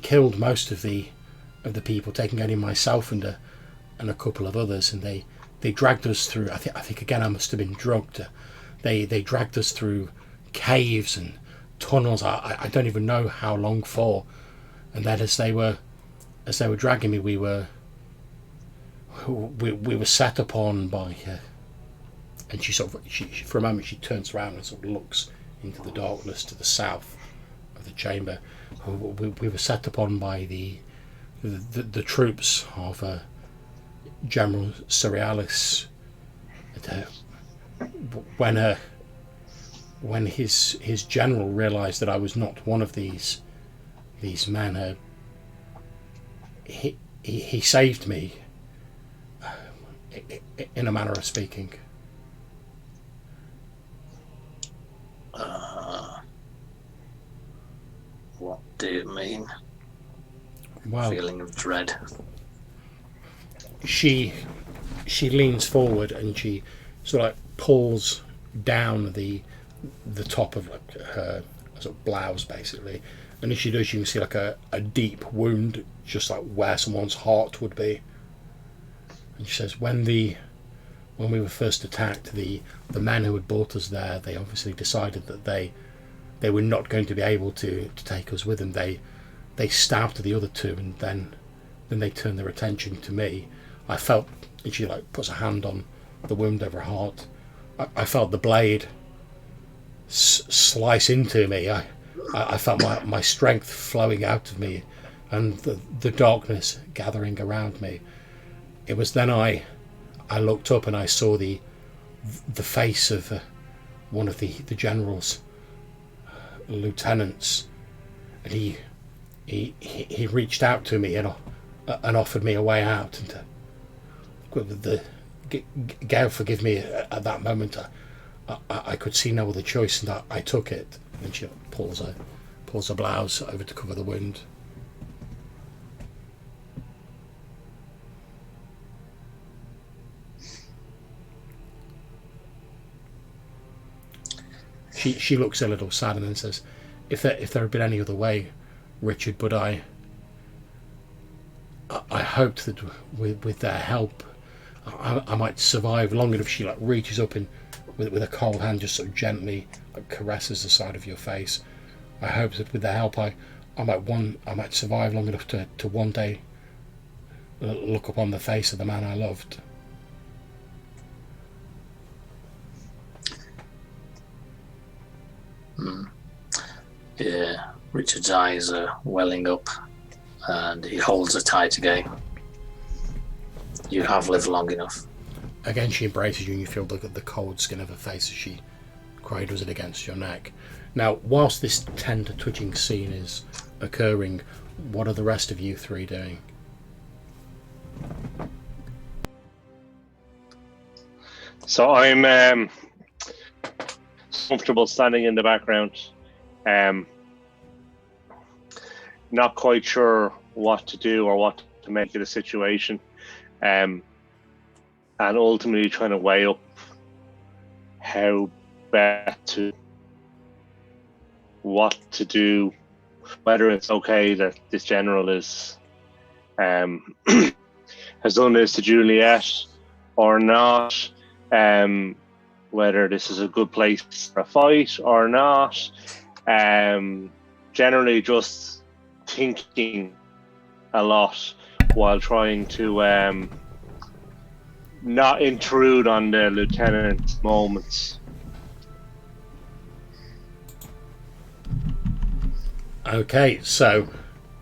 killed most of the people, taking only myself and a couple of others, and they dragged us through. I think again I must have been drugged. They dragged us through caves and tunnels. I don't even know how long for, and then as they were dragging me, we were set upon by and she for a moment she turns around and sort of looks into the darkness to the south of the chamber. We were set upon by the troops of General Cerealis. When his general realised that I was not one of these men, he saved me, in a manner of speaking. What do you mean? Well, Feeling of dread. She leans forward and she sort of like pulls down the top of her sort of blouse, basically, and as she does, you can see like a deep wound, just like where someone's heart would be. And she says, when we were first attacked, the men who had brought us there, they obviously decided that they were not going to be able to take us with them. They stabbed the other two, and then they turned their attention to me. I felt, and she like puts a hand on the wound over her heart. I felt the blade slice into me. I felt my strength flowing out of me, and the darkness gathering around me. It was then I looked up and I saw the face of one of the general's lieutenants, and he reached out to me and offered me a way out. And Gail, forgive me, at that moment I could see no other choice, and I took it. And she pulls her blouse over to cover the wound. She looks a little sad and then says, if there had been any other way, Richard, but I hoped that with their help I might survive long enough. She like reaches up and with a cold hand just sort of gently like caresses the side of your face. I hope that with their help I might survive long enough to one day look upon the face of the man I loved. Yeah, Richard's eyes are welling up and he holds her tight again. You have lived long enough. Again, she embraces you and you feel the cold skin of her face as she cradles it against your neck. Now, whilst this tender twitching scene is occurring, what are the rest of you three doing? So I'm comfortable standing in the background. Not quite sure what to do or what to make of the situation. And ultimately trying to weigh up how best to, what to do, whether it's okay that this general is has done this to Juliet or not, whether this is a good place for a fight or not. Generally just thinking a lot while trying to not intrude on the lieutenant's moments. Okay, so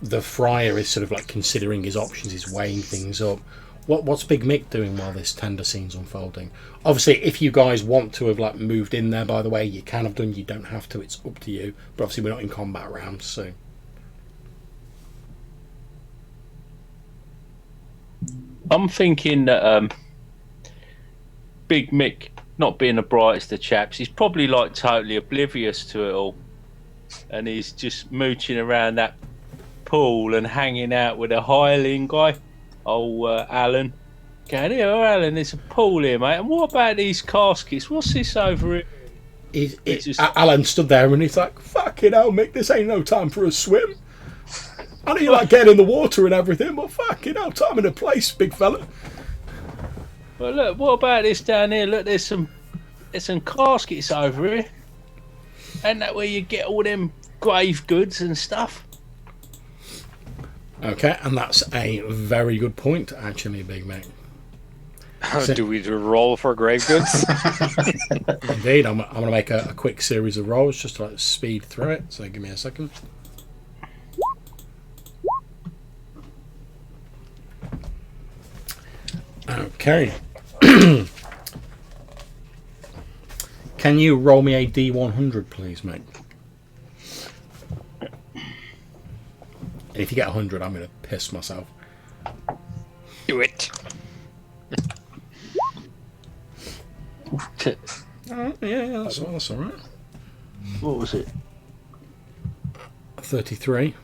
the friar is sort of like considering his options, he's weighing things up. What's Big Mick doing while this tender scene's unfolding? Obviously, if you guys want to have like moved in there, by the way, you can have done. You don't have to. It's up to you. But obviously, we're not in combat rounds, so. I'm thinking that Big Mick, not being the brightest of chaps, he's probably like totally oblivious to it all, and he's just mooching around that pool and hanging out with a hireling guy. Alan. Going, here, Alan, there's a pool here, mate. And what about these caskets? What's this over here? Alan stood there and he's like, fucking hell, Mick, this ain't no time for a swim. I know you like getting in the water and everything, but fucking hell, time and a place, big fella. Well, look, what about this down here? Look, there's some caskets over here. Ain't that where you get all them grave goods and stuff? Okay, and that's a very good point, actually, Big Mick. Do we roll for grave goods? Indeed, I'm going to make a quick series of rolls just to like speed through it. So give me a second. Okay. Can you roll me a D100, please, mate? And if you get 100, I'm going to piss myself. Do it. Yeah, that's all right. What was it? 33.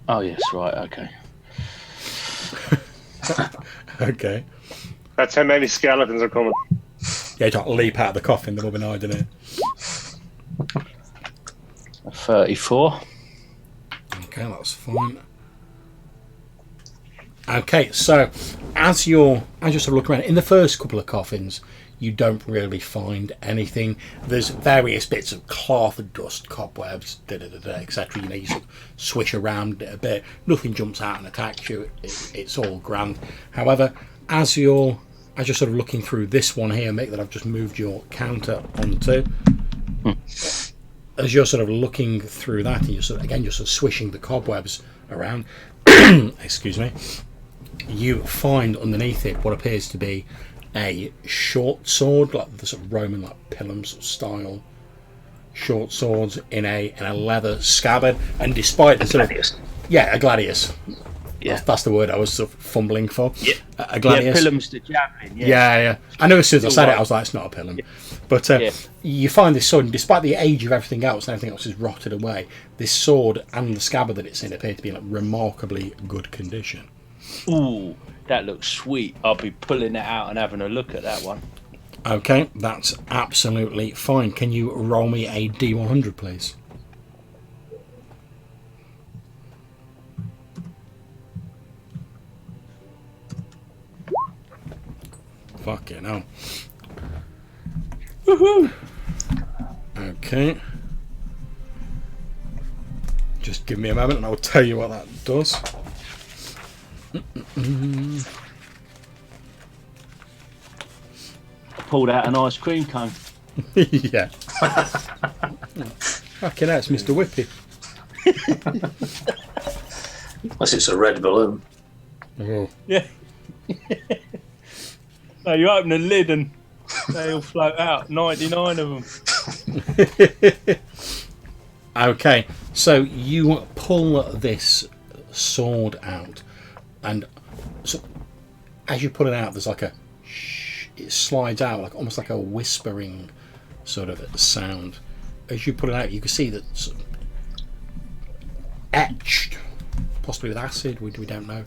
Oh yes, right, okay. Okay. That's how many skeletons are coming. Yeah, you don't leap out of the coffin, they'll be hiding it. 34. Okay, that's fine. Okay, so as you're sort of looking around, in the first couple of coffins, you don't really find anything. There's various bits of cloth, dust, cobwebs, etc. You know, you sort of swish around it a bit. Nothing jumps out and attacks you. It's all grand. However, as you're sort of looking through this one here, make that I've just moved your counter onto. As you're sort of looking through that, and you're sort of swishing the cobwebs around. Excuse me. You find underneath it what appears to be a short sword, like the sort of Roman, like pilum sort of style short swords in a leather scabbard. And despite the sort of a gladius. Yeah, that's the word I was sort of fumbling for. Yeah, a gladius. Yeah, pilum's the javelin. Yeah. I know as soon as I said it, I was like, it's not a pilum. Yeah. But you find this sword, and despite the age of everything else, and everything else is rotted away, this sword and the scabbard that it's in appear to be in like remarkably good condition. Ooh, that looks sweet. I'll be pulling it out and having a look at that one. Okay, that's absolutely fine. Can you roll me a D100, please? Fucking hell. Woohoo! Okay. Just give me a moment and I'll tell you what that does. Pulled out an ice cream cone. Yeah. Fucking hell, it's Mr. Whippy. Unless it's a red balloon. Oh. Yeah. No, you open the lid and they all float out. 99 of them. Okay, so you pull this sword out, and so as you pull it out, there's like a shh, it slides out like almost like a whispering sort of sound. As you pull it out, you can see that sort of etched, possibly with acid, we don't know,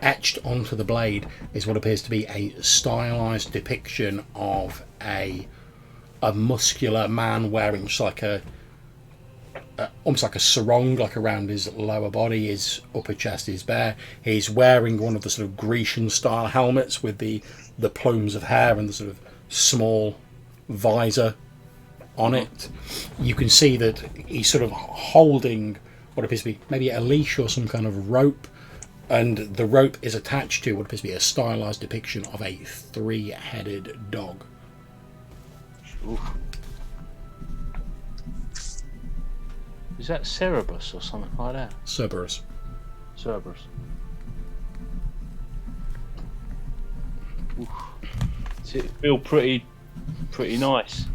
etched onto the blade is what appears to be a stylized depiction of a muscular man wearing just like almost like a sarong, like around his lower body. His upper chest is bare. He's wearing one of the sort of Grecian style helmets with the plumes of hair and the sort of small visor on it. You can see that he's sort of holding what appears to be maybe a leash or some kind of rope, and the rope is attached to what appears to be a stylized depiction of a 3-headed dog. Ooh. Is that Cerebus or something like that? Cerberus. Cerberus. Does it feel pretty nice?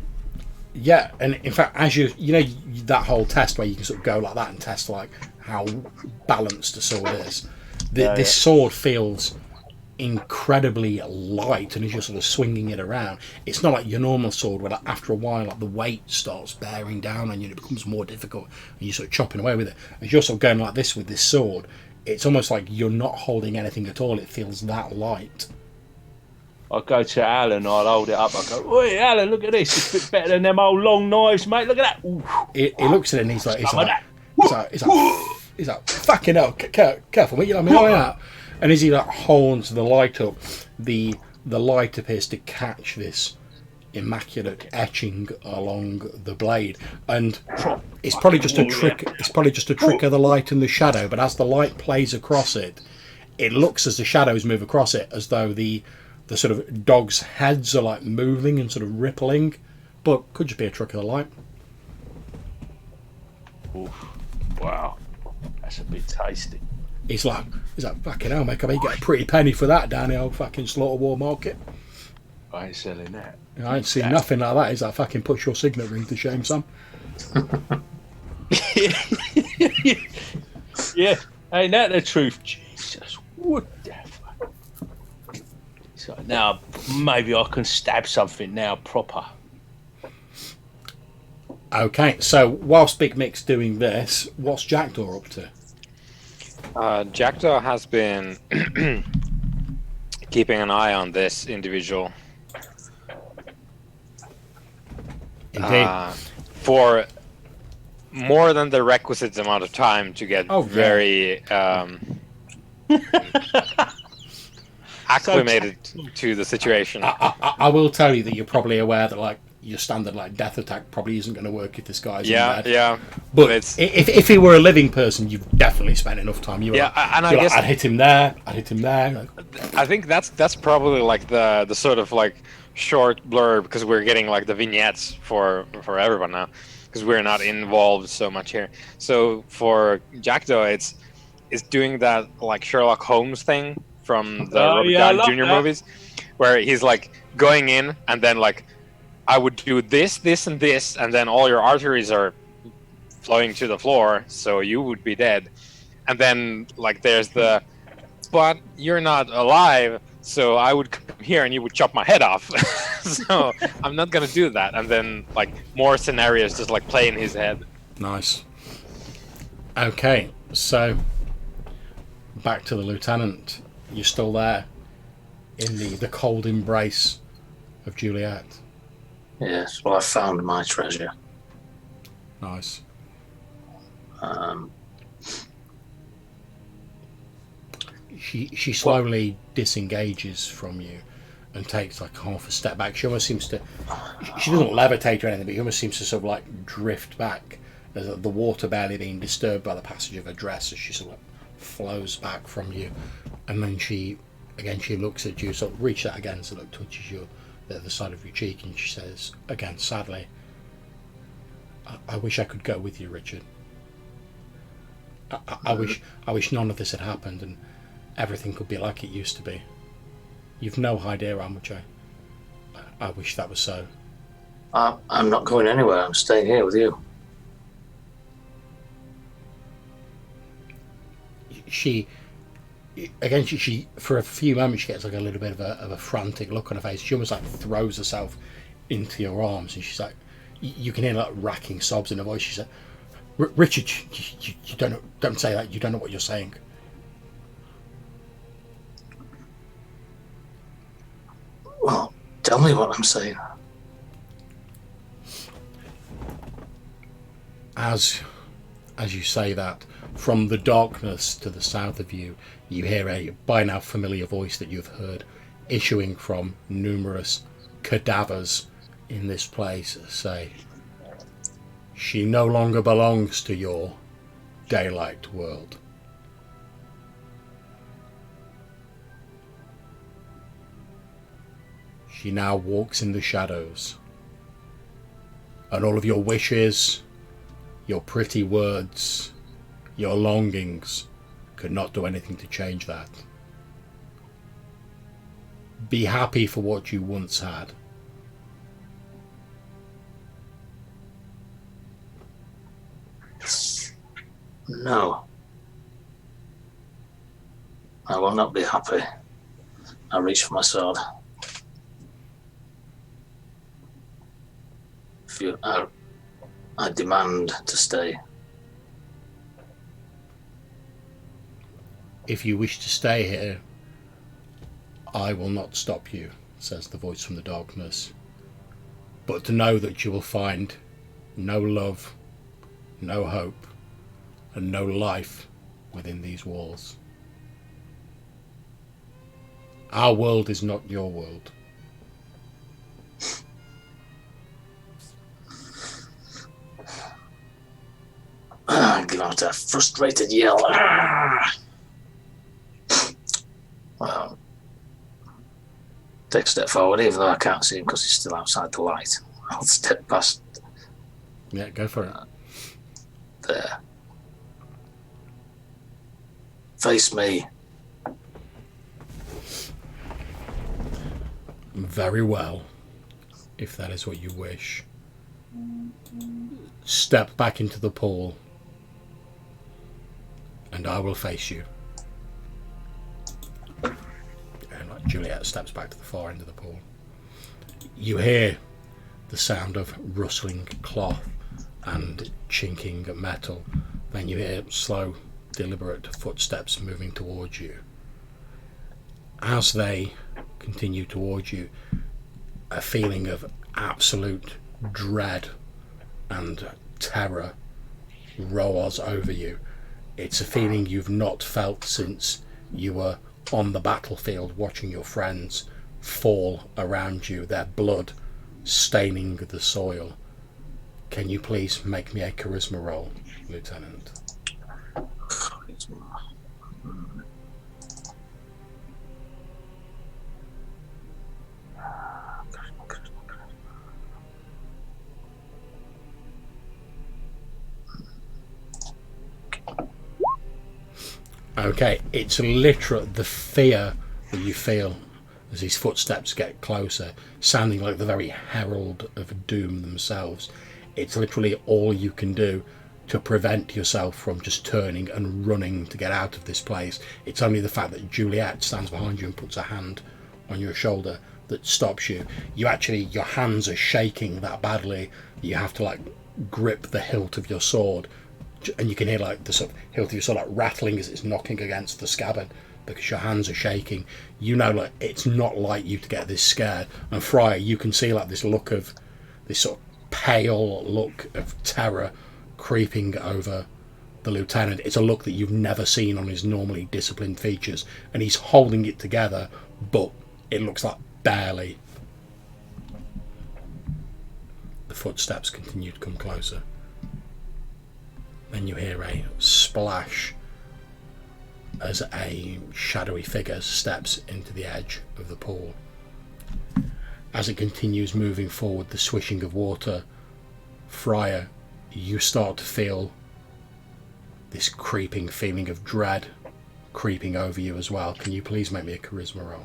Yeah, and in fact, as you know that whole test where you can sort of go like that and test like how balanced a sword is. This sword feels incredibly light, and as you're sort of swinging it around, it's not like your normal sword where like, after a while like the weight starts bearing down on you and it becomes more difficult and you're sort of chopping away with it. As you're sort of going like this with this sword, it's almost like you're not holding anything at all. It feels that light. I go to Alan, I'll hold it up, I go, "Oi, Alan, look at this, it's a bit better than them old long knives, mate, look at that." He looks at it and he's like, fucking hell, careful, mate, you know, I mean, eye out. And as he like holds the light up, the light appears to catch this immaculate etching along the blade, and it's probably just a trick. It's probably just a trick of the light and the shadow. But as the light plays across it, it looks as the shadows move across it as though the the sort of dogs' heads are like moving and sort of rippling, but could just be a trick of the light. Oof. Wow. That's a bit tasty. He's like, fucking hell, mate, I mean, you get a pretty penny for that down the old fucking Slaughter War Market. I ain't selling that. I ain't seen nothing like that. He's like, fucking puts your signet ring to shame, son. Yeah, ain't that the truth? Jesus, what the fuck? So now maybe I can stab something now proper. Okay, so whilst Big Mick's doing this, what's Jackdaw up to? Jackdaw has been keeping an eye on this individual Indeed. for more than the requisite amount of time to get very acclimated to the situation. I will tell you that you're probably aware that like your standard like death attack probably isn't going to work if this guy's in bed. Yeah. But if he were a living person, you've definitely spent enough time. I guess I'd hit him there. I'd hit him there. I think that's probably like the sort of like short blurb, because we're getting like the vignettes for everyone now, because we're not involved so much here. So for Jackdaw, it's doing that like Sherlock Holmes thing from the Robert Downey Jr. movies, where he's like going in and then like, I would do this, this, and this, and then all your arteries are flowing to the floor, so you would be dead. And then like there's the, but you're not alive, so I would come here and you would chop my head off. So I'm not gonna do that. And then like more scenarios just like play in his head. Nice. Okay, so back to the lieutenant. You're still there in the cold embrace of Juliet. Yes, well, I found my treasure. Nice. She slowly disengages from you and takes like half a step back. She almost seems to. She doesn't levitate or anything, but she almost seems to sort of like drift back. There's the water barely being disturbed by the passage of her dress as she sort of flows back from you, and then she looks at you, sort of reaches out again, sort of touches you the side of your cheek, and she says again sadly, I wish I could go with you, Richard. I wish none of this had happened and everything could be like it used to be. You've no idea how much I wish that was so. I'm not going anywhere. I'm staying here with you. She for a few moments she gets like a little bit of a frantic look on her face. She almost like throws herself into your arms, and she's like, you can hear like racking sobs in her voice. She's like, Richard, you don't say that. You don't know what you're saying. Well, tell me what I'm saying. As you say that, from the darkness to the south of you, you hear a by now familiar voice that you've heard issuing from numerous cadavers in this place say, she no longer belongs to your daylight world. She now walks in the shadows, and all of your wishes, your pretty words, your longings could not do anything to change that. Be happy for what you once had. No. I will not be happy. I reach for my sword. I demand to stay. If you wish to stay here, I will not stop you, says the voice from the darkness. But to know that you will find no love, no hope, and no life within these walls. Our world is not your world. I give out a frustrated yell. Well, take a step forward, even though I can't see him because he's still outside the light. I'll step past Yeah, go for it. there. Face me. Very well, if that is what you wish. Step back into the pool, and I will face you. And like Juliet steps back to the far end of the pool. You hear the sound of rustling cloth and chinking metal. Then you hear slow, deliberate footsteps moving towards you. As they continue towards you, a feeling of absolute dread and terror roars over you. It's a feeling you've not felt since you were on the battlefield watching your friends fall around you, their blood staining the soil. Can you please make me a charisma roll, Lieutenant? Okay, it's literally the fear that you feel as these footsteps get closer, sounding like the very herald of doom themselves. It's literally all you can do to prevent yourself from just turning and running to get out of this place. It's only the fact that Juliet stands behind you and puts a hand on your shoulder that stops you. Your hands are shaking that badly, you have to like grip the hilt of your sword, and you can hear like the sort of hilt of your sword like rattling as it's knocking against the scabbard because your hands are shaking. You know, like it's not like you to get this scared. And Friar, you can see like this sort of pale look of terror creeping over the lieutenant. It's a look that you've never seen on his normally disciplined features, and he's holding it together, but it looks like barely. The footsteps continue to come closer. Then you hear a splash as a shadowy figure steps into the edge of the pool. As it continues moving forward, the swishing of water, Friar, you start to feel this creeping feeling of dread creeping over you as well. Can you please make me a charisma roll?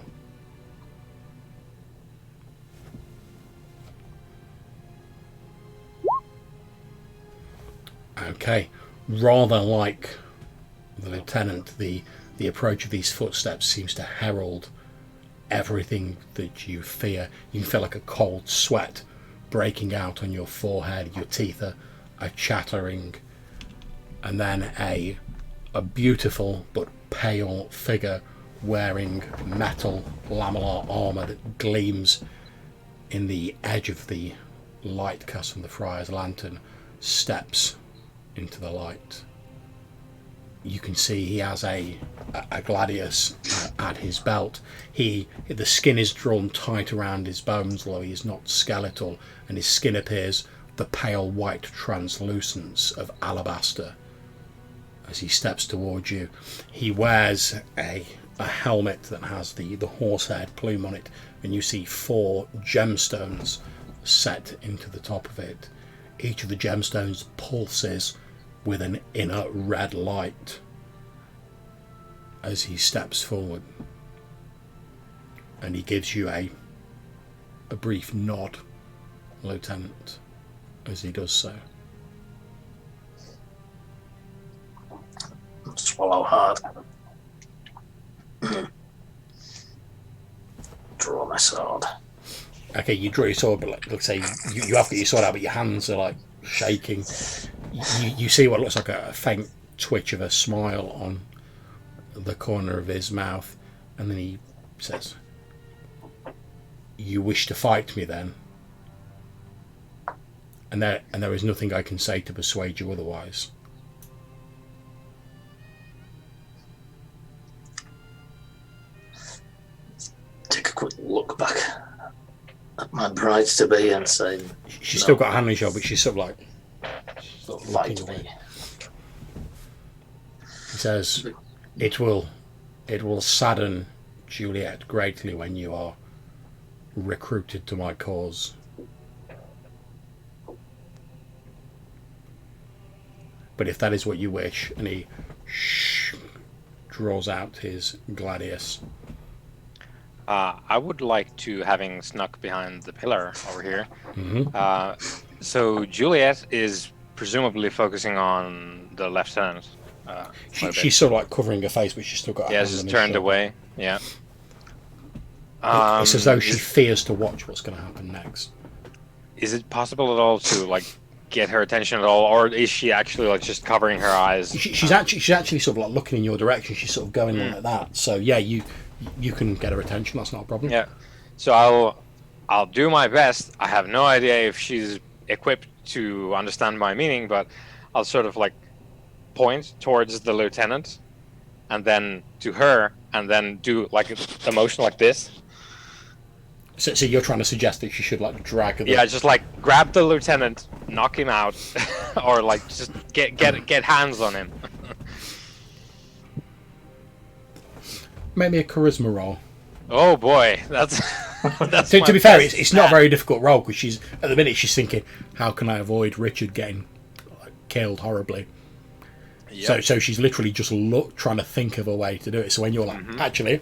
Okay, rather like the lieutenant, the approach of these footsteps seems to herald everything that you fear. You can feel like a cold sweat breaking out on your forehead, your teeth are chattering, and then a beautiful but pale figure wearing metal lamellar armour that gleams in the edge of the light cast from the friar's lantern steps into the light. You can see he has a gladius at his belt. The skin is drawn tight around his bones, though he is not skeletal, and his skin appears the pale white translucence of alabaster. As he steps towards you, he wears a helmet that has the horsehead plume on it, and you see 4 gemstones set into the top of it. Each of the gemstones pulses with an inner red light as he steps forward, and he gives you a brief nod, Lieutenant, as he does so. Swallow hard. Draw my sword. Okay, you draw your sword, but like, let's say you have got your sword out, but your hands are like shaking. You see what looks like a faint twitch of a smile on the corner of his mouth, and then he says, "You wish to fight me, then? And there is nothing I can say to persuade you otherwise." Take a quick look back at my bride-to-be and say, She's still got a hand on your shoulder, but she's sort of like fight looking away. me. He says, it will sadden Juliet greatly when you are recruited to my cause. But if that is what you wish, and he draws out his gladius. I would like to, having snuck behind the pillar over here. Mm-hmm. So Juliet is presumably focusing on the lieutenant. She's sort of like covering her face, but she's still got her hand she's on his turned shoulder. away. Yeah. It's as though she fears to watch what's going to happen next. Is it possible at all to like get her attention at all, or is she actually like just covering her eyes? She's actually sort of like looking in your direction. She's sort of going like that. So yeah, you can get her attention. That's not a problem. Yeah. So I'll do my best. I have no idea if she's equipped to understand my meaning, but I'll sort of like point towards the lieutenant, and then to her, and then do like the motion like this. So you're trying to suggest that she should like drag the... Yeah, just like grab the lieutenant, knock him out, or like just get hands on him. Make me a charisma roll. Oh boy, that's that's. To be fair, it's not a very difficult role, because she's at the minute she's thinking, how can I avoid Richard getting killed horribly? Yep. So she's literally just trying to think of a way to do it. So when you're like, actually,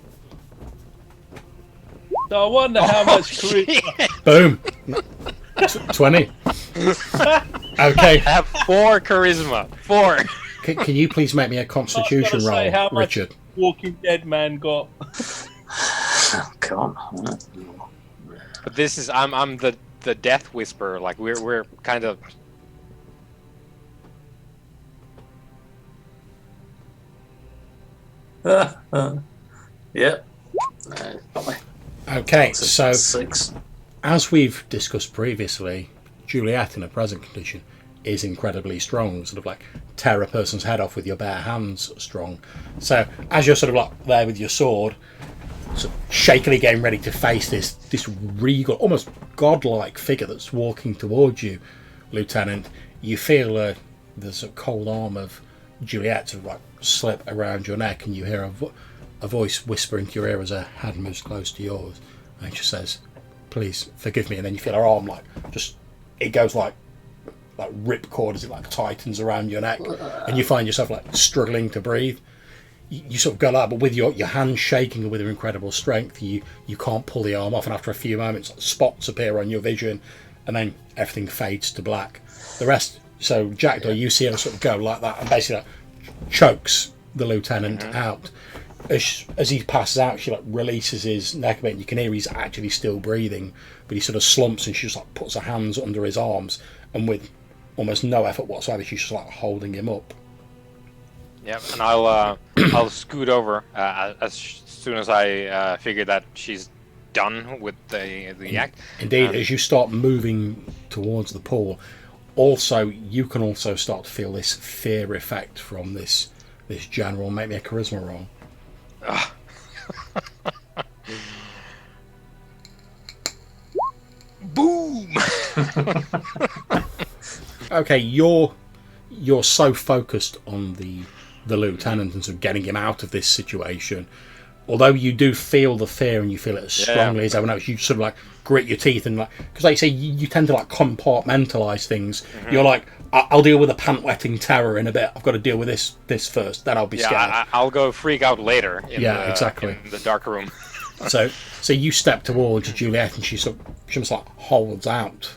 So I wonder how much charisma. boom, 20. Okay, I have 4 charisma. 4. can you please make me a Constitution I was gonna say, how roll, much- Richard? Walking Dead man got. Come on. But this is I'm the death whisperer. Like we're kind of. Yep. Okay, so 6. as we've discussed previously, Juliet in her present condition is incredibly strong, sort of like tear a person's head off with your bare hands strong. So as you're sort of like there with your sword, sort of shakily getting ready to face this regal, almost godlike figure that's walking towards you, Lieutenant, you feel the sort of cold arm of Juliet sort of like slip around your neck, and you hear a voice whisper into your ear as her hand moves close to yours, and she says, "Please forgive me." And then you feel her arm like just, it goes like ripcord as it like tightens around your neck, and you find yourself like struggling to breathe. You sort of go like, but with your hand shaking and with her incredible strength, you can't pull the arm off, and after a few moments spots appear on your vision, and then everything fades to black. The rest, so Jackdaw, you see her sort of go like that and basically like chokes the lieutenant out. As he passes out, she like releases his neck a bit, and you can hear he's actually still breathing, but he sort of slumps, and she just like puts her hands under his arms, and with almost no effort whatsoever, she's just like holding him up. Yep, and I'll scoot over as soon as I figure that she's done with the act. Indeed, as you start moving towards the pool, also you can also start to feel this fear effect from this general. Make me a charisma roll. Boom! Okay, you're so focused on the lieutenant and sort of getting him out of this situation. Although you do feel the fear and you feel it as strongly as everyone else, you sort of like grit your teeth and like, because like you say, you tend to like compartmentalize things. You're like, I'll deal with the pant-wetting terror in a bit. I've got to deal with this first. Then I'll be scared. I'll go freak out later. Exactly. In the dark room. So you step towards Juliet, and she just like holds out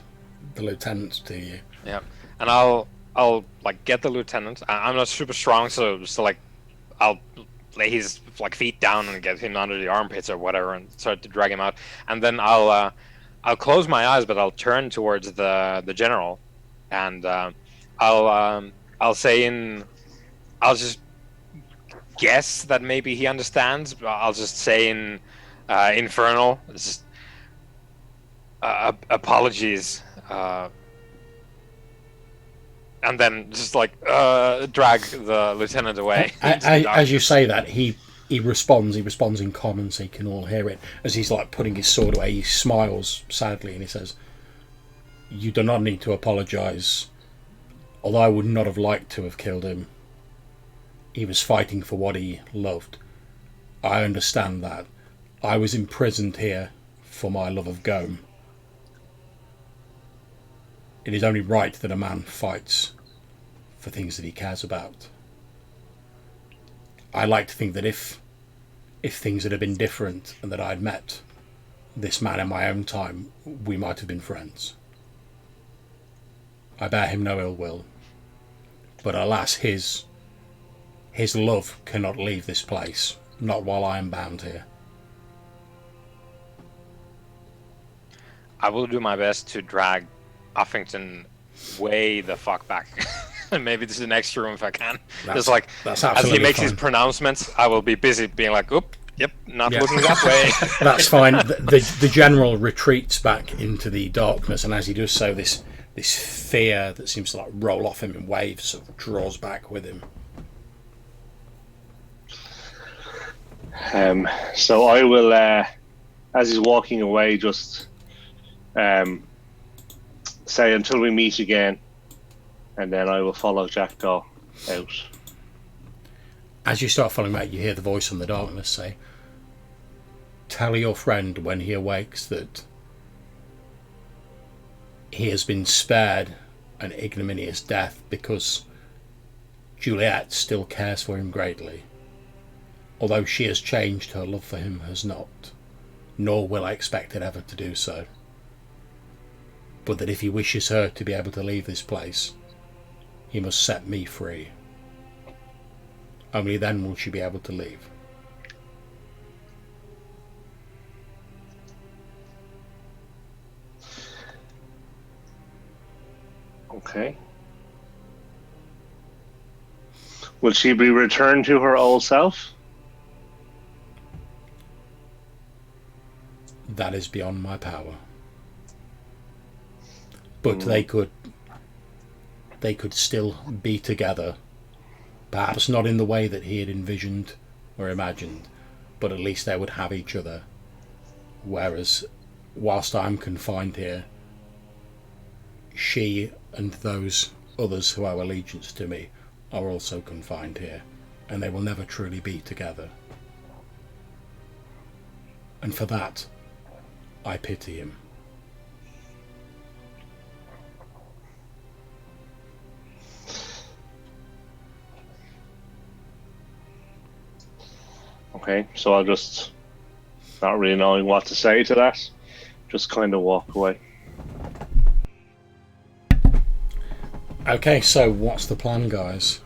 the lieutenant to you. Yeah, and I'll like get the lieutenant. I'm not super strong, so like I'll lay his like feet down and get him under the armpits or whatever, and start to drag him out. And then I'll close my eyes, but I'll turn towards the general, and I'll say I'll just guess that maybe he understands. But I'll just say in infernal, just apologies. And then just like drag the lieutenant away. As you say that, he responds in common, so you can all hear it. As he's like putting his sword away, he smiles sadly and he says, "You do not need to apologise. Although I would not have liked to have killed him, he was fighting for what he loved. I understand that. I was imprisoned here for my love of Gome. It is only right that a man fights for things that he cares about. I like to think that if things had been different and that I'd met this man in my own time, we might have been friends. I bear him no ill will, but alas, his love cannot leave this place, not while I am bound here. I will do my best to drag Uffington way the fuck back. Maybe to the next room if I can. Just like, that's as he makes fine. his pronouncements, I will be busy being like, oop, yep, not looking that way. That's fine. The general retreats back into the darkness, and as he does so, this fear that seems to like roll off him in waves sort of draws back with him. So I will, as he's walking away, just say until we meet again, and then I will follow Jackdaw out. As you start following out, you hear the voice in the darkness say, "Tell your friend when he awakes that he has been spared an ignominious death because Juliet still cares for him greatly. Although she has changed, her love for him has not, nor will I expect it ever to do so. But that if he wishes her to be able to leave this place, he must set me free. Only then will she be able to leave." Okay. Will she be returned to her old self? That is beyond my power. But they could still be together. Perhaps not in the way that he had envisioned or imagined, but at least they would have each other. Whereas, whilst I'm confined here, she and those others who owe allegiance to me are also confined here, and they will never truly be together. And for that, I pity him. Okay, so I'll just, not really knowing what to say to that, just kind of walk away. Okay, so what's the plan, guys?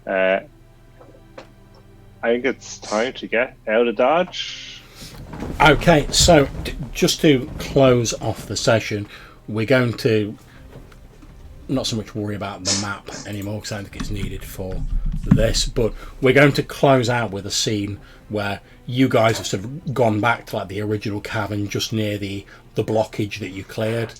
I think it's time to get out of Dodge. Okay, so just to close off the session, we're going to not so much worry about the map anymore because I don't think it's needed for this, but we're going to close out with a scene where you guys have sort of gone back to like the original cavern just near the blockage that you cleared.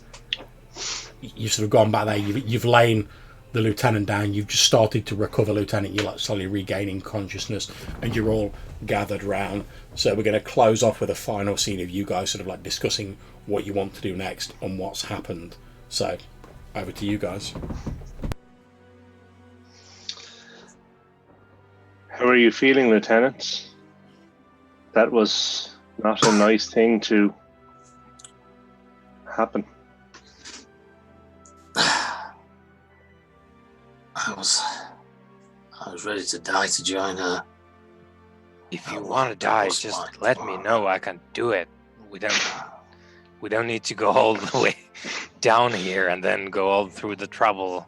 You've sort of gone back there, you've lain the lieutenant down, you've just started to recover, Lieutenant, you're like slowly regaining consciousness and you're all gathered round. So we're going to close off with a final scene of you guys sort of like discussing what you want to do next and what's happened. So over to you guys. How are you feeling, Lieutenant? That was not a nice thing to happen. I was ready to die to join her. If you want to die, just let me know. I can do it. We don't need to go all the way down here and then go all through the trouble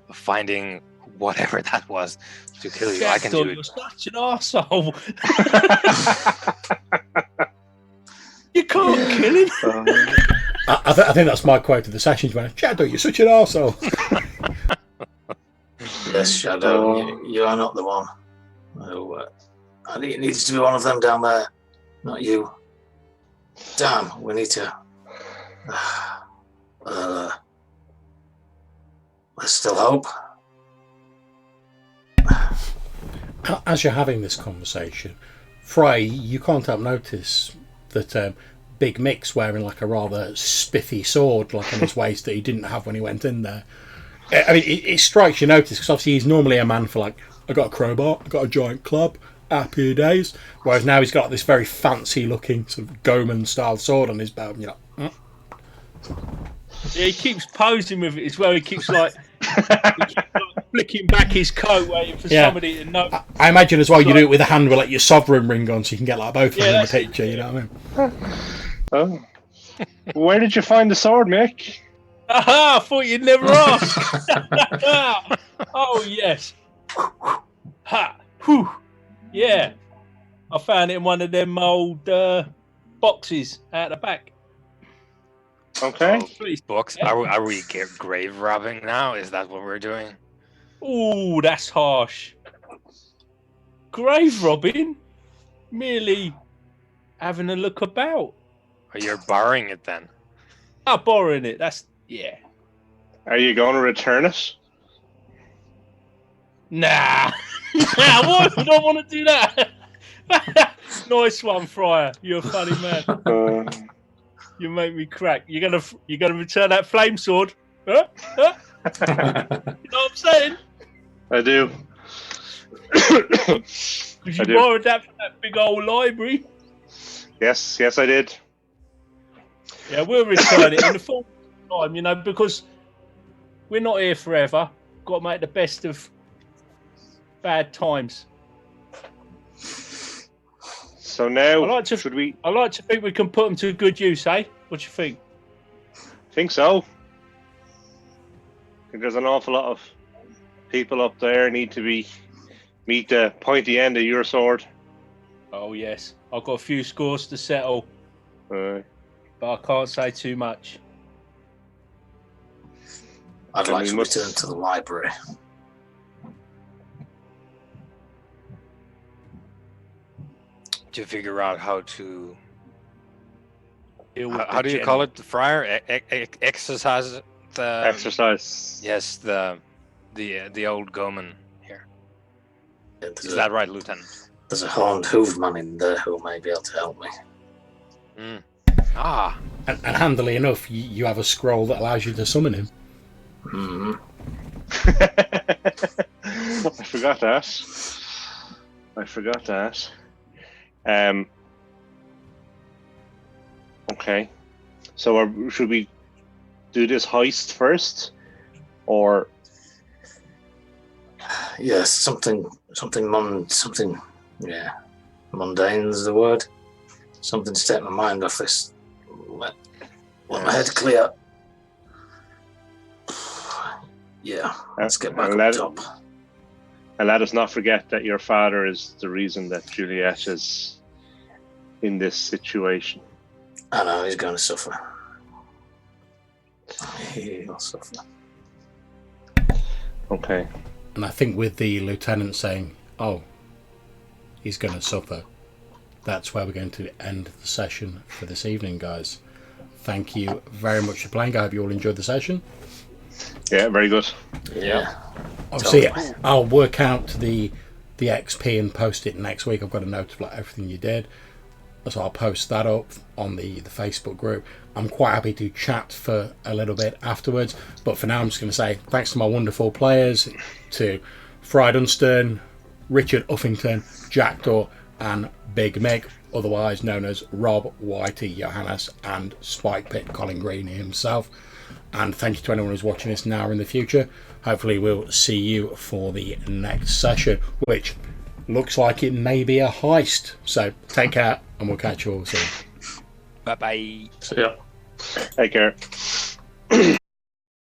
of finding whatever that was to kill you. I can do it. You're such an arsehole. You can't kill him. I think that's my quote of the session. Shadow, you're such an arsehole. Yes, Shadow, you are not the one. No, I think it needs to be one of them down there, not you. Damn, we need to. There's still hope. As you're having this conversation, Fry, you can't help notice that Big Mick's wearing like a rather spiffy sword, like on his waist, that he didn't have when he went in there. I mean, it strikes you notice because obviously he's normally a man for like, I got a crowbar, I got a giant club, Happy days. Whereas now he's got this very fancy looking sort of Goman style sword on his belt. And you're like, Yeah, he keeps posing with it as well. He keeps like flicking back his coat, waiting for somebody to know. I imagine as well you do it with a hand with like your sovereign ring on, so you can get like both of them in the picture. You know what I mean? Oh. Where did you find the sword, Mick? Aha! I thought you'd never ask. Oh yes. Ha! Whew. Yeah. I found it in one of them old boxes out the back. Okay. These books. Are we grave robbing now? Is that what we're doing? Ooh, that's harsh. Grave robbing? Merely having a look about. Or you're borrowing it then? Not borrowing it. That's Are you going to return it? Nah. Why would I want to do that? Nice one, Friar. You're a funny man. You make me crack. You're gonna return that flame sword? Huh? Huh? You know what I'm saying? I do. Because you borrowed that from that big old library. Yes, I did. Yeah, we'll return it in the full time, because we're not here forever. Got to make the best of bad times. So now, I like to think we can put them to good use, eh? What do you think? Think so. I think there's an awful lot of people up there need to meet the pointy end of your sword. Oh yes, I've got a few scores to settle, but I can't say too much. I'd like to return to the library. To figure out how to. How do you call it, the friar? Exercise the exercise. Yes, the old Goman here. Yeah, is that right, Lieutenant? There's a horned hoof man in there who may be able to help me. Ah. And handily enough, you have a scroll that allows you to summon him. Mm-hmm. I forgot that. Okay. So should we do this heist first, or? Yes, something. Yeah, mundane is the word. Something to take my mind off this. Let my head clear. Yeah, let's get back up top. And let us not forget that your father is the reason that Juliet is in this situation. I know, he's going to suffer. He'll suffer. Okay. And I think with the lieutenant saying, he's going to suffer, that's where we're going to end the session for this evening, guys. Thank you very much for playing. I hope you all enjoyed the session. Yeah, very good. Yeah. Obviously, I'll work out the XP and post it next week. I've got a note of everything you did. So I'll post that up on the Facebook group. I'm quite happy to chat for a little bit afterwards. But for now, I'm just going to say thanks to my wonderful players, to Fry Dunstern, Richard Uffington, Jackdaw, and Big Mick, otherwise known as Rob, Whitey, Johannes, and Spike Pit, Colin Green himself. And thank you to anyone who's watching this now or in the future. Hopefully we'll see you for the next session, which looks like it may be a heist. So take care, and we'll catch you all soon. Bye-bye. See ya. Take care.